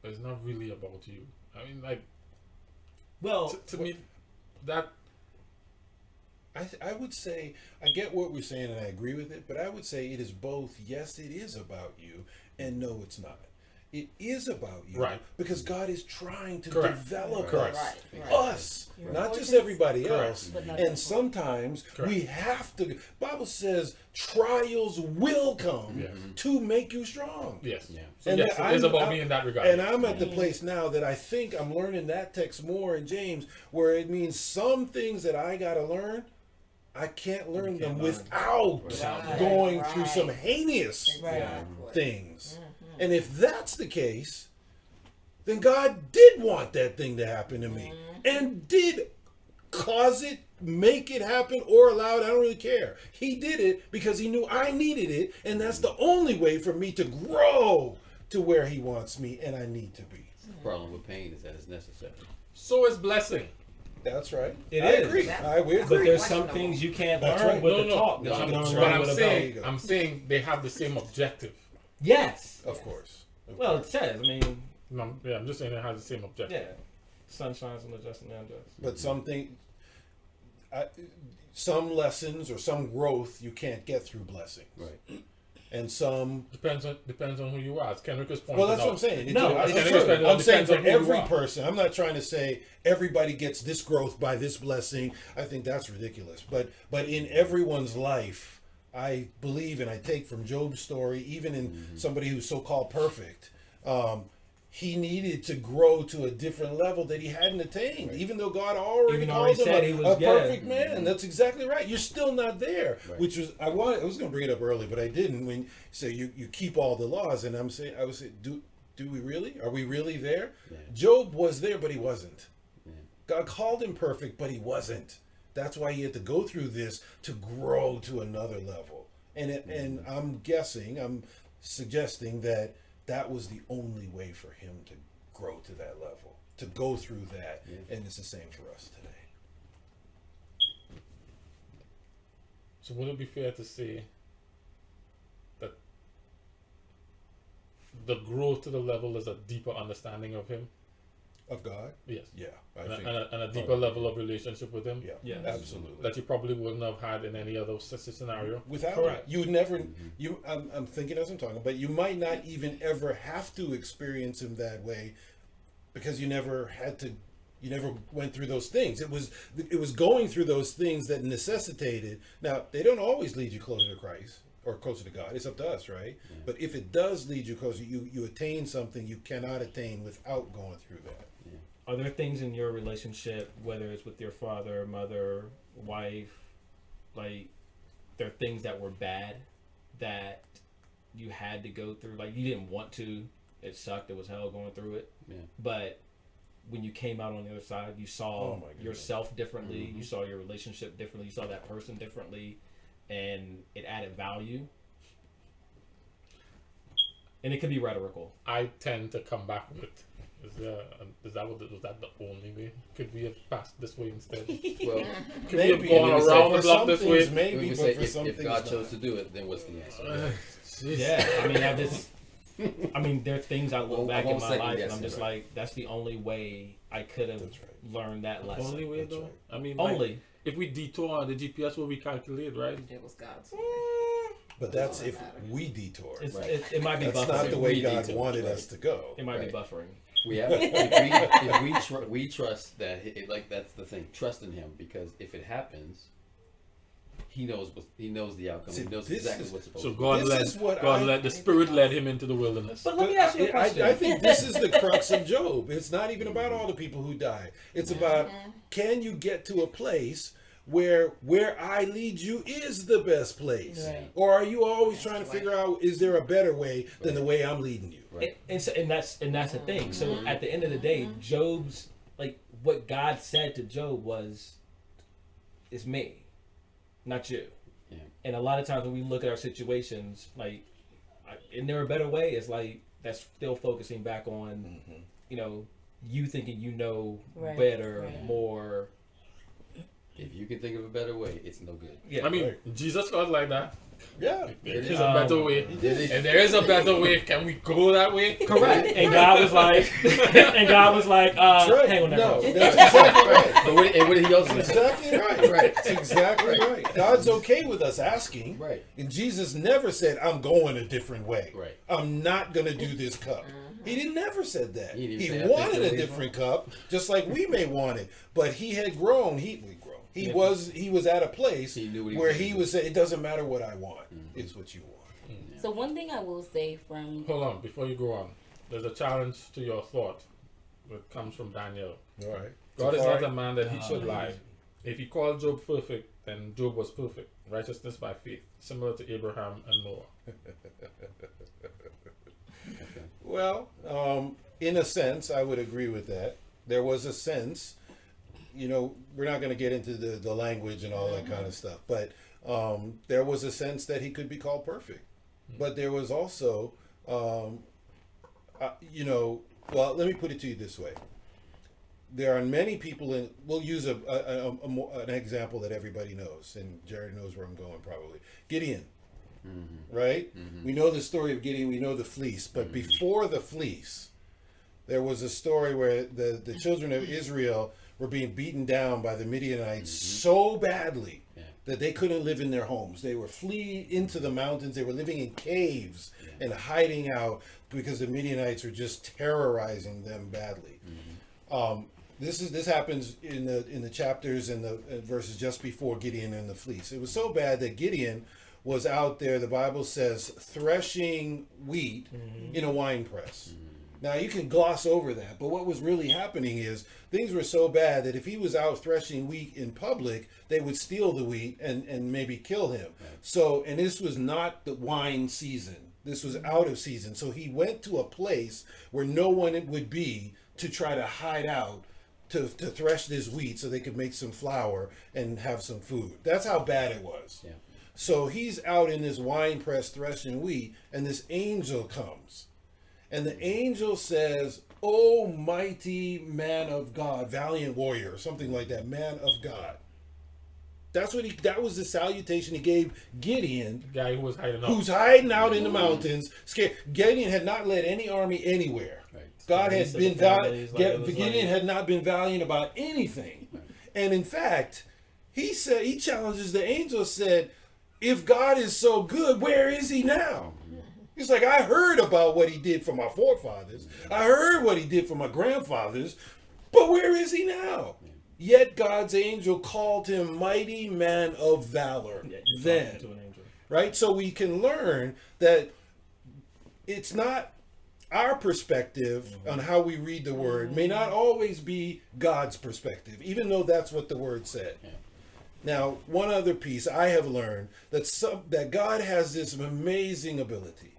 but it's not really about you. I mean, like Well, to me, that I would say, I get what we're saying and I agree with it, but I would say it is both. Yes, it is about you, and no, it's not. It is about you, Right. Because God is trying to Correct. develop Correct. us, Right. us, Your not just importance. everybody Correct. else. But not And that sometimes Correct. we have to. Bible says trials will come Yes. to make you strong. yes, Yeah. so And yes, that it is I'm- about I'm- me in that regard. And I'm at the place now that I think I'm learning that text more in James, where it means some things that I got to learn, I can't learn them learn without Right. going through Right. some heinous Exactly. things. And if that's the case, then God did want that thing to happen to me and did cause it, make it happen, or allow it. I don't really care. He did it because he knew I needed it, and that's the only way for me to grow to where he wants me and I need to be. The problem with pain is that it's necessary. So is blessing. That's right. It I is. agree. We but agree. there's some things you can't That's learn right. with No, the no. talk. No, That you can but only learn I'm with a saying, book. I'm saying they have the same objective. Yes. Of course. Well, it says. I mean, No, yeah, I'm just saying they have the same objective. yeah. Sun shines on the just and the unjust. But some lessons or some growth you can't get through blessings. Right. And some. Depends on who you are. As Kendrick is pointing Well, that's out. what I'm saying. No, I'm it's saying- true. I'm saying Depends for on who you every are. person. I'm not trying to say everybody gets this growth by this blessing. I think that's ridiculous. But in everyone's life, I believe and I take from Job's story, even in somebody who's so-called perfect, he needed to grow to a different level that he hadn't attained, even though God already Even though called he him said a, he was a good. perfect man. That's exactly right. You're still not there, Right. which was I was going to bring it up early, but I didn't. When you say you keep all the laws, and I would say, do we really? Are we really there? Yeah. Job was there, but he wasn't. Yeah. God called him perfect, but he wasn't. That's why he had to go through this to grow to another level. And I'm suggesting that was the only way for him to grow to that level, to go through that. Yeah. And it's the same for us today. So would it be fair to say that the growth to the level is a deeper understanding of him? Of God? Yes. Yeah, I And think. a deeper level of relationship with him? Yeah, Yes. absolutely. That you probably wouldn't have had in any other scenario? Without Correct. it, you would never. I'm thinking as I'm talking, but you might not even ever have to experience him that way because you never went through those things. It was going through those things that necessitated. Now, they don't always lead you closer to Christ or closer to God. It's up to us, right? Yeah. But if it does lead you closer, you attain something you cannot attain without going through that. Yeah. Are there things in your relationship, whether it's with your father, mother, wife, like there are things that were bad that you had to go through? Like you didn't want to. It sucked. It was hell going through it. Yeah. But when you came out on the other side, you saw yourself differently. Mm-hmm. You saw your relationship differently. You saw that person differently, and it added value. And it could be rhetorical. I tend to come back with, was that the only way? Could we have passed this way instead? Well, could we have gone around the block this way? Maybe, but say, for if God chose to do it, then what's the answer? Yeah, I mean, there are things I look back in my life and I'm just like, that's the only way I could have learned that lesson. Only way though? Right. I mean, only. Like, if we detour on the GPS will recalculate, right? It was God's. But that's if we detour. It might be that's buffering. That's not the way God wanted us to go. It might be buffering. We have, if we trust that, that's the thing. Trust in Him, because if it happens, He knows the outcome. He knows exactly what's supposed to happen. So God let the Spirit led him into the wilderness. But let me ask you a question. I think this is the crux of Job. It's not even about all the people who die. It's about, can you get to a place where I lead you is the best place, right? Or are you always trying to figure out, is there a better way than the way I'm leading you? Right. And that's the thing. So at the end of the day, Job's, like, what God said to Job was, it's me, not you. Yeah. And a lot of times when we look at our situations, like, isn't there a better way? It's like, that's still focusing back on, you thinking better, more. If you can think of a better way, it's no good. Yeah, I mean, Jesus was like that. Yeah, there is a better way. And there is a better way. Can we go that way? Correct. And God was like, hang on that road. That's exactly right. But what did he also Exactly right. Right. That's exactly right. God's okay with us asking. Right. And Jesus never said, I'm going a different way. Right. I'm not going to do this cup. He never said that. He wanted a different cup, just like we may want it. But he had grown. He was at a place where he was saying, it doesn't matter what I want, it's what you want. So one thing I will say from... Hold on, before you go on. There's a challenge to your thought that comes from Daniel. All right. God is not a man that he should lie. If he called Job perfect, then Job was perfect. Righteousness by faith, similar to Abraham and Noah. Well, in a sense, I would agree with that. There was a sense... we're not going to get into the language and all that kind of stuff, but there was a sense that he could be called perfect. But there was also, well, let me put it to you this way. There are many people we'll use an example that everybody knows, and Jared knows where I'm going probably. Gideon, right? Mm-hmm. We know the story of Gideon, we know the fleece, but before the fleece, there was a story where the children of Israel were being beaten down by the Midianites so badly that they couldn't live in their homes. They were fleeing into the mountains. They were living in caves and hiding out because the Midianites were just terrorizing them badly. This happens in the chapters and the verses just before Gideon and the fleece. It was so bad that Gideon was out there, the Bible says, threshing wheat in a wine press. Now, you can gloss over that, but what was really happening is things were so bad that if he was out threshing wheat in public, they would steal the wheat and maybe kill him. Right. So, and this was not the wine season. This was out of season. So he went to a place where no one would be to try to hide out to thresh this wheat so they could make some flour and have some food. That's how bad it was. Yeah. So he's out in this wine press threshing wheat, and this angel comes. And the angel says, "Oh, mighty man of God, valiant warrior," or something like that, man of God. That was the salutation he gave Gideon. The guy who was hiding out. Who's hiding out in the mountains, scared. Gideon had not led any army anywhere. Right. God had been valiant. Gideon had not been valiant about anything. Right. And in fact, he challenged the angel, said, if God is so good, where is he now? He's like, I heard about what he did for my forefathers. I heard what he did for my grandfathers. But where is he now? Yet God's angel called him mighty man of valor. Yeah, you're then, talking to an angel. right? So we can learn that it's not our perspective on how we read the word may not always be God's perspective, even though that's what the word said. Yeah. Now, one other piece I have learned that God has this amazing ability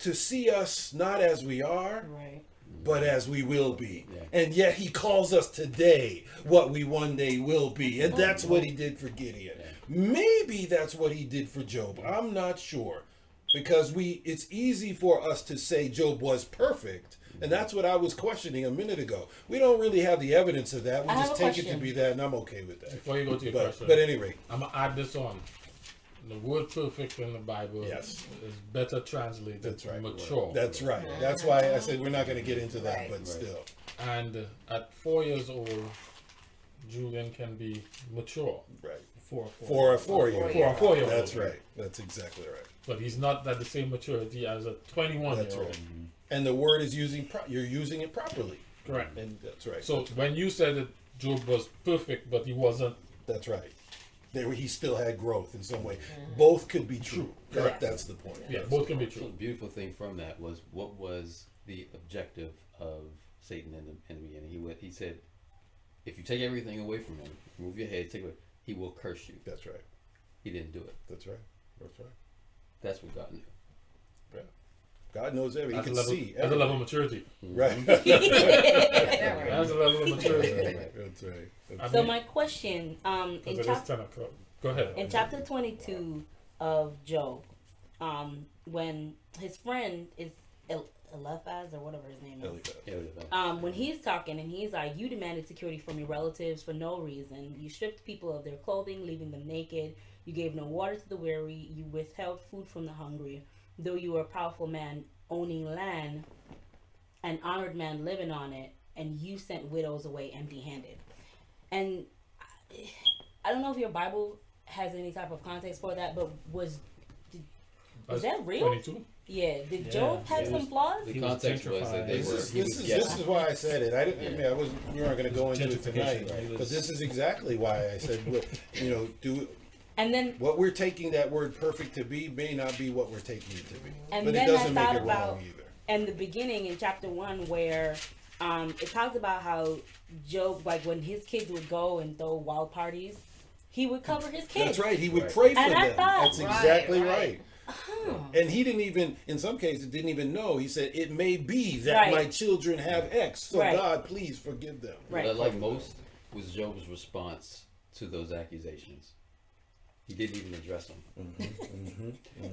to see us not as we are, Right. but as we will be. Yeah. And yet he calls us today what we one day will be. And that's what he did for Gideon. Yeah. Maybe that's what he did for Job. I'm not sure. Because it's easy for us to say Job was perfect. And that's what I was questioning a minute ago. We don't really have the evidence of that. We I have just a take it to question. be that, and I'm okay with that. Before you go to your question, But at any rate, I'm gonna add this on. The word perfect in the Bible Yes. is better translated That's right. mature. that's right. That's why I said we're not going to get into that, Right. but Right. still. And at 4 years old, Julian can be mature. Right. For For a 4-year. For a 4-year-old. That's right. That's exactly right. But he's not at the same maturity as a 21-year-old. That's right. And the word is you're using it properly. Correct. And that's right. So when you said that Job was perfect, but he wasn't, That's right. He still had growth in some way. Both could be true. Correct. That's the point. yeah, That's both the can be point. So true. the beautiful thing from that was what was the objective of Satan in the beginning. He said, if you take everything away from him, remove your head, take away, he will curse you. That's right. He didn't do it. That's right. That's right. That's what God knew. Yeah. God knows everything. He That's can a level, see. that's a level of everything. maturity. Right. That's a level of maturity. That's right. That's So mean- my question, in Because it is chapter 10 o'clock. Go ahead. in chapter 22 of Job, when his friend is Eliphaz or whatever his name is, Eliphaz. when he's talking and he's like, you demanded security from your relatives for no reason. You stripped people of their clothing, leaving them naked. You gave no water to the weary. You withheld food from the hungry. Though you were a powerful man owning land, an honored man living on it, and you sent widows away empty-handed. And I don't know if your Bible has any type of context for that, but was that real? 22? Yeah. Did Yeah, Job have it some was- flaws? The He was context was that they gentrified. were. He was This guessing. is why I said it. We weren't going to go into it Gentrification, tonight, right? but this is exactly why I said, And then what we're taking that word perfect to be may not be what we're taking it to be. And But it then doesn't I make thought it about wrong either. in the beginning in chapter 1 where it talks about how Job, like when his kids would go and throw wild parties, he would cover his kids. That's right. He would Right. pray for And I them. thought- That's exactly Right, right. right. And he didn't even, in some cases, didn't even know. He said, "It may be that Right. my children have X, so Right. God, please forgive them." Right. What I like most was Job's response to those accusations. He didn't even address them.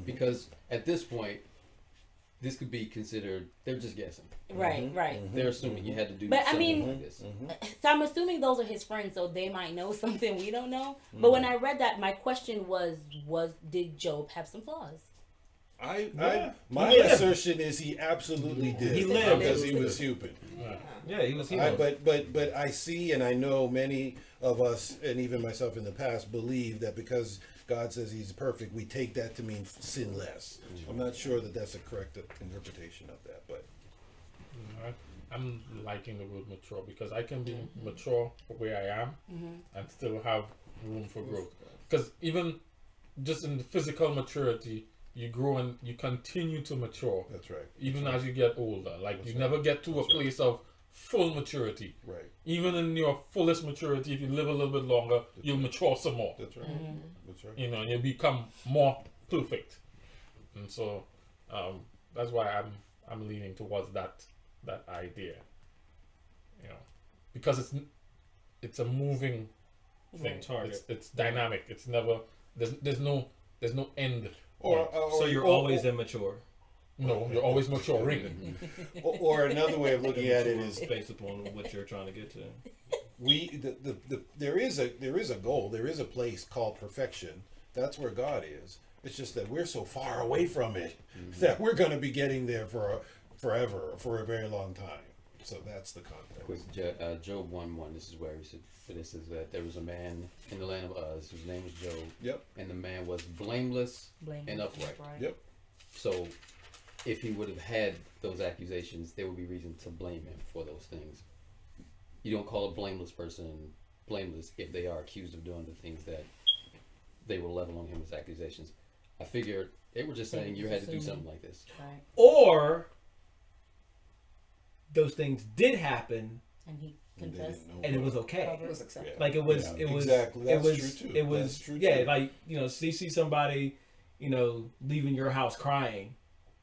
Because at this point, this could be considered, they're just guessing. Right, right. They're assuming you had to do But, I something mean- like this. So I'm assuming those are his friends, so they might know something we don't know. But when I read that, my question was did Job have some flaws? My He lived. assertion is he absolutely did. He lived. because he was human. Yeah, he was. But I see and I know many of us, and even myself in the past, believe that because God says he's perfect, we take that to mean sinless. I'm not sure that that's a correct interpretation of that, but I'm liking the word mature because I can be mature for where I am and still have room for growth. Because even just in the physical maturity, you grow and you continue to mature. that's right. Even as you get older. Like you never get to a place of full maturity. Right. Even in your fullest maturity, if you live a little bit longer, you'll mature some more. That's right. That's right. You know, and you become more perfect. And so that's why I'm leaning towards that idea. You know, because it's a moving thing. Target. It's dynamic. It's never there's no end. So you're always immature. No, you're always maturing. or another way of looking at it is based upon what you're trying to get to. there is a goal, there is a place called perfection. That's where God is. It's just that we're so far away from it that we're going to be getting there for forever, for a very long time. So that's the context. Quick, Job 1:1. This is where he said, "This is that there was a man in the land of Uz whose name was Job, Yep. and the man was blameless and upright." Yep. So if he would have had those accusations, there would be reason to blame him for those things. You don't call a blameless person blameless if they are accused of doing the things that they were leveling him as accusations. I figured they were just saying you had to do something like this. Right. Or those things did happen, And he confessed. and it was okay. It was acceptable. Like it was, Yeah, it was, exactly. That's it was, true too. it was, That's true yeah. too. Like you see somebody, leaving your house crying,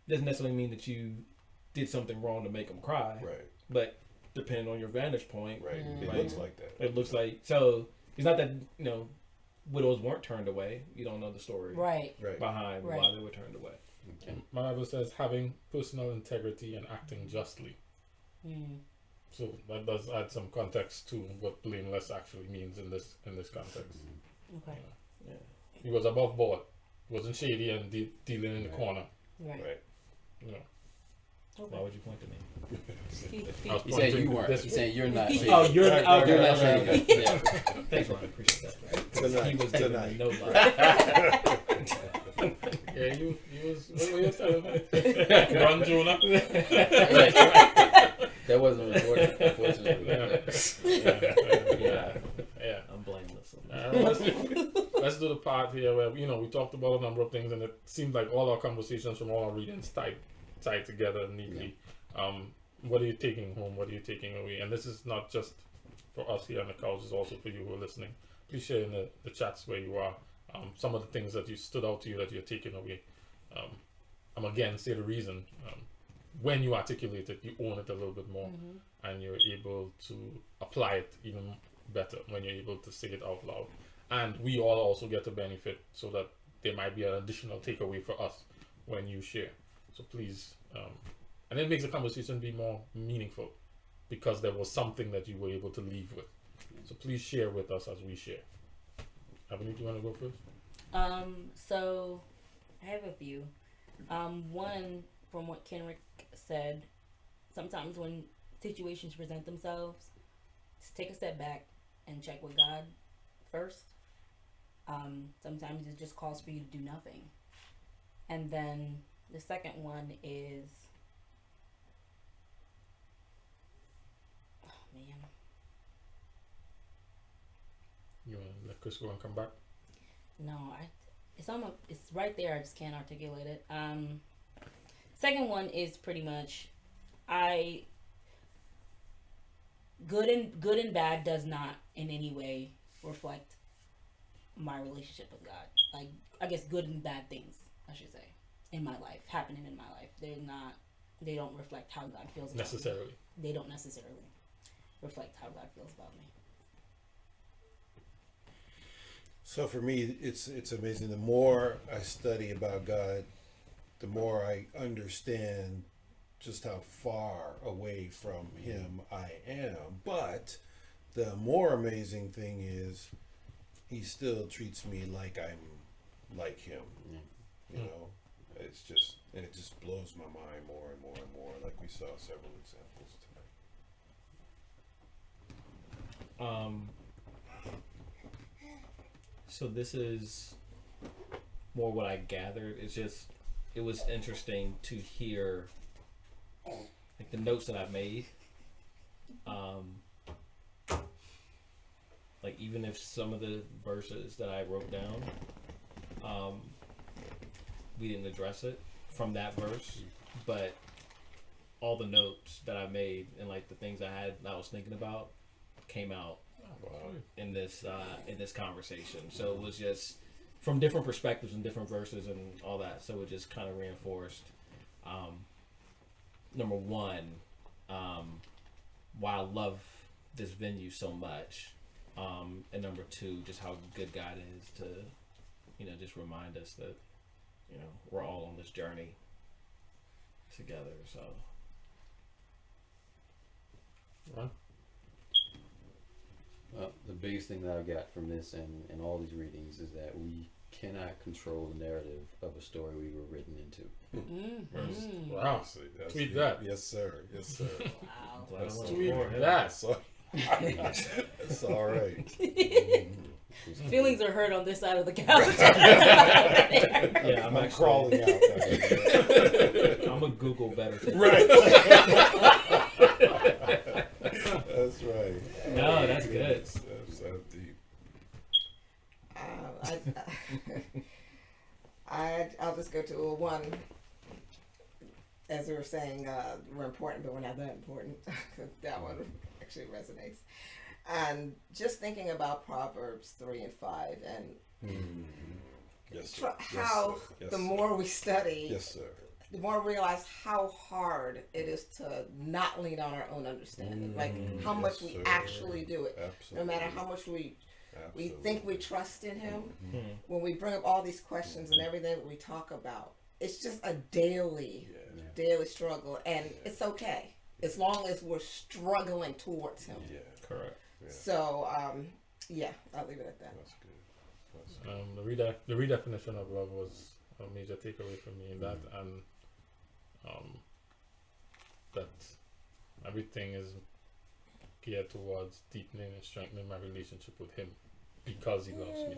doesn't necessarily mean that you did something wrong to make them cry. Right. But depending on your vantage point, Right. It Like, looks like that. it looks like so. It's not that widows weren't turned away. You don't know the story Right. Right. behind Right. why they were turned away. Okay. My Bible says having personal integrity and acting justly. Mm. So that does add some context to what blameless actually means in this context. Okay. Yeah. He was above board. He wasn't shady and dealing in the corner. Right. Right. You know. Okay. Why would you point to me? I was He's saying pointing you weren't. this He's way. saying you're not. shady. Oh, you're Right, oh, You're you're not shady. Yeah. Thanks, Ron. I appreciate that. Tonight. He was Tonight. no lie. Yeah, you was what were you saying? Ron Jonah. Right. That wasn't recorded, unfortunately. Yeah. I'm blameless. Let's do the part here where we talked about a number of things, and it seemed like all our conversations from all our readings tied together neatly. What are you taking home? What are you taking away? And this is not just for us here on the couch; it's also for you who are listening. Please share in the chats where you are. Some of the things that you stood out to you that you're taking away. I'm again say the reason. When you articulate it, you own it a little bit more, and you're able to apply it even better when you're able to say it out loud. And we all also get to benefit, so that there might be an additional takeaway for us when you share. So please, and it makes the conversation be more meaningful because there was something that you were able to leave with. So please share with us as we share. Ebony, do you want to go first? So I have a few. One, from what Kenrick said, sometimes when situations present themselves, just take a step back and check with God first. Sometimes it just calls for you to do nothing. And then the second one is, oh man, You want to let Chris go and come back? no, it's right there. I just can't articulate it. Second one is pretty much, good and bad does not in any way reflect my relationship with God. Like, I guess good and bad things, I should say, in my life, happening in my life. They don't reflect how God feels about Necessarily. me. They don't necessarily reflect how God feels about me. So for me, it's amazing. The more I study about God, the more I understand just how far away from Him I am. But the more amazing thing is, He still treats me like I'm like Him. You know, it just blows my mind more and more and more. Like we saw several examples tonight. So this is more what I gathered. It was interesting to hear like the notes that I made. Like even if some of the verses that I wrote down, we didn't address it from that verse, but all the notes that I made and like the things I was thinking about came out in this conversation. So it was just from different perspectives and different verses and all that. So it just kind of reinforced, number one, why I love this venue so much, and number two, just how good God is to, just remind us that, we're all on this journey together. So. Ron? Well, the biggest thing that I got from this and all these readings is that we cannot control the narrative of a story we were written into. Wow. Honestly, that's Tweet it. that. Yes, sir. Yes, sir. Wow. Glad I went Tweet before him. that. So, that's all right. Feelings are hurt on this side of the couch. Yeah, I'm I'm crawling out. I'm a Google better. Right. That's right. No, that's good. That's deep. I'll just go to one. As we were saying, we're important, but we're not that important. That one actually resonates. And just thinking about Proverbs 3 and 5, and Yes, sir. how Yes, sir. Yes, the sir. more we study, Yes, sir. the more we realize how hard it is to not lean on our own understanding. Like how yes, much we sir. actually do it. Absolutely. No matter how much we Absolutely. think we trust in Him, when we bring up all these questions and everything that we talk about, it's just a daily struggle, and it's okay as long as we're struggling towards Him. Yeah. Correct. Yeah. So, yeah, I'll leave it at that. That's good. That's good. The redefinition of love was a major takeaway for me in that, and that everything is geared towards deepening and strengthening my relationship with Him because He loves me.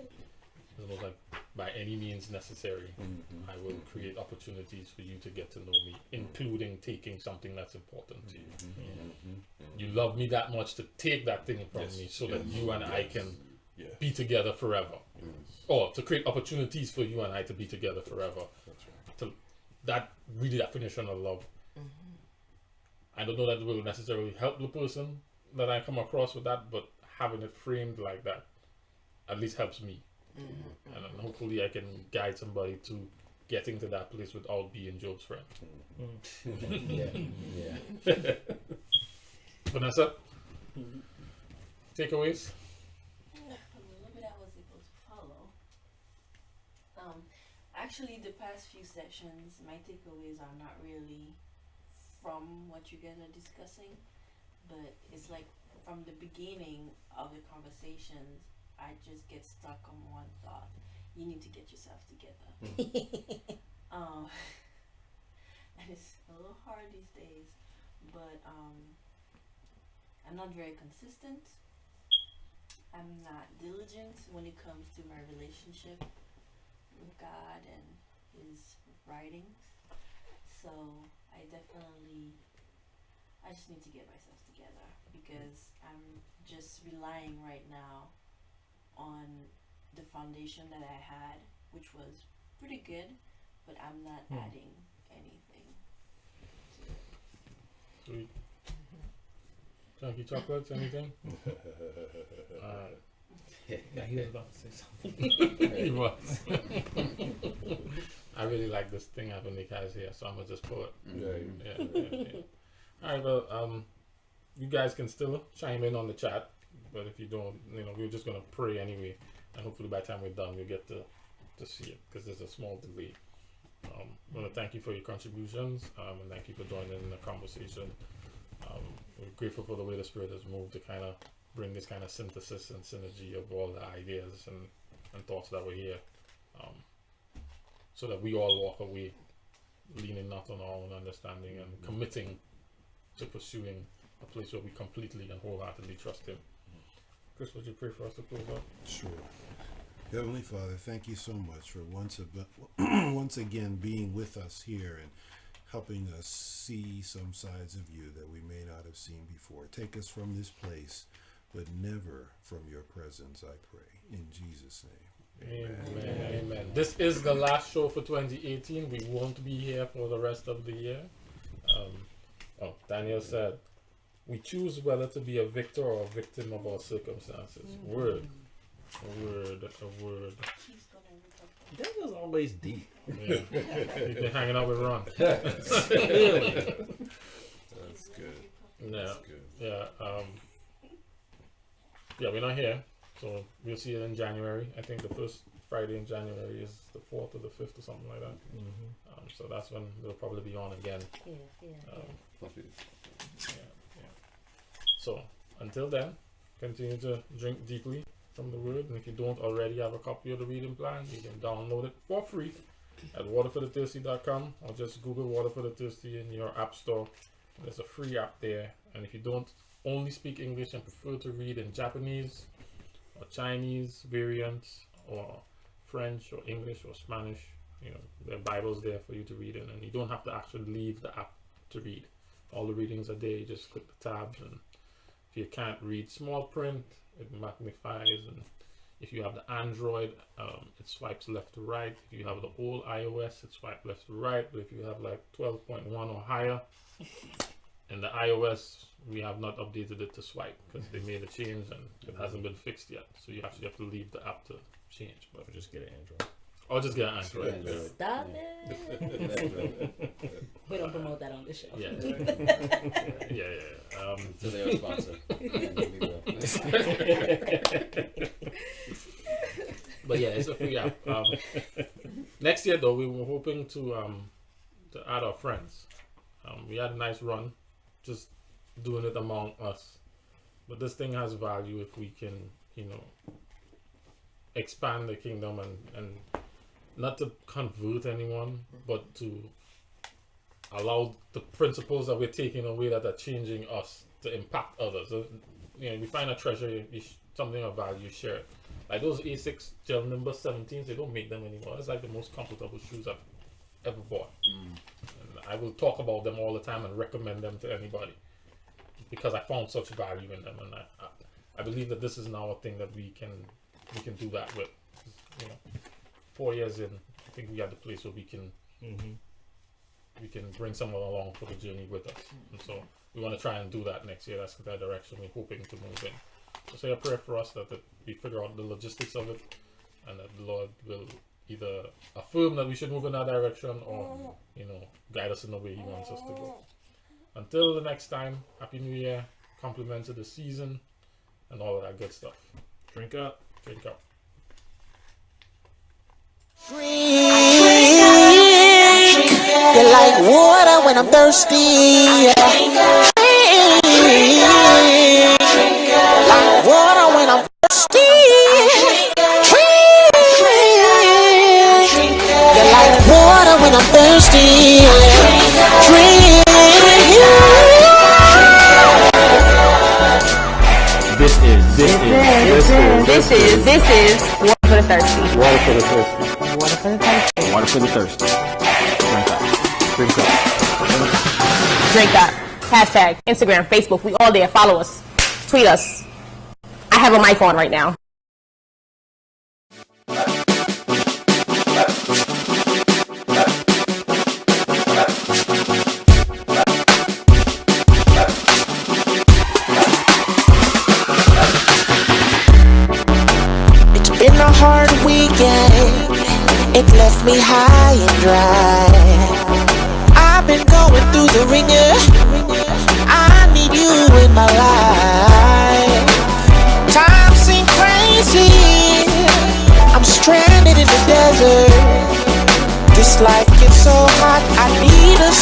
It's almost like by any means necessary, I will create opportunities for you to get to know me, including taking something that's important to you. You love me that much to take that thing from me so that you and I can be together forever. Or to create opportunities for you and I to be together forever. That's right. That redefinition of love. I don't know that it will necessarily help the person that I come across with that, but having it framed like that at least helps me. And then hopefully I can guide somebody to getting to that place without being Job's friend. Yeah. Vanessa? Takeaways? From the little bit I was able to follow. Actually, the past few sessions, my takeaways are not really from what you guys are discussing, but it's like from the beginning of the conversations, I just get stuck on one thought. You need to get yourself together. And it's a little hard these days, but I'm not very consistent. I'm not diligent when it comes to my relationship with God and His writings. So I just need to get myself together because I'm just relying right now on the foundation that I had, which was pretty good, but I'm not adding anything to it. Sweet. Chunky chocolates, anything? Yeah, he was about to say something. He was. I really like this thing Nick has here, so I'm gonna just pull it. Yeah. All right, well, you guys can still chime in on the chat, but if you don't, we're just gonna pray anyway, and hopefully by the time we're done, you'll get to see it because there's a small delay. I want to thank you for your contributions, and thank you for joining in the conversation. We're grateful for the way the Spirit has moved to kind of bring this kind of synthesis and synergy of all the ideas and thoughts that were here, so that we all walk away leaning not on our own understanding and committing to pursuing a place where we completely and wholeheartedly trust Him. Chris, would you pray for us to close out? Sure. Heavenly Father, thank you so much for once again being with us here and helping us see some sides of you that we may not have seen before. Take us from this place, but never from your presence, I pray. In Jesus' name. Amen. This is the last show for 2018. We won't be here for the rest of the year. Daniel said, we choose whether to be a victor or a victim of our circumstances. Word. That was always deep. Yeah. You've been hanging out with Ron. That's good. Yeah. That's good. Yeah. We're not here. So we'll see it in January. I think the first Friday in January is the 4th or the 5th or something like that. So that's when we'll probably be on again. So until then, continue to drink deeply from the Word, and if you don't already have a copy of the reading plan, you can download it for free at waterforthethirsty.com, or just Google Water for the Thirsty in your app store. There's a free app there, and if you don't only speak English and prefer to read in Japanese, or Chinese variants, or French or English or Spanish. There are Bibles there for you to read in, and you don't have to actually leave the app to read. All the readings are there. You just click the tabs, and if you can't read small print, it magnifies. And if you have the Android, it swipes left to right. If you have the old iOS, it swipes left to right. But if you have like 12.1 or higher, and the iOS, we have not updated it to swipe because they made a change and it hasn't been fixed yet. So you actually have to leave the app to change. But Or just get an Android. Or just get an Android. Android. Stop it. We don't promote that on this show. Yeah. Yeah. So they're a sponsor. And we will. But yeah, it's a free app. Next year though, we were hoping to add our friends. We had a nice run, just doing it among us. But this thing has value if we can, expand the kingdom and not to convert anyone, but to allow the principles that we're taking away that are changing us to impact others. So, we find a treasure, something of value, share it. Like those A6 gel number 17s, they don't make them anymore. It's like the most comfortable shoes I've ever bought. And I will talk about them all the time and recommend them to anybody because I found such value in them, and I believe that this is now a thing that we can do that with. 4 years in, I think we are the place where we can bring someone along for the journey with us, and so we want to try and do that next year. That's the direction we're hoping to move in. So say a prayer for us that we figure out the logistics of it, and that the Lord will either affirm that we should move in that direction or guide us in the way He wants us to go. Until the next time, Happy New Year, compliments of the season, and all of that good stuff. Drink up. Drink up. Drink. You're like water when I'm thirsty. Drink. Like water when I'm thirsty. Drink. You're like water when I'm thirsty. Drink. This is water for the thirsty. Water for the thirsty. Water for the thirsty. Water for the thirsty. Drink up. Drink up. Drink up. Hashtag Instagram, Facebook. We all there. Follow us. Tweet us. I have a mic on right now. Been a hard weekend, it left me high and dry. I've been going through the ringer, I need you in my life. Time seems crazy, I'm stranded in the desert. This life gets so hot, I need a